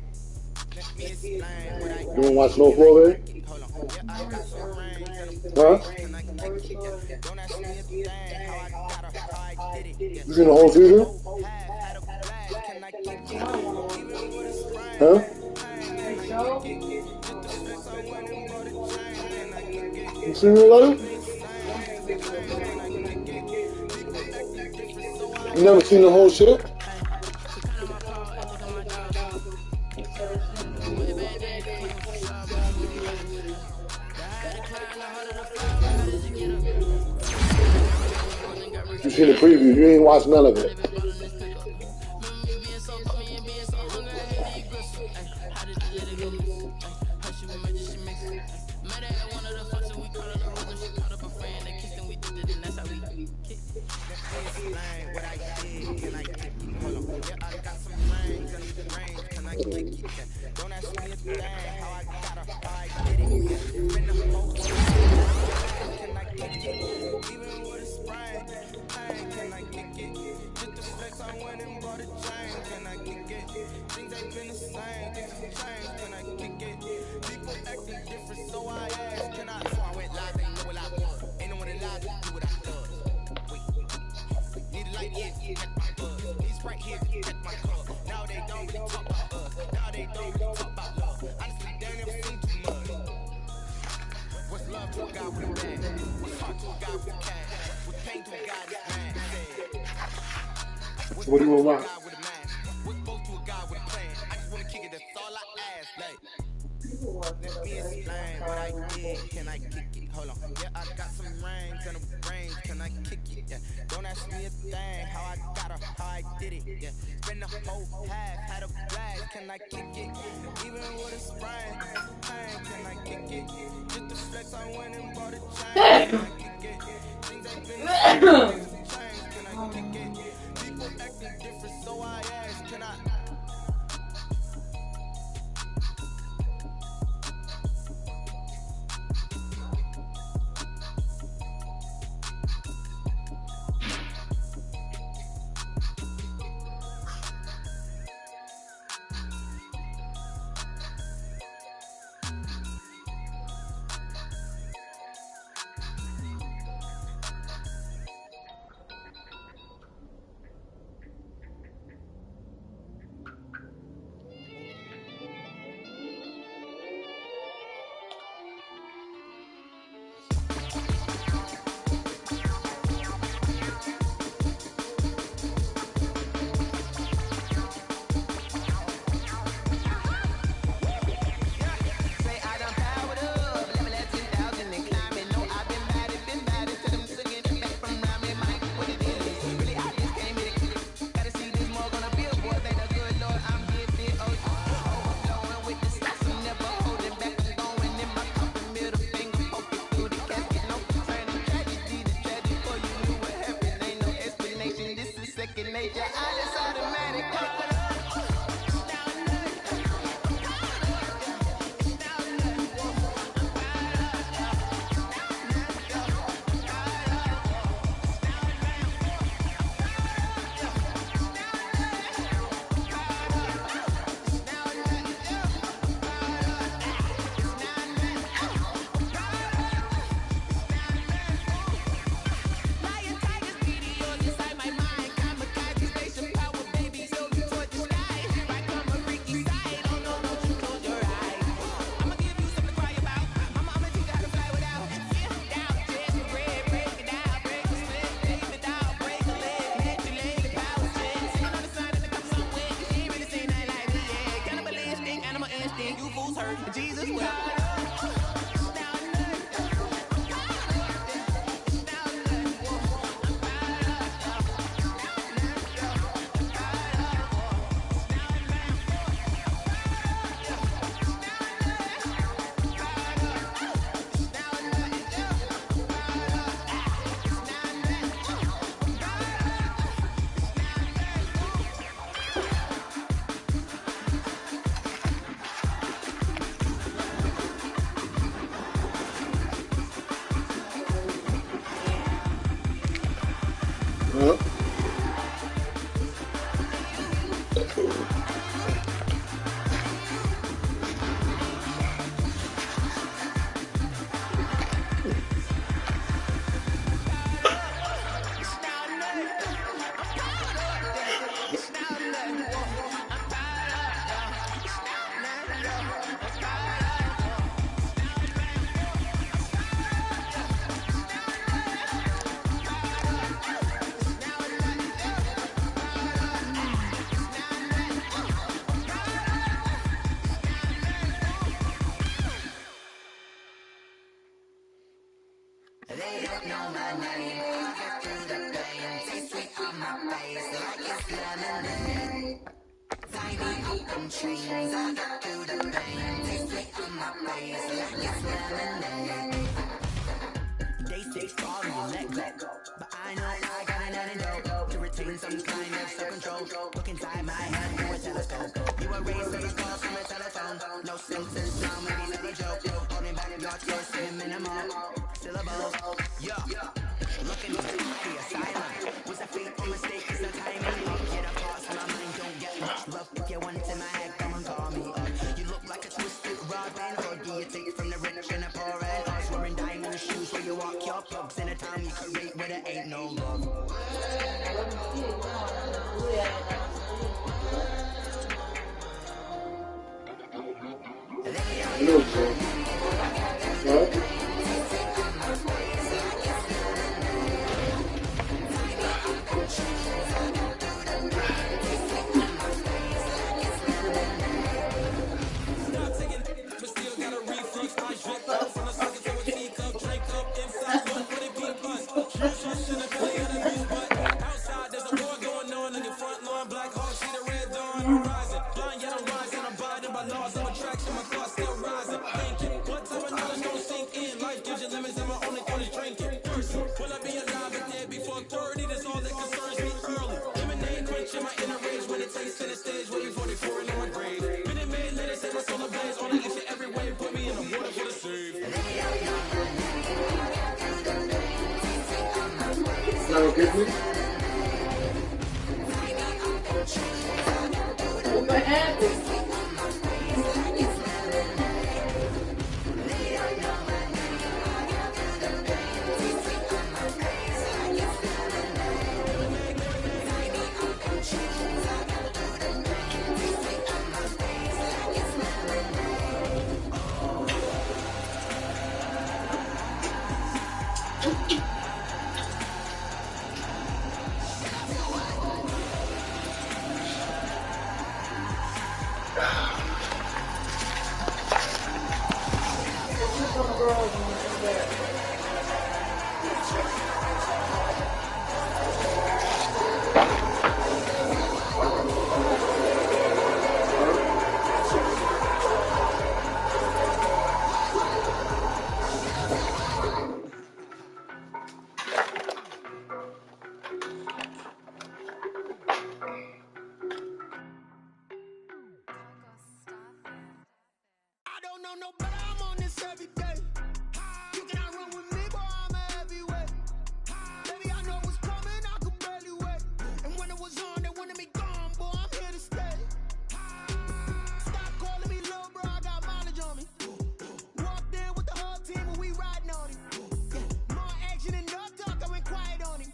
Let me explain what I You wanna did. watch No Can I 4, babe? kick it? Hold on. Yeah, I got some rings and a Huh? brains. Can I kick it? Don't ask me a thing. How I got her, how I did it. Yeah. You seen the whole Spend the season? whole half, had a blast. Can I kick it? Even with a sprain. Huh? Pain, can Hey, I kick so? it? Just the flex, I went and bought a chain. Can I kick it? You seen it, Things Leonard? ain't been the same. Pain, can I kick it? People acting different, so I You never ask, seen can the I? whole shit? Hey, so kind of my car, I think I'm my dog. Way back then, clean was for sure, but I'm on range. The higher the climb, the harder the fall, but how did you get up? Got rid of one brother and got rich You off seen of the that. preview. You ain't watched none of I it. live in bottle this pickup. Remember me being so pumpy and being so hungry, I had to eat gristle. Ay, how did you let it go miss? Ay, how she with magic, she mix it. Met her at one of the functions, we called her the rhythm. She called up a friend, they kissed and we did it, and that's how we kick. Let me explain what I did. Can I kick it? Hold on. Yeah, I got some rings and a range. Can I kick it? Yeah. Don't ask me a thing. How I got her, how I did it. Yeah. Spend the whole half, had a blast. Can I kick it? Even with a sprain. Pain, can I kick it? Just the flex, I went and bought a chain. Can I kick it? Things ain't been the same. Things have changed. Can I kick it? People acting different, so I asked. Can I? Before I went live, ain't know what I was. Ain't no one alive to do what I does. Wait. Need a light here to catch my buzz. Need Sprite here to catch my cup. Now they don't really talk about us. Now they don't really talk about love. Honestly, they ain't never seen too much. What's love to a guy with a bag? What's heart to a guy with cash? What's pain to a guy that's mad? What's So what do work you to want to a watch? guy with a mask? What's both to a guy with a plan? I just wanna kick it, that's all I ask. Like, let me explain what I did. Can I kick it? Hold on. Yeah, I got some rings and a range. Can I kick it? Yeah. Don't ask me a thing. How I got her, how I did it. Yeah. Spend the whole half, had a blast. Can I kick it? Even with a sprain. Pain, can I kick it? Just the flex, I went and bought a chain. Can I kick it? Things ain't been the same. Things have changed. Can I kick it? People acting different, so I ask. Can I? They don't know my name. I get through the pain. Taste sweet on my face like it's lemonade. Tie me up in chains. I get through the pain. Taste sweet on my face like it's lemonade. They say sorry and let go, but I know I got an antidote to retain some kind of self-control. Look inside my head through a telescope. You erase those calls from a telephone. No sense in sound, maybe not a joke. Holding back your choice in minimal syllables. Yeah, looking into the asylum. Was a fateful mistake? It's no timing. Get a pause, my mind don't get much love. If you want it in my head, come and call me up. You look like a twisted Robin Hood. Do you take from the rich and the poor and us? Wearing diamond shoes where you walk your plugs in a town you create where there ain't no love. Outside, there's a war going on in your front lawn. Black Hawk, see the red dawn. I'm rising. Blind yet I'm rising. I'm abiding by laws of attraction. My thoughts still rising. Thinking, what type of knowledge don't sink in? Life gives you limits, and my only thought is drinking. Person, will I be alive and dead before 30? That's all that concerns me early. Lemonade quenching my inner rage when it takes to the stage, waiting for the pouring on my grave. Minute Maid, let it set my soul ablaze. On the exit every way, put me in the water for the save. Now get me. What happened? I don't know no better, I'm on this every day. You cannot run with me, boy, I'm a heavyweight. Baby, I know what's coming, I could barely wait. And when it was on, they wanted me gone, boy, I'm here to stay. Stop calling me little bro, I got mileage on me. Walked in with the whole team and we riding on him. Yeah, more action and no talk, I went quiet on him.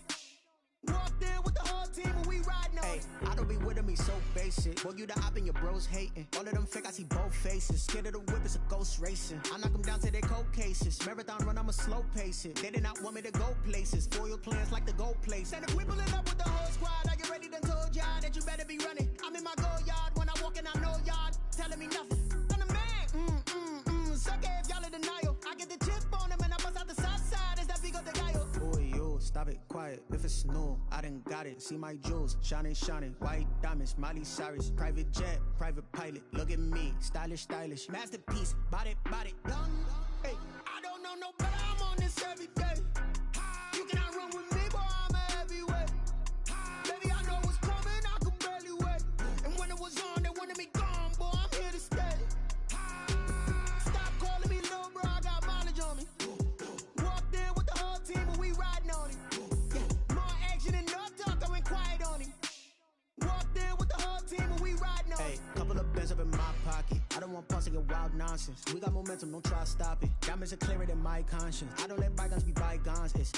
Walked in with the whole team and we riding on him. I don't be with him, he's so basic. Boy, you the op and your bros hating. All of them fake, I see both faces. Scared of the whip, it's a ghost racing. I knock them down to their cold cases. Marathon run, I'ma slow pace it. They did not want me to go places. Foil plans like the gold place. And if we pulling up with the whole squad, I get ready to told y'all that you better be running. I'm in my go yard when I walk in, I know y'all telling me nothing. I'm the man, sucker if y'all in denial. I get the chip on them and I bust out the south side. Is that big of the guy? Boy, yo, stop it, quiet. If it's new, I done got it. See my jewels, shining, shining. White diamonds, Miley Cyrus. Private jet, private pilot. Look at me, stylish, stylish. Masterpiece, body, young. Hey, I don't know no better, I'm on this every day. You cannot run with me, boy, I'm a heavyweight. Baby, I know what's coming, I could barely wait. And when it was on, they wanted me gone, boy, I'm here to stay. Stop calling me little bro, I got mileage on me. Walked in with the whole team and we riding on him. Yeah, more action and no talk, I went quiet on him. Walked in with the whole team and don't want pause to get wild nonsense. We got momentum, don't try to stop it. Diamonds are clearer than my conscience. I don't let bygones be bygones. It's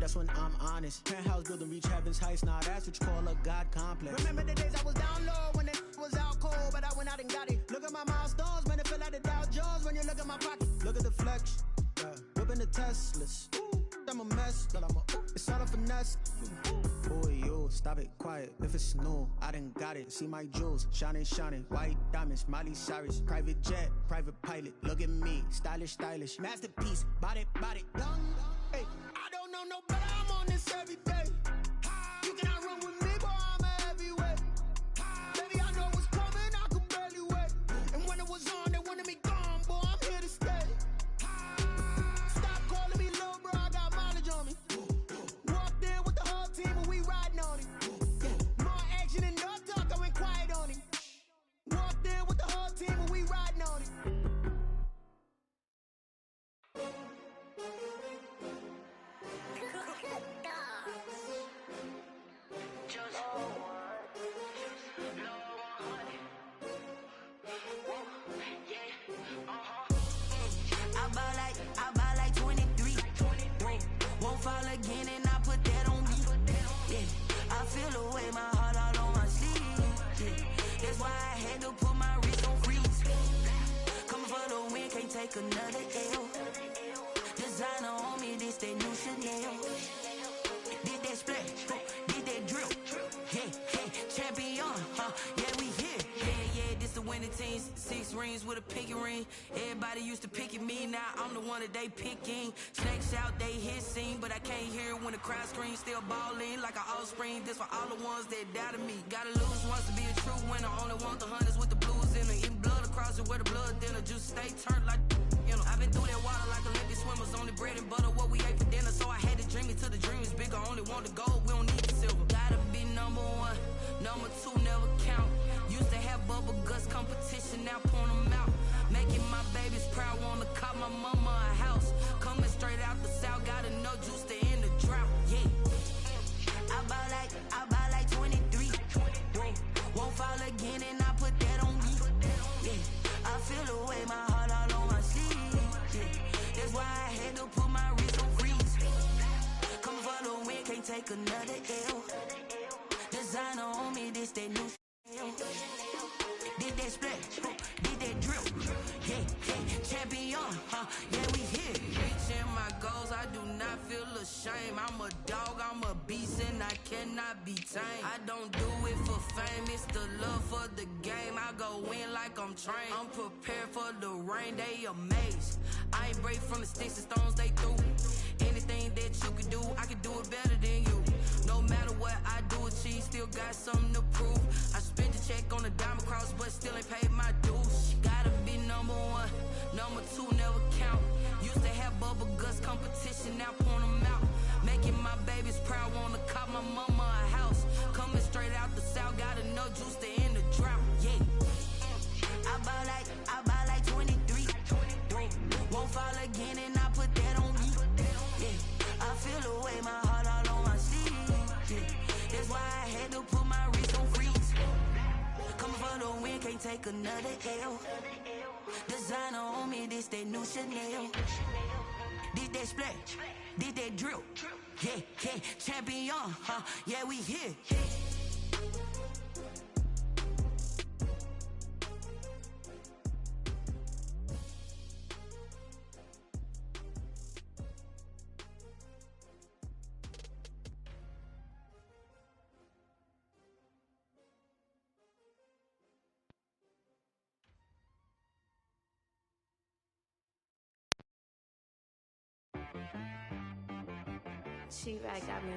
that's when I'm honest. Penthouse building reach heaven's heights. Now that's what you call a God complex. Remember the days I was down low when it was out cold, but I went out and got it. Look at my milestones, man, it feel like the Dow Jones when you look at my pocket. Look at the flex, yeah. Whipping the Teslas. Ooh, I'm a mess, but it's all a finesse. Boy, you stop it, quiet. If it's new, I done got it. See my jewels, shining, shining. White diamonds, Miley Cyrus. Private jet, private pilot. Look at me, stylish, stylish. Masterpiece, body, young. Hey, I don't know no better. I'm on this every day. You cannot run with me, boy. I'm a heavyweight. Baby, I know what's coming. I could barely wait. And when it was on, they wanted me gone, boy. I'm here to stay. Stop calling me little bro. I got mileage on me. Walked in with the whole team and we riding on it. More action and no talk. I went quiet on him. Walked in with the whole team and we riding on it. I buy like 23. Won't fall again and I put that on me. Yeah, I feel the way my heart all on my sleeve. Yeah, that's why I had to put my wrist on freeze. Coming for the win, can't take another L. Designer on me, this that new Chanel. Did that splash, did that drill. Yeah, champion, yeah, we here. Yeah, this the winning team. 6 rings with a pinky ring. Everybody used to pick at me, now I'm the one that they picking. Snakes out, they hit scene, but I can't hear it when the crowd screams. Still balling like an offspring. This for all the ones that doubted me. Gotta lose once to be a true winner. Only want the hunters with the blues in it. Eating blood across it where the blood thinner. Just stay turned like, you know. I've been through that water like Olympic swimmers. Only bread and butter, what we ate for dinner. So I had to dream it till the dream is bigger. Only want the gold, we don't need the silver. Gotta be number 1, number 2 never count. Used to have bubble guts competition, now point them out. Making my babies proud, wanna cop my mama a house. Coming straight out the south, gotta know juice to end the drought. Yeah, I buy like 23. Won't fall again and I put that on me. Yeah, I feel the way my heart all on my sleeve. Yeah, that's why I had to put my wrist on freeze. Coming for the win, can't take another L. Designer on me, this that new Chanel. Did that splash, did that drill. Yeah, champion, yeah, we here. Reaching my goals, I do not feel ashamed. I'm a dog, I'm a beast, and I cannot be tamed. I don't do it for fame, it's the love for the game. I go in like I'm trained. I'm prepared for the rain, they amazed. I ain't break from the sticks and stones they threw. Anything that you can do, I can do it better than you. No matter what I do, achieve, still got something to prove. I spent the check on the diamond cross, but still ain't paid my dues. Gotta be number 1, number 2 never count. Used to have bubble guts competition, now point them out. Making my babies proud, wanna cop my mama a house. Coming straight out the south, gotta know juice to end the drought. Yeah, I buy like 23. Won't fall again and I put that on me. Yeah, I feel the way my heart all on my sleeve. Yeah, that's why I had to put my wrist on freeze. Coming for the win, can't take another L. Designer on me, this that new Chanel. Did that splash, did that drill. Yeah, champion, yeah, we here. She-Rag got me.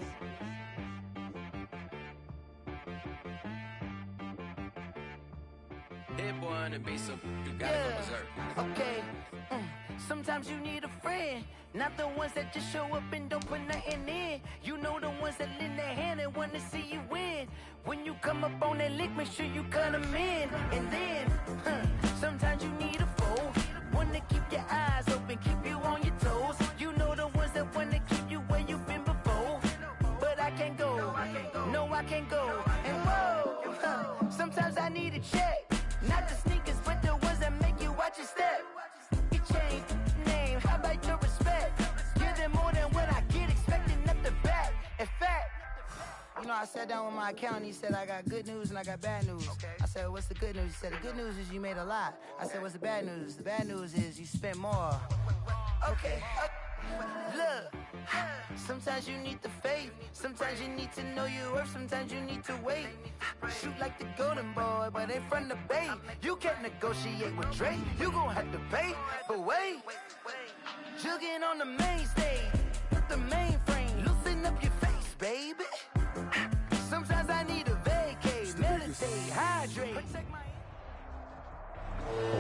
That boy on the beat, so you gotta go berserk. Okay. Sometimes you need a friend, not the ones that just show up and don't put nothing in. You know the ones that lend their hand and wanna see you win. When you come up on that lick, make sure you cut them in. And then, sometimes you need a foe, one to keep your eyes open, keep you on your toes. You know the ones that wanna keep you where you've been before. But I can't go, no I can't go. And whoa, sometimes I need a check, not the sneakers, but the ones that make know, I sat down with my accountant. He said, I got good news and I got bad news. I said, what's the good news? He said, the good news is you made a lot. I said, what's the bad news? The bad news is you spent more. Okay. Look, sometimes you need the faith. Sometimes you need to know your worth. Sometimes you need to wait. Shoot like the golden boy, but ain't from the bay. You can't negotiate with Drake. You gon' have to pay. But wait, jugging on the main stage. Put the mainframe. Loosen up your face, baby. Sometimes I need a vacate. Meditate, hydrate.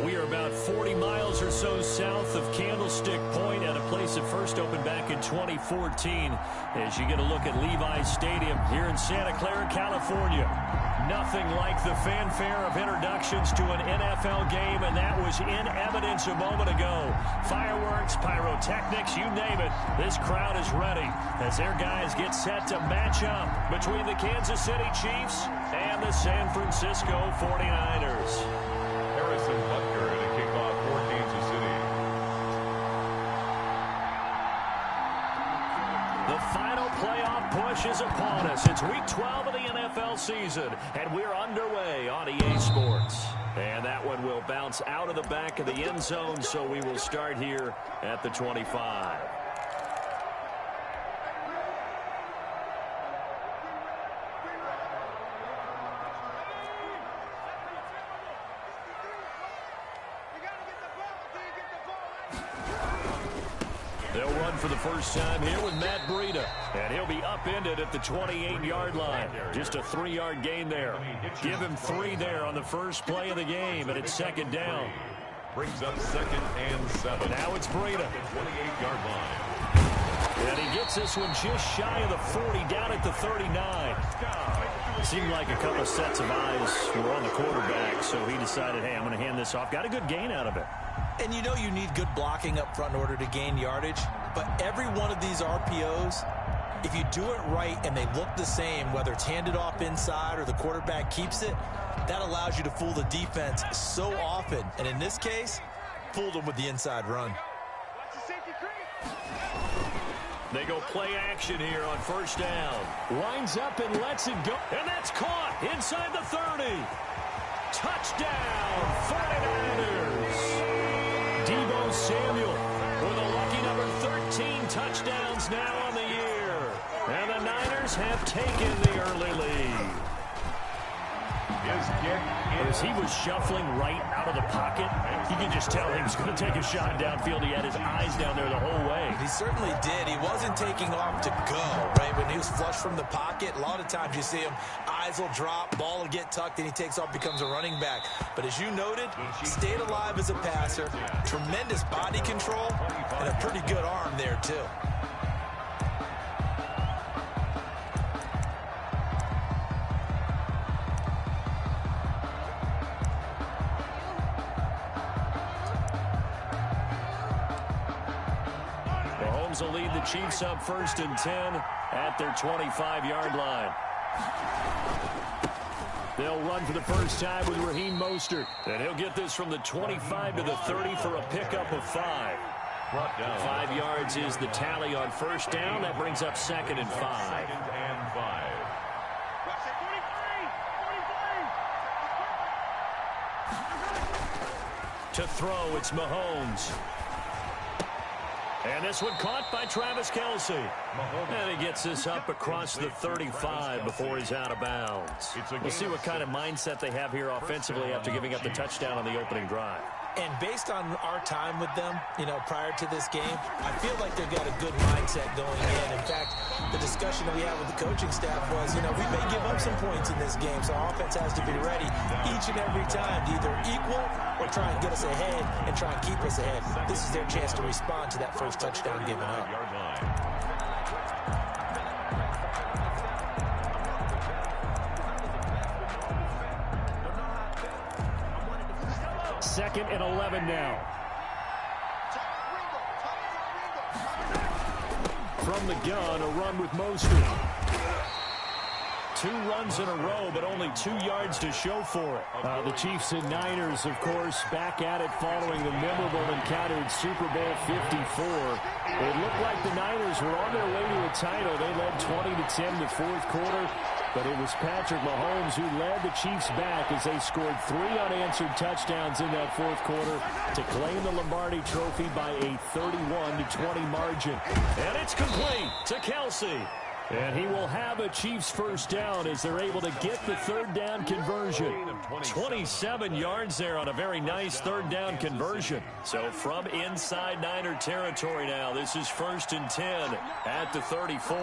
We are about 40 miles or so south of Candlestick Point at a place that first opened back in 2014 as you get a look at Levi's Stadium here in Santa Clara, California. Nothing like the fanfare of introductions to an NFL game, and that was in evidence a moment ago. Fireworks, pyrotechnics, you name it. This crowd is ready as their guys get set to match up between the Kansas City Chiefs and the San Francisco 49ers. Harrison Butker to kick off for Kansas City. The final playoff push is upon us. It's week 12 of the NFL season, and we're underway on EA Sports. And that one will bounce out of the back of the end zone, so we will start here at the 25. They'll run for the first time here with Matt Breida, and he'll be upended at the 28-yard line. Just a 3-yard gain there. Give him 3 there on the first play of the game, and it's second down. Brings up 2nd and 7. Now it's Breida. 28-yard line. And he gets this one just shy of the 40, down at the 39. It seemed like a couple sets of eyes were on the quarterback, so he decided, hey, I'm going to hand this off. Got a good gain out of it. And you know you need good blocking up front in order to gain yardage. But every one of these RPOs, if you do it right and they look the same, whether it's handed off inside or the quarterback keeps it, that allows you to fool the defense so often. And in this case, fooled them with the inside run. They go play action here on first down. Lines up and lets it go. And that's caught inside the 30. Touchdown, 49ers. Deebo Samuel with a lucky number 13 touchdowns now on the year. And the Niners have taken the early lead. His kick As he was shuffling right out of the pocket, you can just tell he was going to take a shot downfield. He had his eyes down there the whole way. He certainly did. He wasn't taking off to go, right? When he was flush from the pocket, a lot of times you see him, eyes will drop, ball will get tucked, and he takes off, becomes a running back. But as you noted, stayed alive as a passer, tremendous body control, and a pretty good arm there, too. Mahomes will lead the Chiefs up 1st and 10 at their 25-yard line. They'll run for the first time with Raheem Mostert. And he'll get this from the 25 to the 30 for a pickup of 5. 5 yards is the tally on first down. That brings up 2nd and 5. 2nd and 5. To throw, it's Mahomes. And this one caught by Travis Kelce. And he gets this up across the 35 before he's out of bounds. We'll see what kind of mindset they have here offensively after giving up the touchdown on the opening drive. And based on our time with them, you know, prior to this game, I feel like they've got a good mindset going in. In fact, the discussion that we had with the coaching staff was, you know, we may give up some points in this game, so our offense has to be ready each and every time to either equal or try and get us ahead and try and keep us ahead. This is their chance to respond to that first touchdown given up. Second and 11 now. From the gun, a run with Mostert. 2 runs in a row, but only 2 yards to show for it. The Chiefs and Niners, of course, back at it following the memorable encounter in Super Bowl 54. It looked like the Niners were on their way to a title. They led 20-10 in the fourth quarter. But it was Patrick Mahomes who led the Chiefs back as they scored 3 unanswered touchdowns in that fourth quarter to claim the Lombardi Trophy by a 31-20 margin. And it's complete to Kelsey. And he will have a Chiefs first down as they're able to get the third down conversion. 27 yards there on a very nice third down conversion. So from inside Niner territory now, this is 1st and 10 at the 34.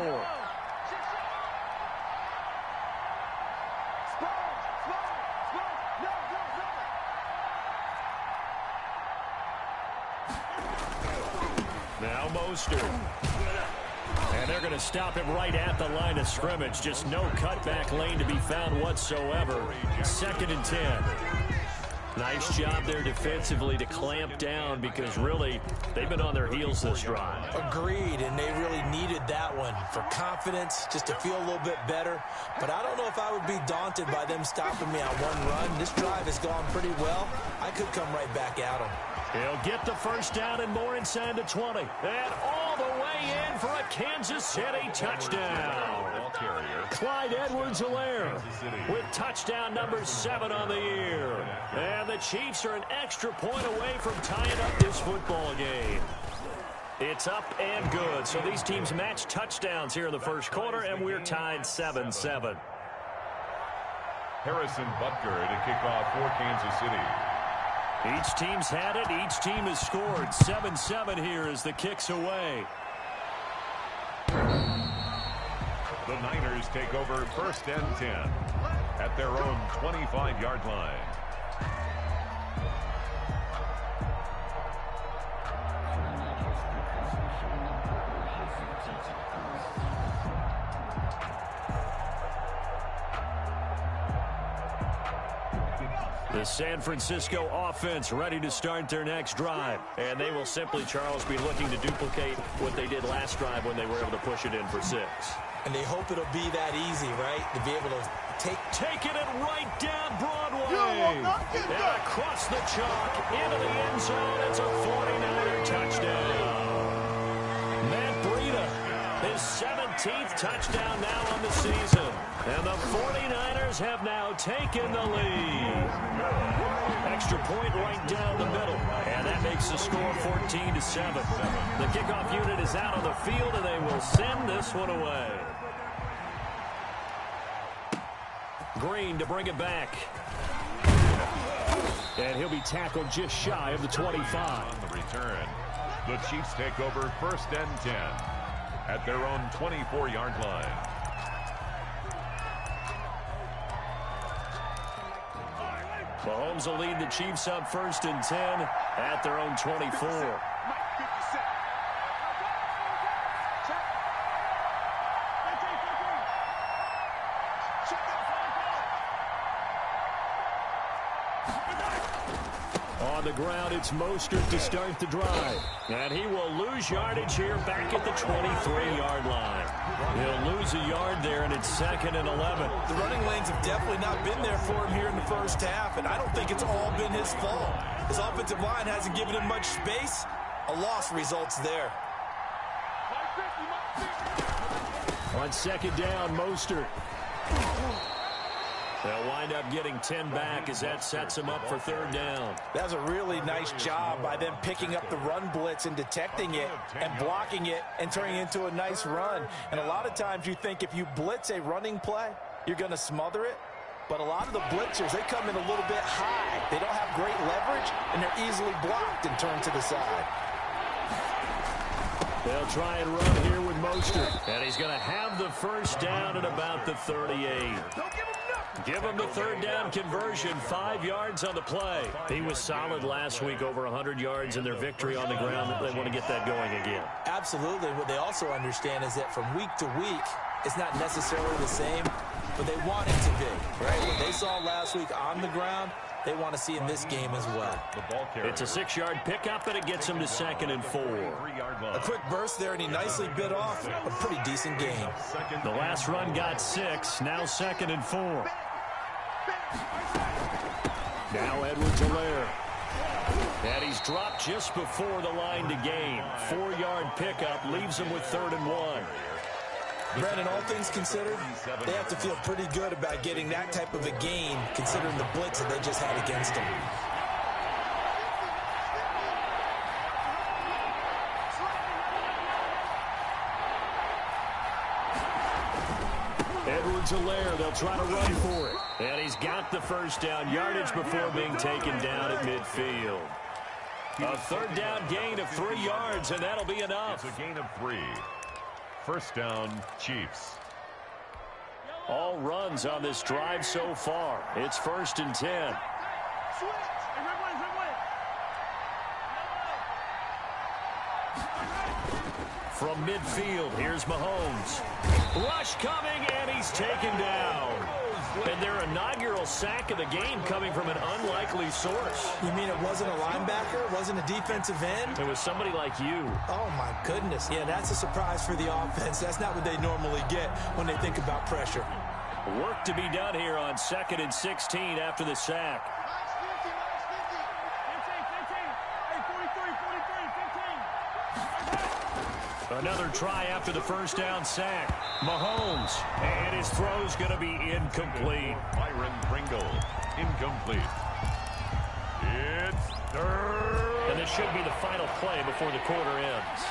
Now Mostert. And they're going to stop him right at the line of scrimmage. Just no cutback lane to be found whatsoever. 2nd and 10. Nice job there defensively to clamp down because really they've been on their heels this drive. Agreed, and they really needed that one for confidence, just to feel a little bit better. But I don't know if I would be daunted by them stopping me on one run. This drive has gone pretty well. I could come right back at them. He'll get the first down and more inside the 20. And all the way in for a Kansas City touchdown. Clyde Edwards-Helaire with touchdown number 7 on the year. And the Chiefs are an extra point away from tying up this football game. It's up and good. So these teams match touchdowns here in the first quarter, and we're tied 7-7. Harrison Butker to kick off for Kansas City. Each team's had it. Each team has scored. 7-7 here as the kick's away. The Niners take over 1st and 10 at their own 25-yard line. The San Francisco offense ready to start their next drive. And they will simply, Charles, be looking to duplicate what they did last drive when they were able to push it in for 6. And they hope it'll be that easy, right? To be able to taking it right down Broadway. And across the chalk into the end zone. It's a 49er touchdown. Matt Breida, his 17th touchdown now on the season. And the 49ers have now taken the lead. Extra point right down the middle. And that makes the score 14-7. The kickoff unit is out on the field, and they will send this one away. Green to bring it back. And he'll be tackled just shy of the 25. On the return, the Chiefs take over 1st and 10 at their own 24-yard line. Mahomes will lead the Chiefs up 1st and 10 at their own 24. On the ground, it's Mostert to start the drive. And he will lose yardage here back at the 23-yard line. He'll lose a yard there, and it's 2nd and 11. The running lanes have definitely not been there for him here in the first half, and I don't think it's all been his fault. His offensive line hasn't given him much space. A loss results there. On 2nd down, Mostert. They'll wind up getting 10 back as that sets him up for 3rd down. That was a really nice job by them picking up the run blitz and detecting it and blocking it and turning it into a nice run. And a lot of times you think if you blitz a running play, you're going to smother it. But a lot of the blitzers, they come in a little bit high. They don't have great leverage, and they're easily blocked and turned to the side. They'll try and run here with Mostert. And he's going to have the first down at about the 38. Give him the 3rd down conversion, 5 yards on the play. He was solid last week, over 100 yards in their victory on the ground. They want to get that going again. Absolutely. What they also understand is that from week to week, it's not necessarily the same, but they want it to be, right? What they saw last week on the ground, they want to see in this game as well. It's a 6-yard pickup, and it gets him to 2nd and 4. A quick burst there, and he nicely bit off a pretty decent game. The last run got 6, now 2nd and 4. Now Edwards-Helaire. And he's dropped just before the line to gain. 4-yard pickup leaves him with 3rd and 1. Brandon, all things considered, they have to feel pretty good about getting that type of a gain, considering the blitz that they just had against them. Edwards-Helaire, they'll try to run for it. And he's got the first down yardage before being taken down at midfield. A third down gain of 3 yards, and that'll be enough. It's a gain of 3. First down, Chiefs. All runs on this drive so far. It's 1st and 10. From midfield, here's Mahomes. Rush coming, and he's taken down. And their inaugural sack of the game coming from an unlikely source. You mean it wasn't a linebacker? It wasn't a defensive end? It was somebody like you. Oh, my goodness. Yeah, that's a surprise for the offense. That's not what they normally get when they think about pressure. Work to be done here on 2nd and 16 after the sack. Another try after the first down sack. Mahomes, and his throw's going to be incomplete. Byron Pringle, incomplete. It's third. And this should be the final play before the quarter ends.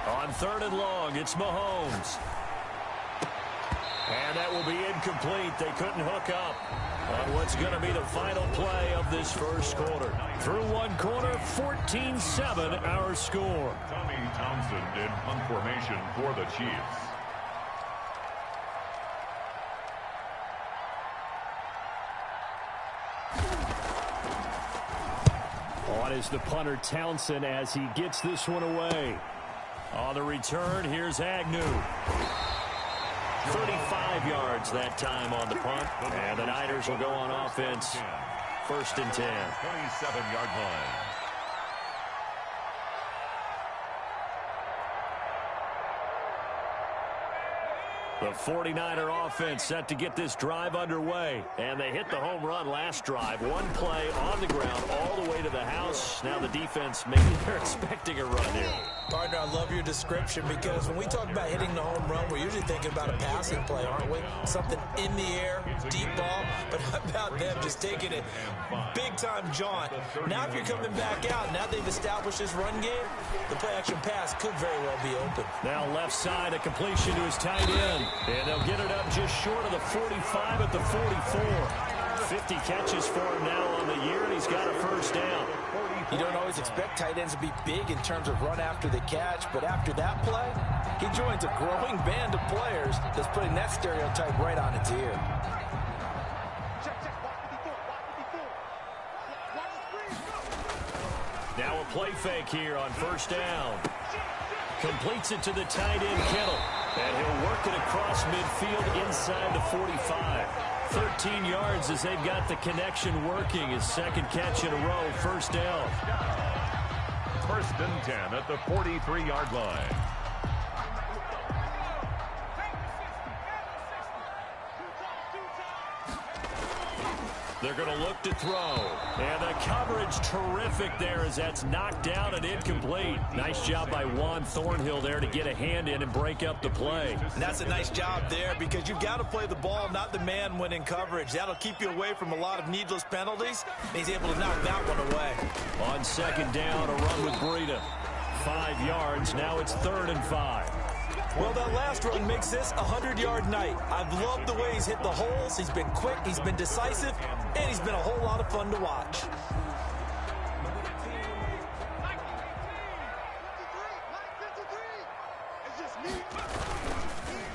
On 3rd and long, it's Mahomes. And that will be incomplete. They couldn't hook up on what's going to be the final play of this first quarter. Through one quarter, 14-7 our score. Tommy Townsend in punt formation for the Chiefs. On is the punter Townsend as he gets this one away. On the return, here's Agnew. 35 yards that time on the punt. And the Niners will go on offense. 1st and 10. 27-yard line. The 49er offense set to get this drive underway. And they hit the home run last drive. One play on the ground all the way to the house. Now the defense, maybe they're expecting a run here. Partner, I love your description because when we talk about hitting the home run, we're usually thinking about a passing play, aren't we? Something in the air, deep ball. But how about them just taking it big-time jaunt? Now if you're coming back out, now they've established this run game, the play-action pass could very well be open. Now left side, a completion to his tight end. And they'll get it up just short of the 45 at the 44. 50 catches for him now on the year, and he's got a first down. You don't always expect tight ends to be big in terms of run after the catch, but after that play, he joins a growing band of players that's putting that stereotype right on its ear. Now a play fake here on first down. Completes it to the tight end, Kittle. And he'll work it across midfield inside the 45. 13 yards as they've got the connection working. His second catch in a row, first down. 1st and 10 at the 43-yard line. They're going to look to throw. And the coverage terrific there as that's knocked down and incomplete. Nice job by Juan Thornhill there to get a hand in and break up the play. And that's a nice job there because you've got to play the ball, not the man when in coverage. That'll keep you away from a lot of needless penalties. And he's able to knock that one away. On 2nd down, a run with Breida. 5 yards. Now it's 3rd and 5. Well, that last run makes this a 100-yard night. I've loved the way he's hit the holes. He's been quick, he's been decisive, and he's been a whole lot of fun to watch.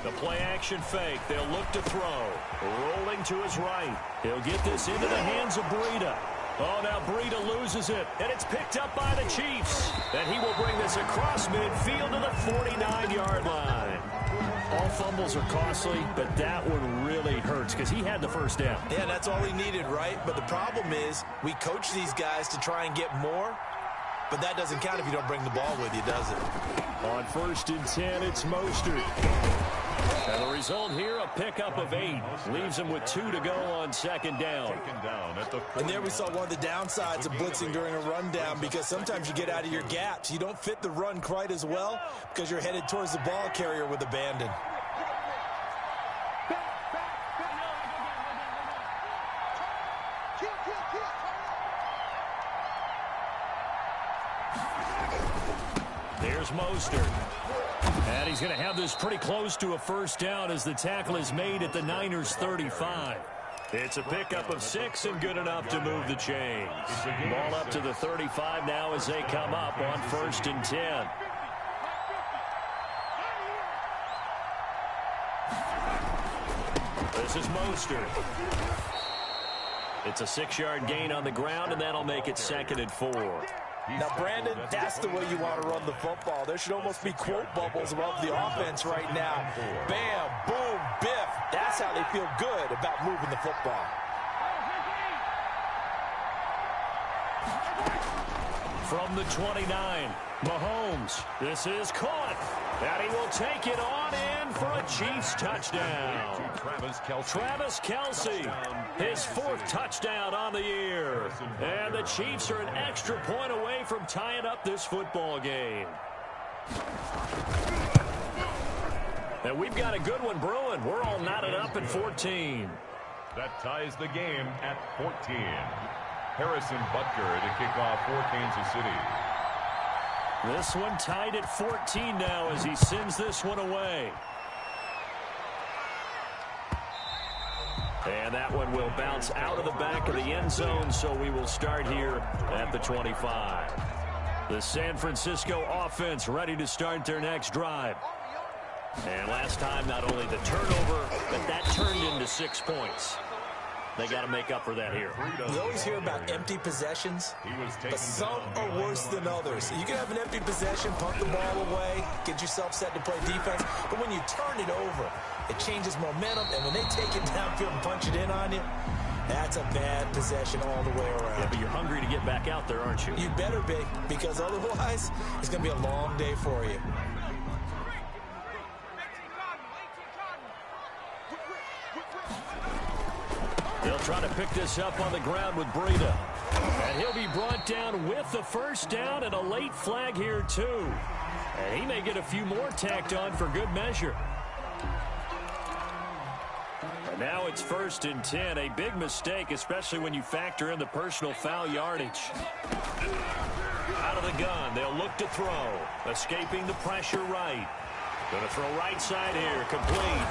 The play-action fake. They'll look to throw. Rolling to his right. He'll get this into the hands of Breida. Oh, now Breida loses it, and it's picked up by the Chiefs. And he will bring this across midfield to the 49-yard line. All fumbles are costly, but that one really hurts because he had the first down. Yeah, that's all he needed, right? But the problem is we coach these guys to try and get more, but that doesn't count if you don't bring the ball with you, does it? On 1st and 10, it's Mostert. And the result here, a pickup of 8. Leaves him with 2 to go on second down. And there we saw one of the downsides of blitzing during a rundown, because sometimes you get out of your gaps. You don't fit the run quite as well because you're headed towards the ball carrier with abandon. There's Mostert. And he's going to have this pretty close to a first down as the tackle is made at the Niners' 35. It's a pickup of 6 and good enough to move the chains. Ball up to the 35 now as they come up on 1st and 10. This is Mostert. It's a 6-yard gain on the ground, and that'll make it 2nd and 4. Now, Brandon, that's the way you want to run the football. There should almost be quote bubbles above the offense right now. Bam, boom, biff. That's how they feel good about moving the football. From the 29, Mahomes. This is caught. And he will take it on in for a Chiefs touchdown. Travis Kelce, his 4th touchdown on the year. And the Chiefs are an extra point away from tying up this football game. And we've got a good one brewing. We're all knotted up at 14. That ties the game at 14. Harrison Butker to kick off for Kansas City. This one tied at 14 now as he sends this one away. And that one will bounce out of the back of the end zone, so we will start here at the 25. The San Francisco offense ready to start their next drive. And last time, not only the turnover, but that turned into 6 points. They got to make up for that here. You always hear about empty possessions, but some are worse than others. You can have an empty possession, pump the ball away, get yourself set to play defense, but when you turn it over, it changes momentum, and when they take it downfield and punch it in on you, that's a bad possession all the way around. Yeah, but you're hungry to get back out there, aren't you? You better be, because otherwise, it's going to be a long day for you. They'll try to pick this up on the ground with Breida. And he'll be brought down with the first down and a late flag here, too. And he may get a few more tacked on for good measure. And now it's 1st and 10. A big mistake, especially when you factor in the personal foul yardage. Out of the gun, they'll look to throw. Escaping the pressure right. Going to throw right side here, complete.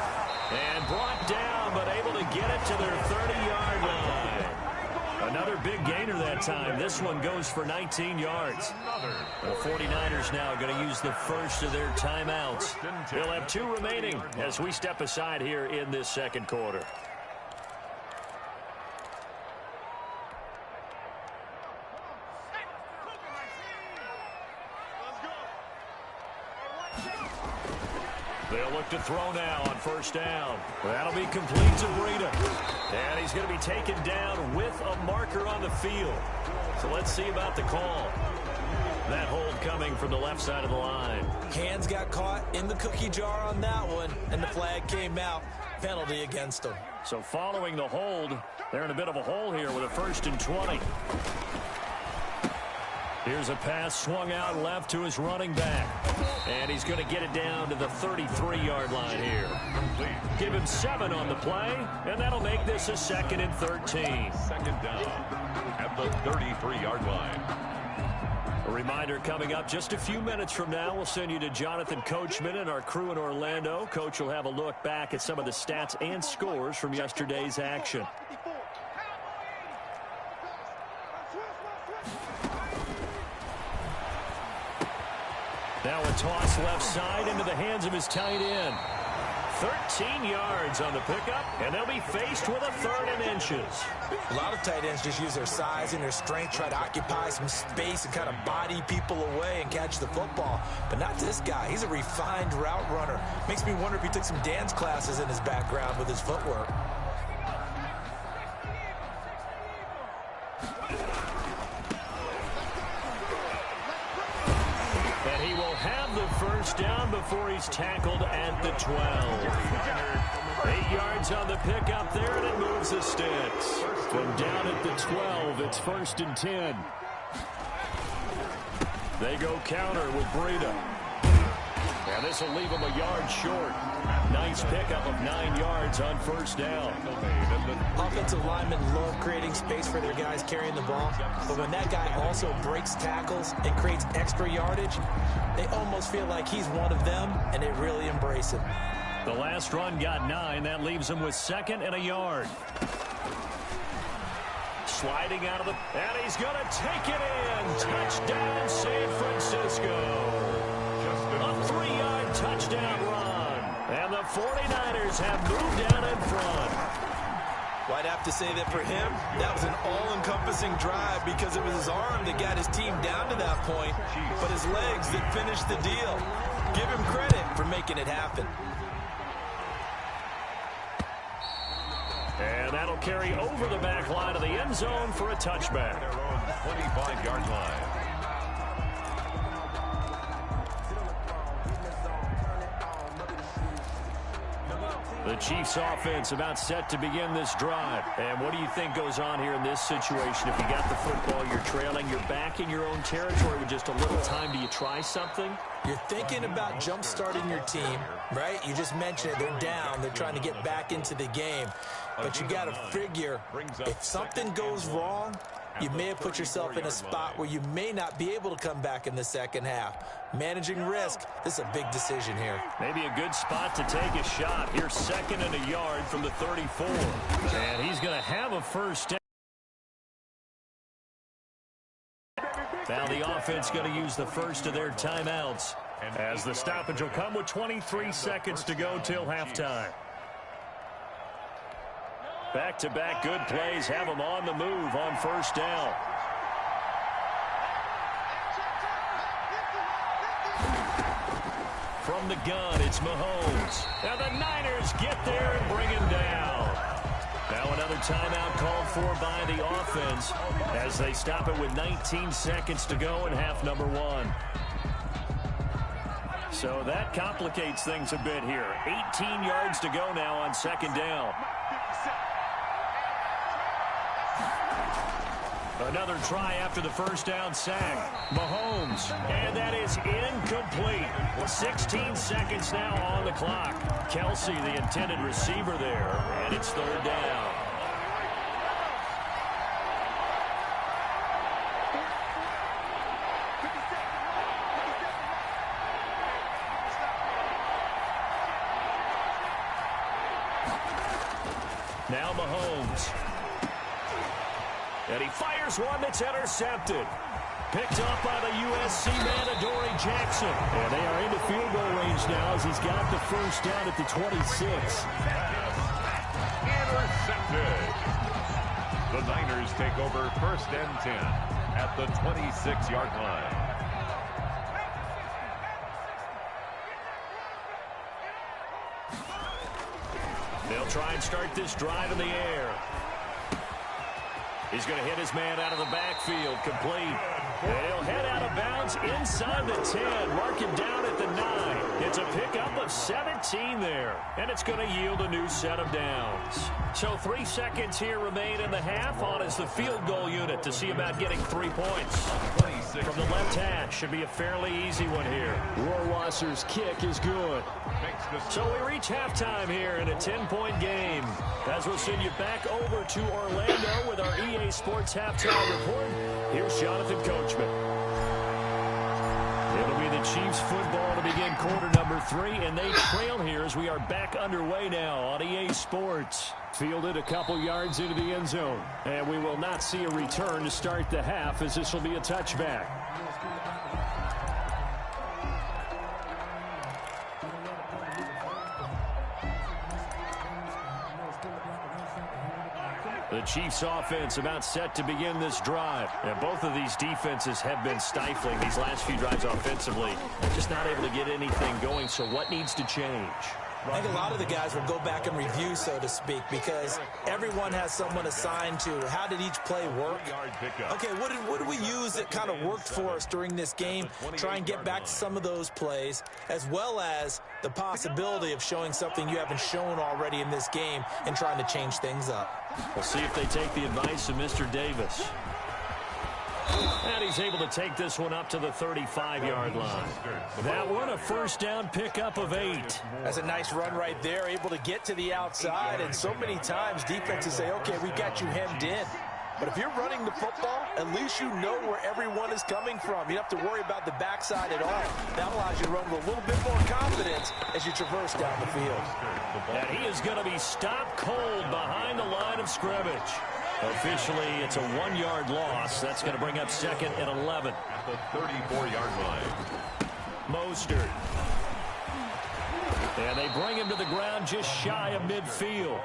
And brought down, but able to get it to their 30-yard line. Another big gainer that time. This one goes for 19 yards. The 49ers now going to use the first of their timeouts. They'll have 2 remaining as we step aside here in this second quarter. They'll look to throw now on first down. That'll be complete to Breida. And he's going to be taken down with a marker on the field. So let's see about the call. That hold coming from the left side of the line. Hands got caught in the cookie jar on that one, and the flag came out. Penalty against them. So following the hold, they're in a bit of a hole here with a 1st and 20. Here's a pass swung out left to his running back. And he's going to get it down to the 33-yard line here. Give him 7 on the play, and that'll make this a 2nd and 13. Second down at the 33-yard line. A reminder coming up just a few minutes from now, we'll send you to Jonathan Coachman and our crew in Orlando. Coach will have a look back at some of the stats and scores from yesterday's action. Now a toss left side into the hands of his tight end. 13 yards on the pickup, and they'll be faced with a 3rd and inches. A lot of tight ends just use their size and their strength, try to occupy some space and kind of body people away and catch the football. But not this guy. He's a refined route runner. Makes me wonder if he took some dance classes in his background with his footwork. And And he will have the first down before he's tackled at the 12. 8 yards on the pickup there, and it moves the sticks. From down at the 12, it's 1st and 10. They go counter with Breida. And this will leave him a yard short. Nice pickup of 9 yards on 1st down. Offensive linemen love creating space for their guys carrying the ball. But when that guy also breaks tackles and creates extra yardage, they almost feel like he's one of them, and they really embrace him. The last run got 9. That leaves him with 2nd and a yard. Sliding out of the... And he's going to take it in. Touchdown, San Francisco. A 3-yard touchdown run. And the 49ers have moved down in front. Well, I'd have to say that for him, that was an all-encompassing drive because it was his arm that got his team down to that point, but his legs that finished the deal. Give him credit for making it happen. And that'll carry over the back line of the end zone for a touchback. 25-yard line. The Chiefs offense about set to begin this drive. And what do you think goes on here in this situation? If you got the football, you're trailing, you're back in your own territory with just a little time. Do you try something? You're thinking about jump-starting your team, right? You just mentioned it. They're down. They're trying to get back into the game. But you got to figure if something goes wrong, you may have put yourself in a spot where you may not be able to come back in the second half. Managing risk, this is a big decision here. Maybe a good spot to take a shot. Here's 2nd and a yard from the 34. And he's going to have a first down. Now the offense going to use the first of their timeouts, as the stoppage will come with 23 seconds to go till halftime. Back-to-back good plays have them on the move on 1st down. From the gun, it's Mahomes. Now the Niners get there and bring him down. Now another timeout called for by the offense as they stop it with 19 seconds to go in half number 1. So that complicates things a bit here. 18 yards to go now on 2nd down. Another try after the first down sack. Mahomes, and that is incomplete. 16 seconds now on the clock. Kelsey, the intended receiver there, and it's 3rd down. Now Mahomes. And he fires one that's intercepted. Picked off by the USC man, Adoree Jackson. And they are into field goal range now as he's got the first down at the 26. Intercepted. The Niners take over 1st and 10 at the 26-yard line. They'll try and start this drive in the air. He's going to hit his man out of the backfield, complete. And he'll head out of bounds inside the 10, marking down at the 9. It's a pickup of 17 there, and it's going to yield a new set of downs. So 3 seconds here remain in the half. On is the field goal unit to see about getting 3 points. From the left hash, should be a fairly easy one here. Rohrwasser's kick is good. So we reach halftime here in a 10-point game. As we'll send you back over to Orlando with our EA Sports Halftime Report, here's Jonathan Coachman. It'll be the Chiefs football to begin quarter number 3, and they trail here as we are back underway now on EA Sports. Fielded a couple yards into the end zone, and we will not see a return to start the half as this will be a touchback. The Chiefs offense about set to begin this drive. And both of these defenses have been stifling these last few drives offensively. Just not able to get anything going. So what needs to change? I think a lot of the guys will go back and review, so to speak, because everyone has someone assigned to how did each play work. Okay, what did we use that kind of worked for us during this game? Try and get back to some of those plays, as well as the possibility of showing something you haven't shown already in this game and trying to change things up. We'll see if they take the advice of Mr. Davis. And he's able to take this one up to the 35-yard line. That one, a first down pickup of 8. That's a nice run right there, able to get to the outside. And so many times defenses say, okay, we've got you hemmed in. But if you're running the football, at least you know where everyone is coming from. You don't have to worry about the backside at all. That allows you to run with a little bit more confidence as you traverse down the field. And he is going to be stopped cold behind the line of scrimmage. Officially, it's a 1-yard loss. That's going to bring up second and 11. At the 34-yard line. Mostert. And they bring him to the ground just shy of midfield.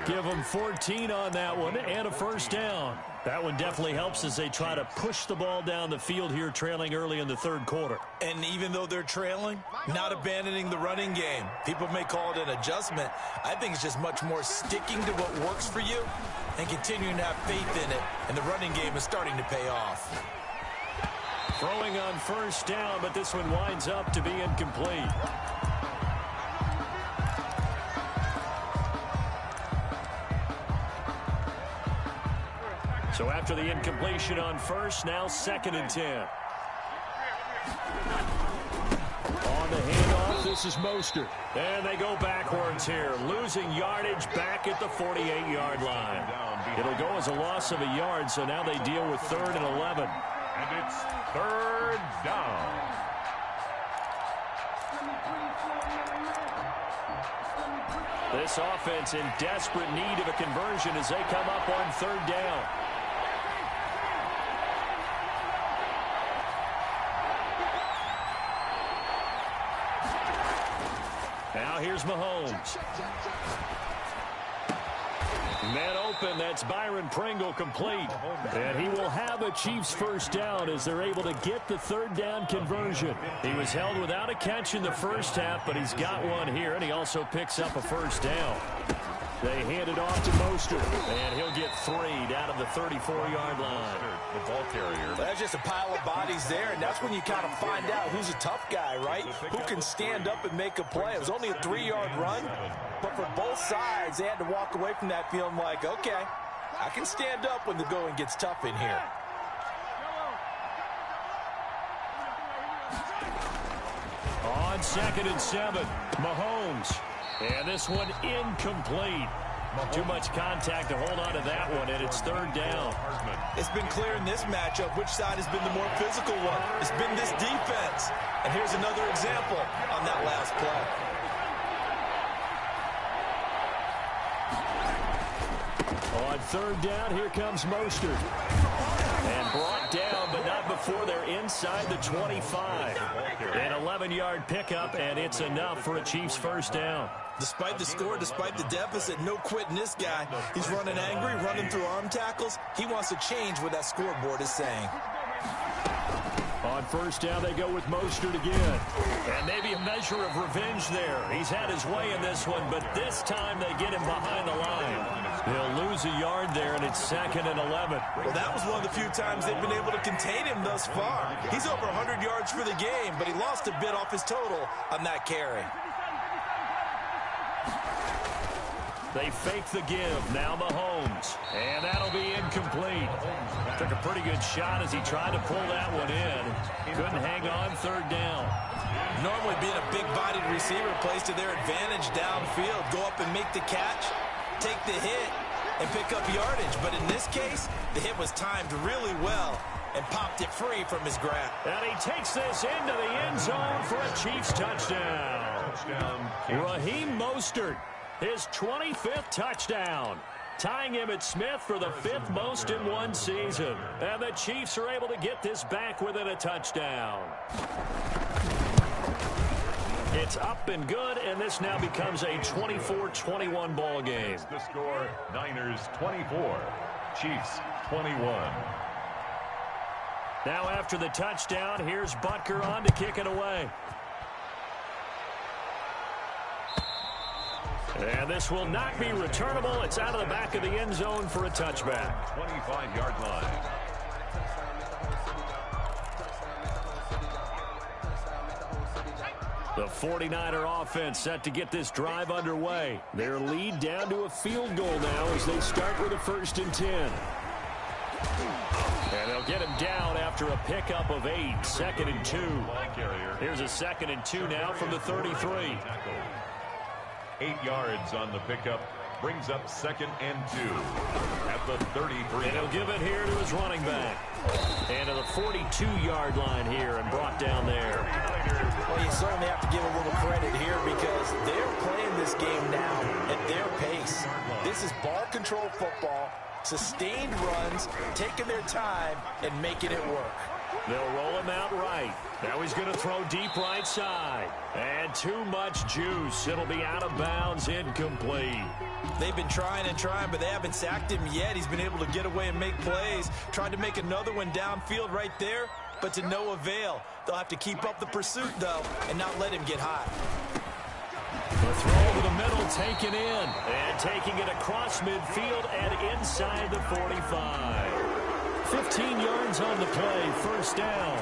Give him 14 on that one and a first down. That one definitely helps as they try to push the ball down the field here, trailing early in the third quarter. And even though they're trailing, not abandoning the running game. People may call it an adjustment. I think it's just much more sticking to what works for you and continuing to have faith in it. And the running game is starting to pay off. Throwing on first down, but this one winds up to be incomplete. So after the incompletion on first, now second and 10. On the handoff, this is Mostert. And they go backwards here, losing yardage back at the 48-yard line. It'll go as a loss of a yard, so now they deal with third and 11. And it's third down. This offense in desperate need of a conversion as they come up on third down. Now here's Mahomes. Man open, that's Byron Pringle complete. And he will have a Chiefs first down as they're able to get the third down conversion. He was held without a catch in the first half, but he's got one here, and he also picks up a first down. They hand it off to Mostert, and he'll get 3 down at the 34-yard line. The ball carrier. That's just a pile of bodies there, and that's when you kind of find out who's a tough guy, right? Who can stand up and make a play. It was only a 3-yard run, but for both sides, they had to walk away from that feeling like, okay, I can stand up when the going gets tough in here. On second and 7, Mahomes. And this one incomplete. Too much contact to hold on to that one, and it's third down. It's been clear in this matchup which side has been the more physical one. It's been this defense. And here's another example on that last play. On third down, here comes Mostert. And brought down, but not before they're inside the 25. An 11-yard pickup, and it's enough for a Chiefs first down. Despite the score, despite the deficit, no quitting this guy. He's running angry, running through arm tackles. He wants to change what that scoreboard is saying. On first down, they go with Mostert again. And maybe a measure of revenge there. He's had his way in this one, but this time they get him behind the line. They'll lose a yard there, and it's second and 11. Well, that was one of the few times they've been able to contain him thus far. He's over 100 yards for the game, but he lost a bit off his total on that carry. They fake the give. Now Mahomes. And that'll be incomplete. Took a pretty good shot as he tried to pull that one in. Couldn't hang on third down. Normally being a big-bodied receiver plays to their advantage downfield. Go up and make the catch, take the hit, and pick up yardage. But in this case, the hit was timed really well and popped it free from his grasp. And he takes this into the end zone for a Chiefs touchdown. Raheem Mostert. His 25th touchdown, tying him at Smith for the 5th most in one season. And the Chiefs are able to get this back within a touchdown. It's up and good, and this now becomes a 24-21 ball game. The score, Niners 24, Chiefs 21. Now after the touchdown, here's Butker on to kick it away. And this will not be returnable. It's out of the back of the end zone for a touchback. 25-yard line. The 49er offense set to get this drive underway. Their lead down to a field goal now as they start with a 1st and 10. And they'll get him down after a pickup of 8. 2nd and 2. Here's a 2nd and 2 now from the 33. 8 yards on the pickup. Brings up 2nd and 2 at the 33. And he'll give it here to his running back. And to the 42-yard line here and brought down there. Well, you certainly have to give a little credit here because they're playing this game now at their pace. This is ball control football, sustained runs, taking their time, and making it work. They'll roll him out right. Now he's going to throw deep right side. And too much juice. It'll be out of bounds, incomplete. They've been trying and trying, but they haven't sacked him yet. He's been able to get away and make plays. Tried to make another one downfield right there, but to no avail. They'll have to keep up the pursuit, though, and not let him get hot. The throw over the middle taken in. And taking it across midfield and inside the 45. 15 yards on the play, 1st down.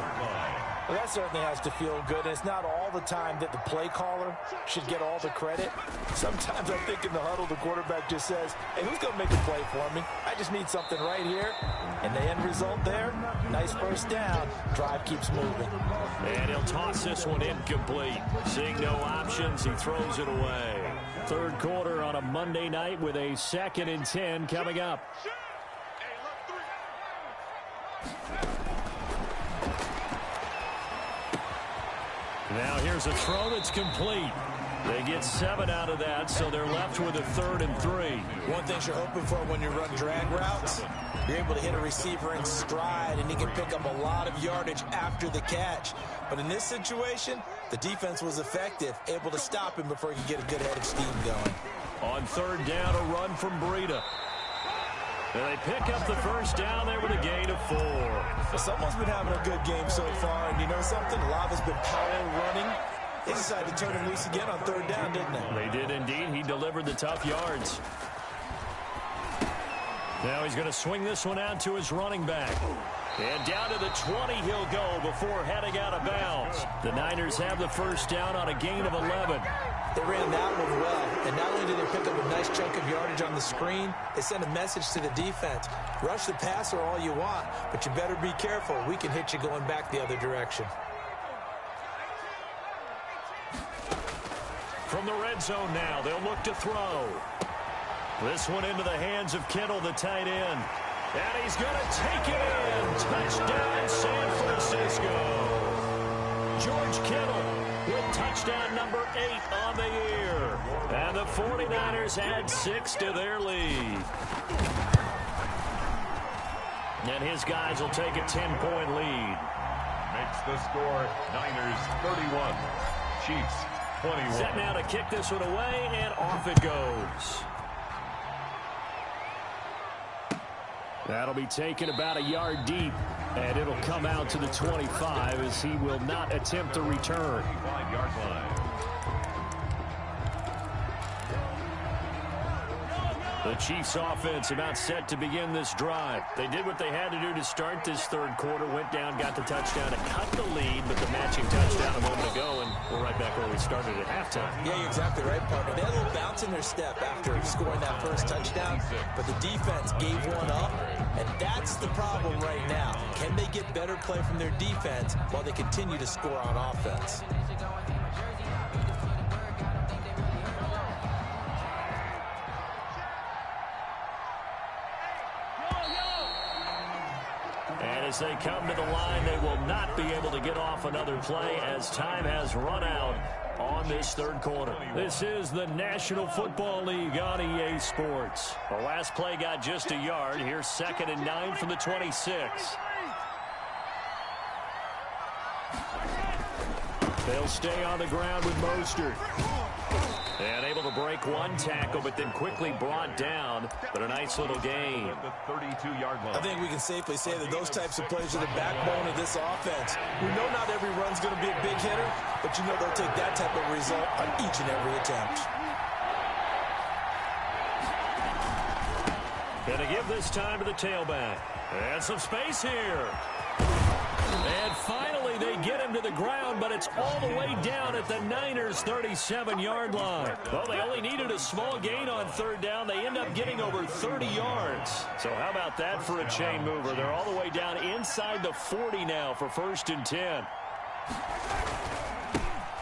Well, that certainly has to feel good. It's not all the time that the play caller should get all the credit. Sometimes I think in the huddle, the quarterback just says, hey, who's going to make a play for me? I just need something right here. And the end result there, nice 1st down. Drive keeps moving. And he'll toss this one incomplete. Seeing no options, he throws it away. 3rd quarter on a Monday night with a 2nd and 10 coming up. Now here's a throw that's complete. They get 7 out of that, so they're left with a 3rd and 3. One thing you're hoping for when you run drag routes, you're able to hit a receiver in stride, and he can pick up a lot of yardage after the catch. But in this situation, the defense was effective, able to stop him before he could get a good head of steam going. On 3rd down, a run from Breida. And they pick up the 1st down there with a gain of 4. Well, someone's been having a good game so far, and you know something? A lot has been power running. They decided to turn him loose again on 3rd down, didn't they? They did indeed. He delivered the tough yards. Now he's going to swing this one out to his running back. And down to the 20 he'll go before heading out of bounds. The Niners have the 1st down on a gain of 11. They ran that one well, and not only did they pick up a nice chunk of yardage on the screen, they sent a message to the defense. Rush the passer all you want, but you better be careful. We can hit you going back the other direction. From the red zone now, they'll look to throw. This one into the hands of Kittle, the tight end. And he's going to take it in. Touchdown, San Francisco. George Kittle with touchdown number 8 on the year. And the 49ers add 6 to their lead. And his guys will take a 10-point lead. Makes the score Niners 31, Chiefs 21. Set now to kick this one away, and off it goes. That'll be taken about a yard deep, and it'll come out to the 25 as he will not attempt to return. 5-yard line. The Chiefs offense about set to begin this drive. They did what they had to do to start this 3rd quarter, went down, got the touchdown to cut the lead, but the matching touchdown a moment ago, and we're right back where we started at halftime. Yeah, you're exactly right, partner. They had a little bounce in their step after scoring that 1st touchdown, but the defense gave one up, and that's the problem right now. Can they get better play from their defense while they continue to score on offense? And as they come to the line, they will not be able to get off another play as time has run out on this 3rd quarter. This is the National Football League on EA Sports. The last play got just a yard. Here's 2nd and 9 from the 26. They'll stay on the ground with Mostert. And able to break one tackle, but then quickly brought down. But a nice little gain. The 32-yard line. I think we can safely say that those types of plays are the backbone of this offense. We know not every run's going to be a big hitter, but you know they'll take that type of result on each and every attempt. Gonna give this time to the tailback. And some space here. And finally, they get him to the ground, but it's all the way down at the Niners' 37-yard line. Well, they only needed a small gain on third down. They end up getting over 30 yards. So how about that for a chain mover? They're all the way down inside the 40 now for 1st and 10.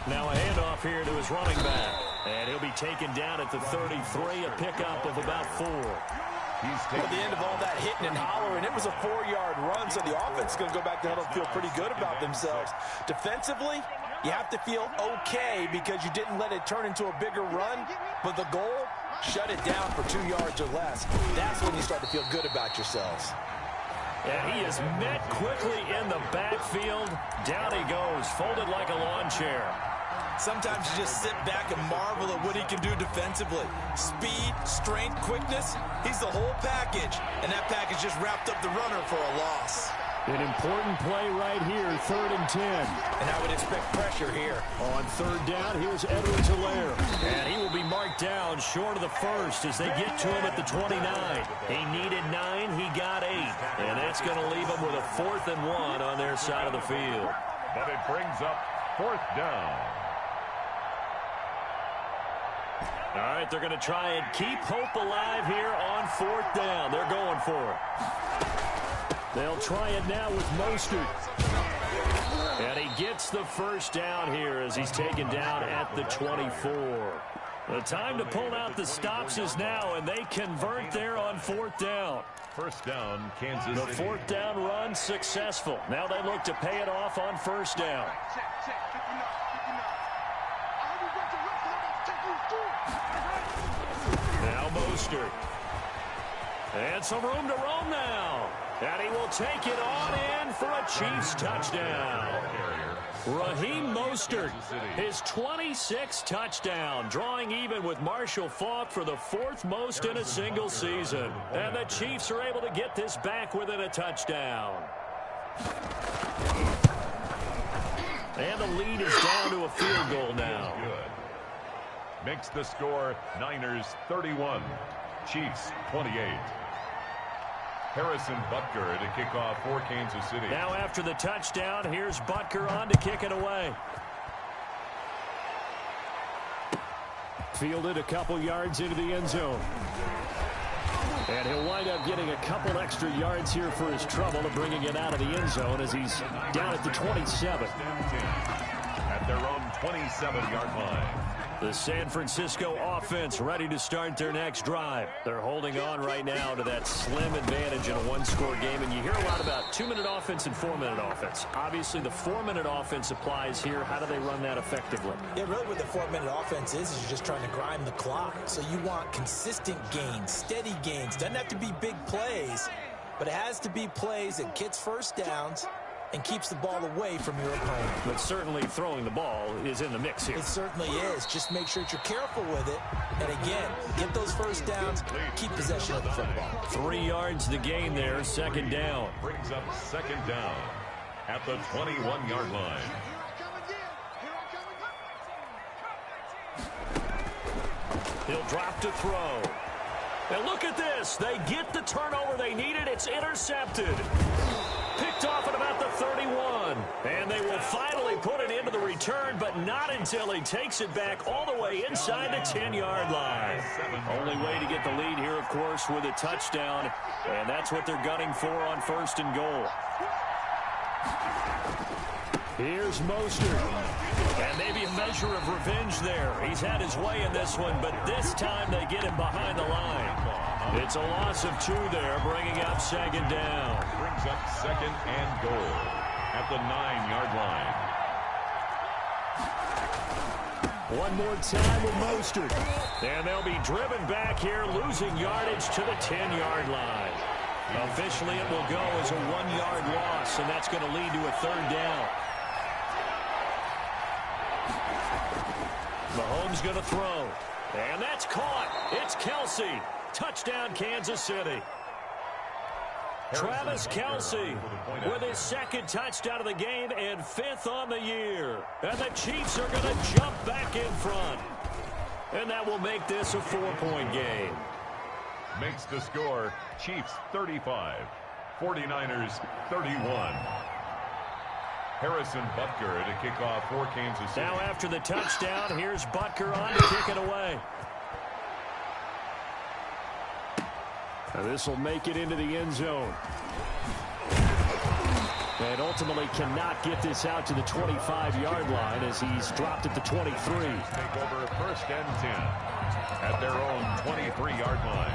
Now a handoff here to his running back. And he'll be taken down at the 33, a pickup of about 4. At the end of all that hitting and hollering, it was a 4-yard run, so the offense is going to go back to huddle and feel pretty good about themselves. Defensively, you have to feel okay because you didn't let it turn into a bigger run, but the goal, shut it down for 2 yards or less. That's when you start to feel good about yourselves. And he is met quickly in the backfield. Down he goes, folded like a lawn chair. Sometimes you just sit back and marvel at what he can do defensively. Speed, strength, quickness, he's the whole package. And that package just wrapped up the runner for a loss. An important play right here, 3rd and 10. And I would expect pressure here. On 3rd down, here's Edwards-Helaire. And he will be marked down short of the first as they get to him at the 29. He needed 9, he got 8. And that's going to leave him with a 4th and 1 on their side of the field. But it brings up 4th down. All right, they're going to try and keep hope alive here on 4th down. They're going for it. They'll try it now with Mostert. And he gets the 1st down here as he's taken down at the 24. The time to pull out the stops is now, and they convert there on 4th down. 1st down, Kansas City. The 4th down run successful. Now they look to pay it off on 1st down. Now Mostert. And some room to roam now. And he will take it on in for a Chiefs touchdown. Raheem Mostert, his 26th touchdown, drawing even with Marshall Faulk for the 4th most in a single season. And the Chiefs are able to get this back within a touchdown. And the lead is down to a field goal now. Makes the score Niners 31, Chiefs 28. Harrison Butker to kick off for Kansas City. Now after the touchdown, here's Butker on to kick it away. Fielded a couple yards into the end zone. And he'll wind up getting a couple extra yards here for his trouble of bringing it out of the end zone as he's down at the 27. At their own 27-yard line. The San Francisco offense ready to start their next drive. They're holding on right now to that slim advantage in a one-score game. And you hear a lot about 2-minute offense and 4-minute offense. Obviously, the 4-minute offense applies here. How do they run that effectively? Yeah, really what the 4-minute offense is you're just trying to grind the clock. So you want consistent gains, steady gains. Doesn't have to be big plays, but it has to be plays that gets 1st downs and keeps the ball away from your opponent. But certainly throwing the ball is in the mix here. It certainly is. Just make sure that you're careful with it. And again, get those 1st downs, keep possession of the football. 3 yards to gain there, 2nd down. Brings up 2nd down at the 21-yard line. He'll drop to throw. And look at this. They get the turnover they needed. It's intercepted. Picked off at about the 31. And they will finally put it into the return, but not until he takes it back all the way inside the 10-yard line. Only way to get the lead here, of course, with a touchdown. And that's what they're gunning for on 1st and goal. Here's Mostert. And maybe a measure of revenge there. He's had his way in this one, but this time they get him behind the line. It's a loss of 2 there, bringing up 2nd down. Brings up 2nd and goal at the 9-yard line. One more time with Mostert. And they'll be driven back here, losing yardage to the 10-yard line. Officially, it will go as a 1-yard loss, and that's going to lead to a 3rd down. Mahomes going to throw. And that's caught. It's Kelce. Touchdown, Kansas City. Travis Kelce with his 2nd touchdown of the game and 5th on the year. And the Chiefs are going to jump back in front. And that will make this a 4-point game. makes the score Chiefs 35, 49ers 31. Harrison Butker to kick off for Kansas City. Now after the touchdown, here's Butker on to kick it away. This will make it into the end zone. And ultimately cannot get this out to the 25-yard line as he's dropped at the 23. Take over 1st and 10 at their own 23-yard line.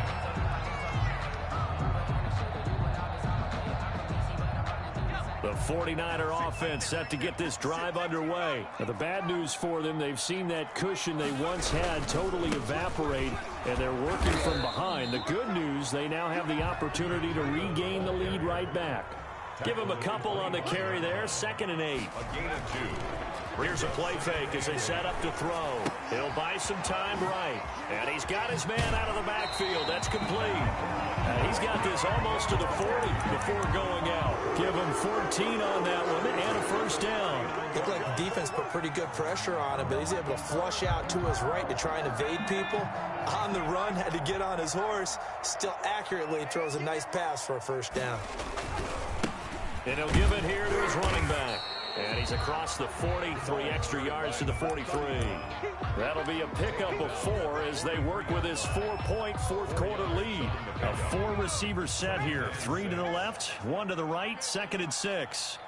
The 49er offense set to get this drive underway. Now, the bad news for them, they've seen that cushion they once had totally evaporate, and they're working from behind. The good news, they now have the opportunity to regain the lead right back. Give him a couple on the carry there, 2nd and 8. A gain of 2. Here's a play fake as they set up to throw. He'll buy some time right. And he's got his man out of the backfield. That's complete. And he's got this almost to the 40 before going out. Give him 14 on that one and a 1st down. Looked like the defense put pretty good pressure on him, but he's able to flush out to his right to try and evade people. On the run, had to get on his horse. Still accurately throws a nice pass for a 1st down. And he'll give it here to his running back. And he's across the 40, 3 extra yards to the 43. That'll be a pickup of 4 as they work with his 4-point 4th quarter lead. A 4-receiver set here. 3 to the left, 1 to the right, 2nd and 6.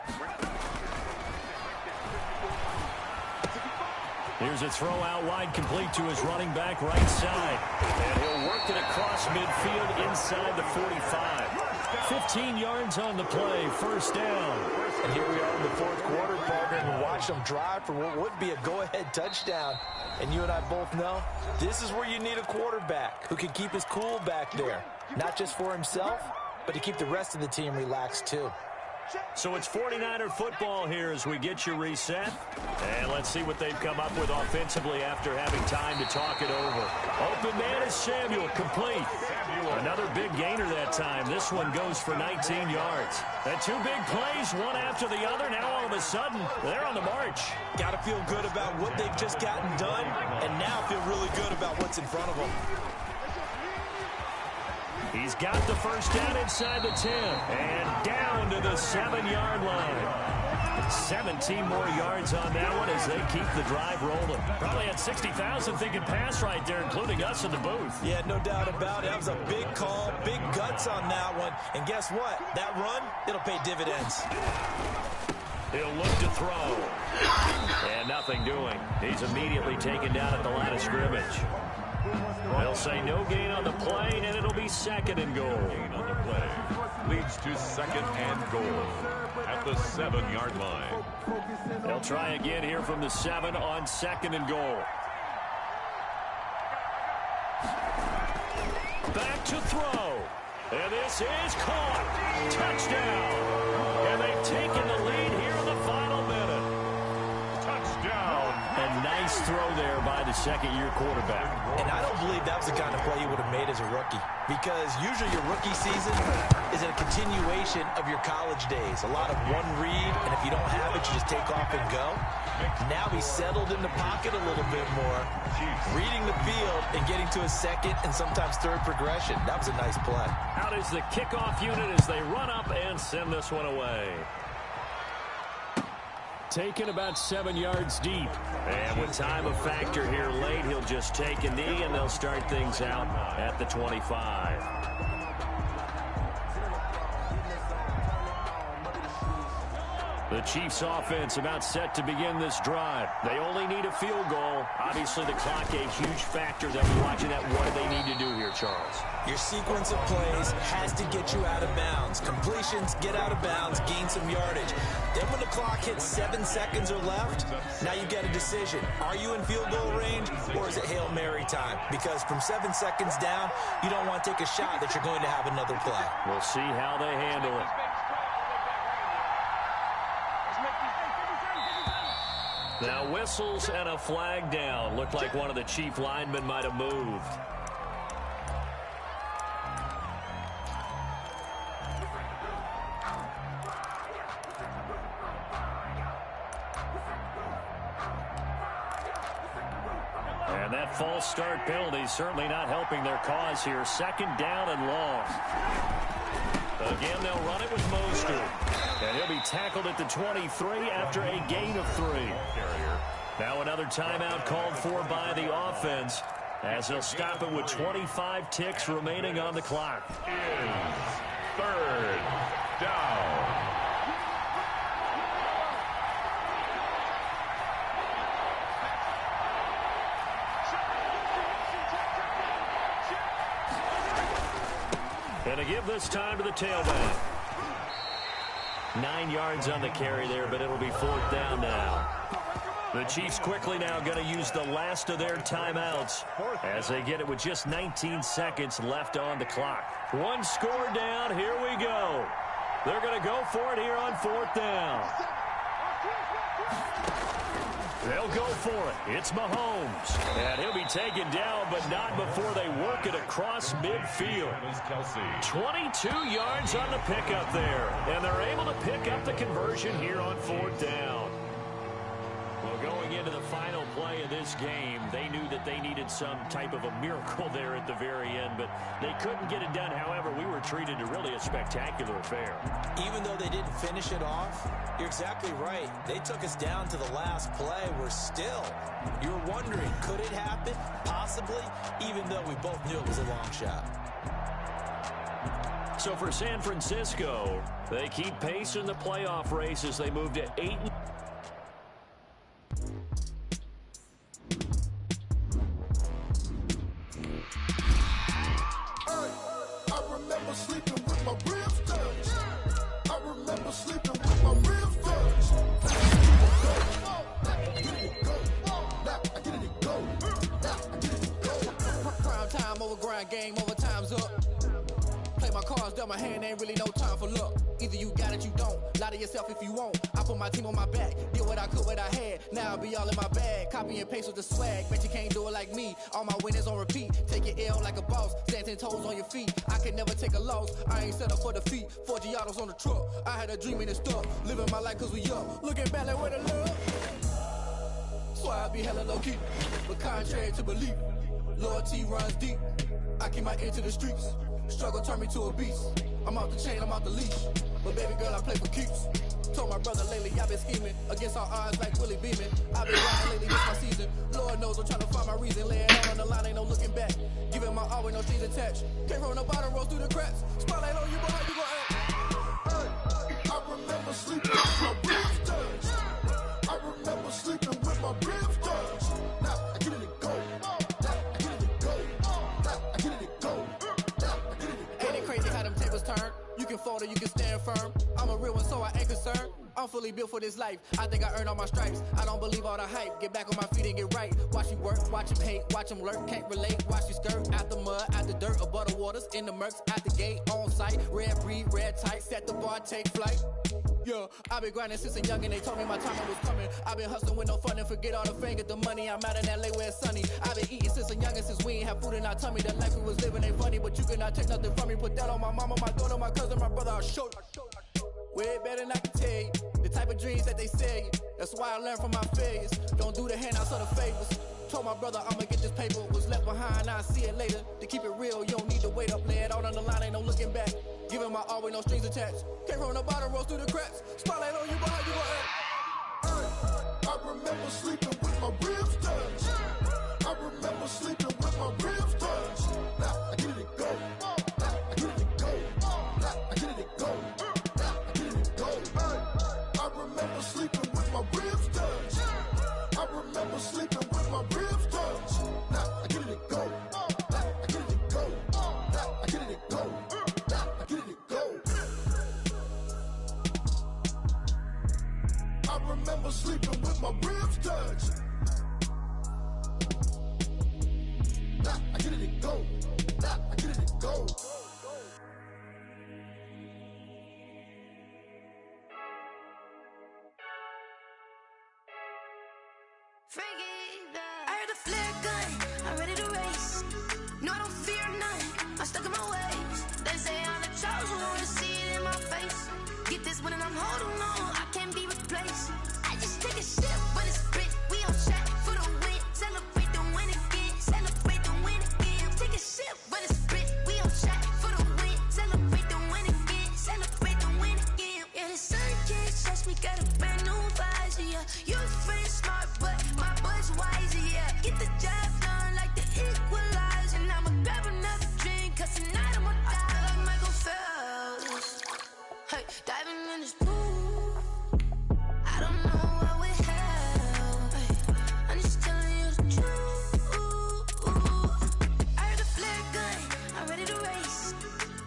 Here's a throw out wide, complete to his running back right side. And he'll work it across midfield inside the 45. 15 yards on the play, 1st down. And here we are in the 4th quarter, partner, and watch them drive for what would be a go-ahead touchdown. And you and I both know this is where you need a quarterback who can keep his cool back there. Not just for himself, but to keep the rest of the team relaxed too. So it's 49er football here as we get you reset. And let's see what they've come up with offensively after having time to talk it over. Open man is Samuel, complete. Another big gainer that time. This one goes for 19 yards. And 2 big plays, one after the other. Now all of a sudden, they're on the march. Got to feel good about what they've just gotten done, and now feel really good about what's in front of them. He's got the 1st down inside the 10 and down to the 7-yard line. 17 more yards on that one as they keep the drive rolling. Probably had 60,000 thinking pass right there, including us in the booth. Yeah, no doubt about it. That was a big call, big guts on that one. And guess what? That run, it'll pay dividends. He'll look to throw. And nothing doing. He's immediately taken down at the line of scrimmage. They'll say no gain on the play, and it'll be 2nd and goal. Gain on the play leads to 2nd and goal at the 7-yard line. They'll try again here from the 7 on 2nd and goal. Back to throw. And this is caught. Touchdown. And they've taken the lead here in the final minute. Touchdown. A nice throw there by the 2nd-year quarterback. And I don't believe that was the kind of play you would have made as a rookie. Because usually your rookie season is a continuation of your college days. A lot of one read, and if you don't have it, you just take off and go. Now he's settled in the pocket a little bit more, reading the field and getting to a 2nd and sometimes 3rd progression. That was a nice play. Out is the kickoff unit as they run up and send this one away. Taken about 7 yards deep. And with time a factor here late, he'll just take a knee and they'll start things out at the 25. The Chiefs offense about set to begin this drive. They only need a field goal. Obviously the clock a huge factor. They'll be watching that. What do they need to do here, Charles? Your sequence of plays has to get you out of bounds. Completions, get out of bounds, gain some yardage. Then when the clock hits 7 seconds or left, now you get a decision. Are you in field goal range or is it Hail Mary time? Because from 7 seconds down, you don't want to take a shot that you're going to have another play. We'll see how they handle it. Now whistles and a flag down. Looked like one of the Chief linemen might have moved. And that false start penalty certainly not helping their cause here. Second down and long. Again, they'll run it with Mostert. And he'll be tackled at the 23 after a gain of 3. Now another timeout called for by the offense as they'll stop it with 25 ticks remaining on the clock. Third down. And to give this time to the tailback. 9 yards on the carry there, but it'll be 4th down now. The Chiefs quickly now going to use the last of their timeouts as they get it with just 19 seconds left on the clock. One score down. Here we go. They're going to go for it here on 4th down. They'll go for it. It's Mahomes. And he'll be taken down, but not before they work it across midfield. 22 yards on the pickup there. And they're able to pick up the conversion here on 4th down. Well, going into the final play of this game, they knew that they needed some type of a miracle there at the very end, but they couldn't get it done. However, we were treated to really a spectacular affair. Even though they didn't finish it off, you're exactly right. They took us down to the last play. We're still, you're wondering, could it happen? Possibly, even though we both knew it was a long shot. So for San Francisco, they keep pace in the playoff race as they move to 8. Game over, time's up. Play my cards, dealt my hand, ain't really no time for luck. Either you got it, you don't. Lie to yourself if you won't. I put my team on my back, did what I could, what I had. Now I'll be all in my bag. Copy and paste with the swag. Bet you can't do it like me. All my winners on repeat. Take your L like a boss. Stand 10 toes on your feet. I can never take a loss. I ain't set up for defeat. 4 Giottos on the truck. I had a dream and it stuck. Living my life cause we up. Looking back like where the love. So I be hella low key. But contrary to belief, loyalty runs deep. I keep my ear to the streets. Struggle turned me to a beast. I'm out the chain, I'm out the leash. But baby girl, I play for keeps. Told my brother lately, I've been scheming. Against all odds like Willie Beeman. I've been grinding lately, this my season. Lord knows I'm trying to find my reason. Lay it out on the line, ain't no looking back. Giving my all with no strings attached. Came from the bottom, rose through the cracks. Spotlight on you, but how you gon' act? I remember sleeping with my ribs touched. I remember sleeping with my ribs touched. Now I get it and go. You can fold or you can stand firm. I'm a real one, so I ain't concerned. I'm fully built for this life. I think I earned all my stripes. I don't believe all the hype. Get back on my feet and get right. Watch you work, watch him hate, watch him lurk. Can't relate, watch you skirt. Out the mud, out the dirt, above the waters, in the murks, out the gate, on site. Red breed, red tight, set the bar, take flight. Yeah, I've been grinding since a youngin', they told me my time was coming. I've been hustling with no fun and forget all the fame, get the money. I'm out in LA where it's sunny. I've been eating since a youngin', since we ain't have food in our tummy. The life we was living ain't funny, but you cannot take nothing from me. Put that on my mama, my daughter, my cousin, my brother, I'll show you. Way better than I can tell you. The type of dreams that they sell you. That's why I learned from my failures. Don't do the handouts or the favors. Told my brother I'ma get this paper. Was left behind, I'll see it later. To keep it real, you don't need to wait up. Lay it out on the line, ain't no looking back. Giving my all with no strings attached. Came from the bottom, rose through the cracks. Spotlight on you, but how you gon' act? I remember sleeping with my ribs touched. I remember sleeping with my ribs touched. Now I get it and go. Now I get it and go. Now I get it and go. Now I get it and go. I remember sleeping with my ribs touched. I remember sleeping with my ribs touched. Now I get it and go. Now I get it and go. Now I get it and go. Now I get it and go. I remember sleeping with my ribs touched. Now I get it and go. Now I get it and go. I heard the flare gun, I'm ready to race. No, I don't fear none, I'm stuck in my ways. They say I'm the chosen one, to see it in my face. Get this one and I'm holding on, I can't be replaced. I just take a sip when it's split, we on track for the win. Celebrate the winning get the job done like the equalizer. And I'ma grab another drink, cause tonight I'ma die. I feel like Michael Phelps. Hey, diving in this pool. I don't know what would help. Hey, I'm just telling you the truth. I heard the flare gun, I'm ready to race.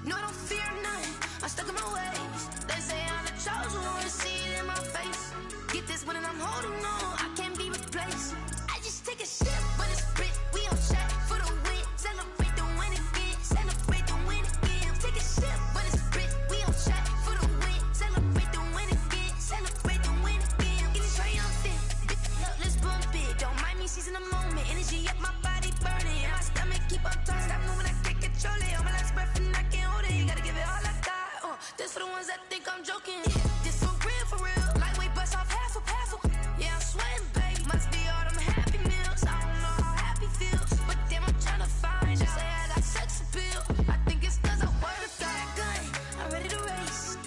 No, I don't fear nothing, I'm stuck in my ways. They say I'm the chosen one, see it in my face. Get this one and I'm holding on, I can't be replaced. I just take a sip, but it's Brit, we on shot for the win. Celebrate the win again, celebrate the win again. Take a sip, but it's Brit, we on shot for the win. Celebrate the win again, celebrate the win again. Getting triumphant, let's bump it. Don't mind me seizing the moment, energy up my body burning. And my stomach keep on turning, stop moving, I can't control it. On my last breath and I can't hold it, you gotta give it all I got. This for the ones that think I'm joking. This for real, lightweight bust off half a. Yeah, I'm sweating, babe, must be all them happy meals. I don't know how happy feels, but damn, I'm trying to find out. Say I got sex appeal, I think it's cause I work that gun. I'm ready to race,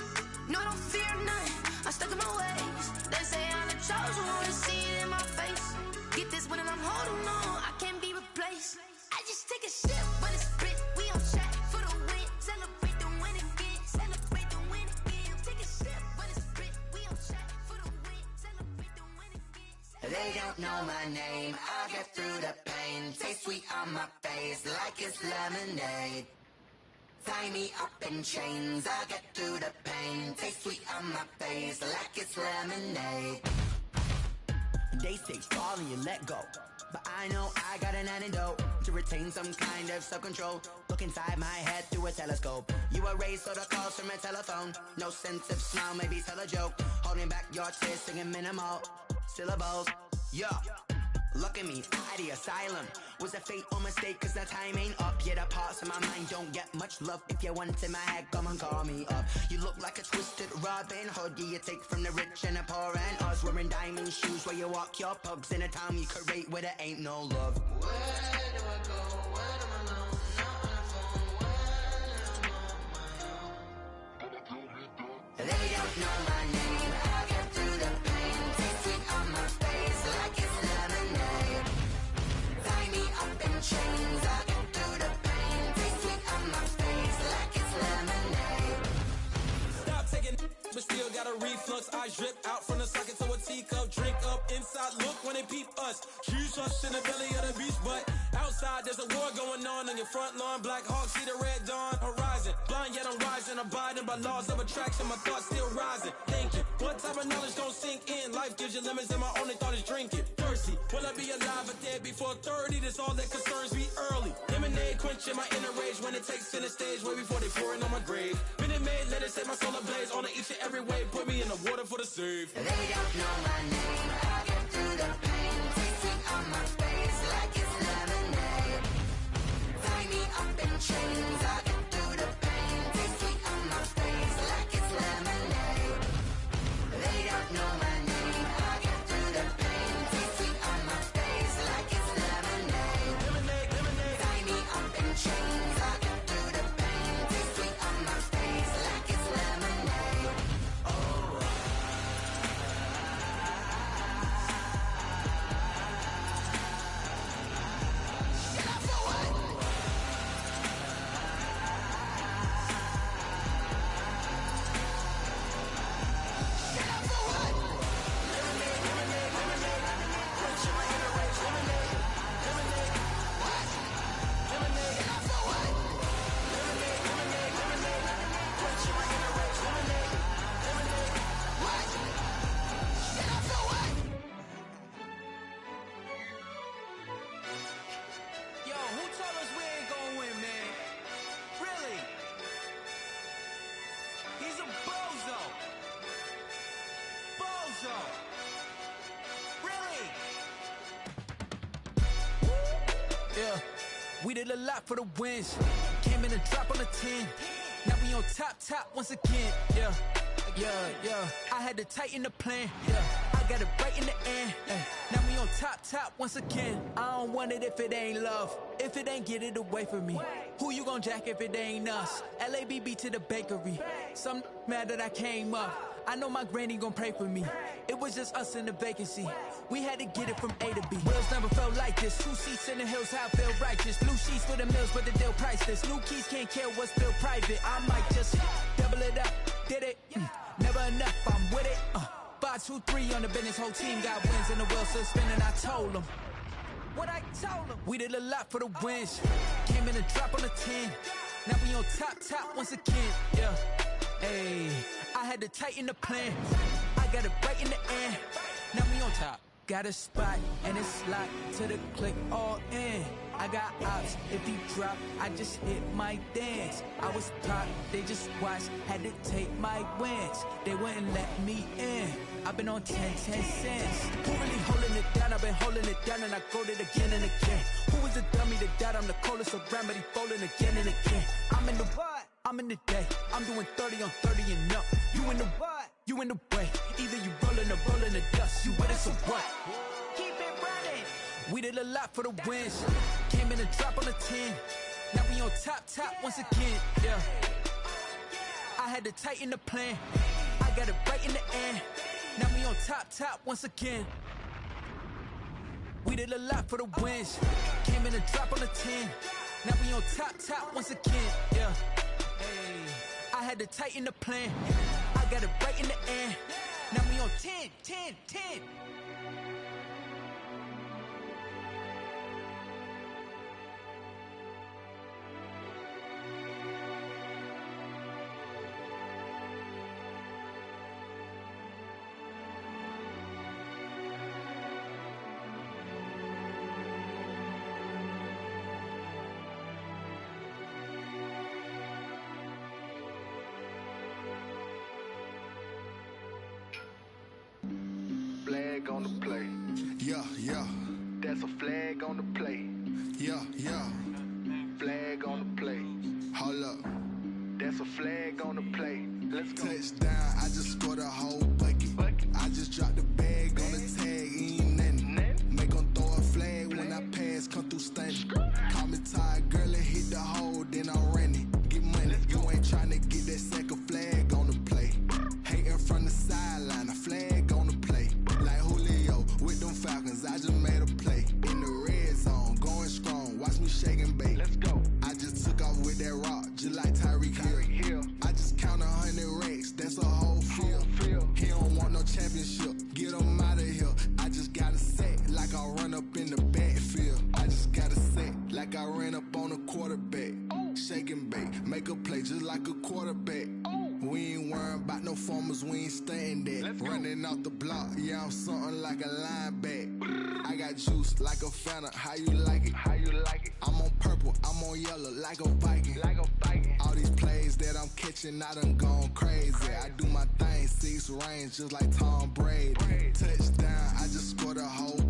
no, I don't fear nothing, I'm stuck in my ways. They say I'm the chosen one, see it in my face. Get this one and I'm holding on, I can't be replaced. I just take a sip, but it's Brit, we on shot for the win. Celebrate the win again, celebrate the win again. Take a sip, but it's Brit, we on shot for the win. Celebrate the win again. They don't know my name, I'll get through the pain. Taste sweet on my face like it's lemonade. Tie me up in chains, I'll get through the pain. Taste sweet on my face like it's lemonade. They say fall and you let go, but I know I got an antidote to retain some kind of self-control. Look inside my head through a telescope. You erase all the calls from a telephone. No sense of smile, maybe tell a joke. Holding back your tears, singing minimal syllables. Yeah, look at me, at the asylum. Was a fate or mistake, cause the time ain't up. Yet the parts of my mind don't get much love. If you want in my head, come and call me up. You look like a twisted Robin Hood. You take from the rich and the poor and us. Wearing diamond shoes where you walk your pugs in a town you create where there ain't no love. Where do I go? When I'm alone? Not on the phone. When I'm on my own. They don't know my name. I'll get through the pain. Taste sweet on my face like it's lemonade. Tie me up in chains. I'll get through the pain. Taste sweet on my face like it's lemonade. Stop taking, but still got a reflux. Eyes drip out from the socket to a teacup. Drink up inside, look when they peep us. Shoes us in the belly of the beach, but outside there's a war going on your front lawn. Black Hawk see the red dawn horizon. Blind yet I'm rising, abiding by laws of attraction. My thoughts still rising, thinking what type of knowledge don't sink in. Life gives you limits and my only thought is drinking. Thirsty, will I be alive or dead before 30? That's all that concerns me early. Lemonade quenching my inner rage when it takes center stage way before they pour it on my grave. Minute Maid, let it set my soul ablaze on each and every way. Put me in the water for the save. They don't know my name. I'll get through the pain. Taste sweet on my face like it's lemonade. Tie me up in chains. I'll get through the pain. Taste sweet on my face like it's lemonade. They don't know my name. I'll get through the pain. Taste sweet on my face like it's lemonade. Tie me up in chains. I'll get through the pain. Taste sweet on my face like it's lemonade. Oh. Yo, who told us we ain't gonna win, man? Really? He's a bozo. Bozo. Really? Yeah, we did a lot for the wins. Came in a drop on a 10. Now we on top once again. Yeah. I had to tighten the plan. Yeah, I got it right in the end. Now we on top once again. I don't want it if it ain't love. If it ain't, get it away from me. Who you gon' jack if it ain't us? LABB to the bakery. Some mad that I came up. I know my granny gon' pray for me. It was just us in the vacancy. We had to get it from A to B. Wheels never felt like this. 2 seats in the hills, how I feel righteous. Blue sheets for the mills, but the deal priceless. New keys can't care what's still private. I might just double it up, did it. Never enough, I'm with it. 5, 2, 3 on the business. Whole team got wins and the wheels still spinning. I told them what I told them. We did a lot for the wins. Came in a drop on the 10. Now we on top once again. Yeah. Hey, I had to tighten the plan. I got it right in the end. Now we on top. Got a spot and it's locked to the click all in. I got ops, if he drop, I just hit my dance. I was pop, they just watched, had to take my wins. They wouldn't let me in. I've been on 10 cents. Who really holding it down? I've been holding it down and I go it again and again. Who was the dummy that died? I'm the coldest around, but he folding again and again. I'm in the what? I'm in the day. I'm doing 30 on 30 and up. You in the what? You in the way. Either you rolling or rolling the dust. You with us or what? Keep it running. We did a lot for the wins. Came in a drop on the 10. Now we on top once again. Yeah. I had to tighten the plan. I got it right in the end. Now we on top once again. We did a lot for the wins. Came in a drop on the 10. Now we on top once again. Yeah. Hey. I had to tighten the plan. I got it right in the end. Now we on 10. Flag on the play. Yeah. That's a flag on the play. Yeah. Flag on the play. Hold up. That's a flag on the play. Let's go. Touchdown, I just scored a whole bucket. I just dropped the bag on the tag, ain't nothing. Make 'em throw a flag when I pass, come through stunning. Call me tired, girl, and hit the hole, then I'm running. Get money, you ain't tryna get that second flag on the play. Hating from the sideline, a flag on the play. Like Julio with them Falcons, I just made a play. In the red zone, going strong, watch me shake and bake. Let's go. I just took off with that rock, just like Tyreek Hill. I just count 100 racks, that's a whole field. He don't want no championship, get him out of here. I just got a set, like I run up in the backfield. I just got a set, like I ran up on a quarterback. Shake and bake, make a play just like a quarterback. We ain't worrying about no formers, we ain't staying there. Running off the block, yeah, I'm something like a linebacker. I got juice like a Fanta, how you like it? I'm on purple, I'm on yellow like a Viking. All these plays that I'm catching, I done gone crazy. I do my thing, 6 range just like Tom Brady. Touchdown, I just scored a whole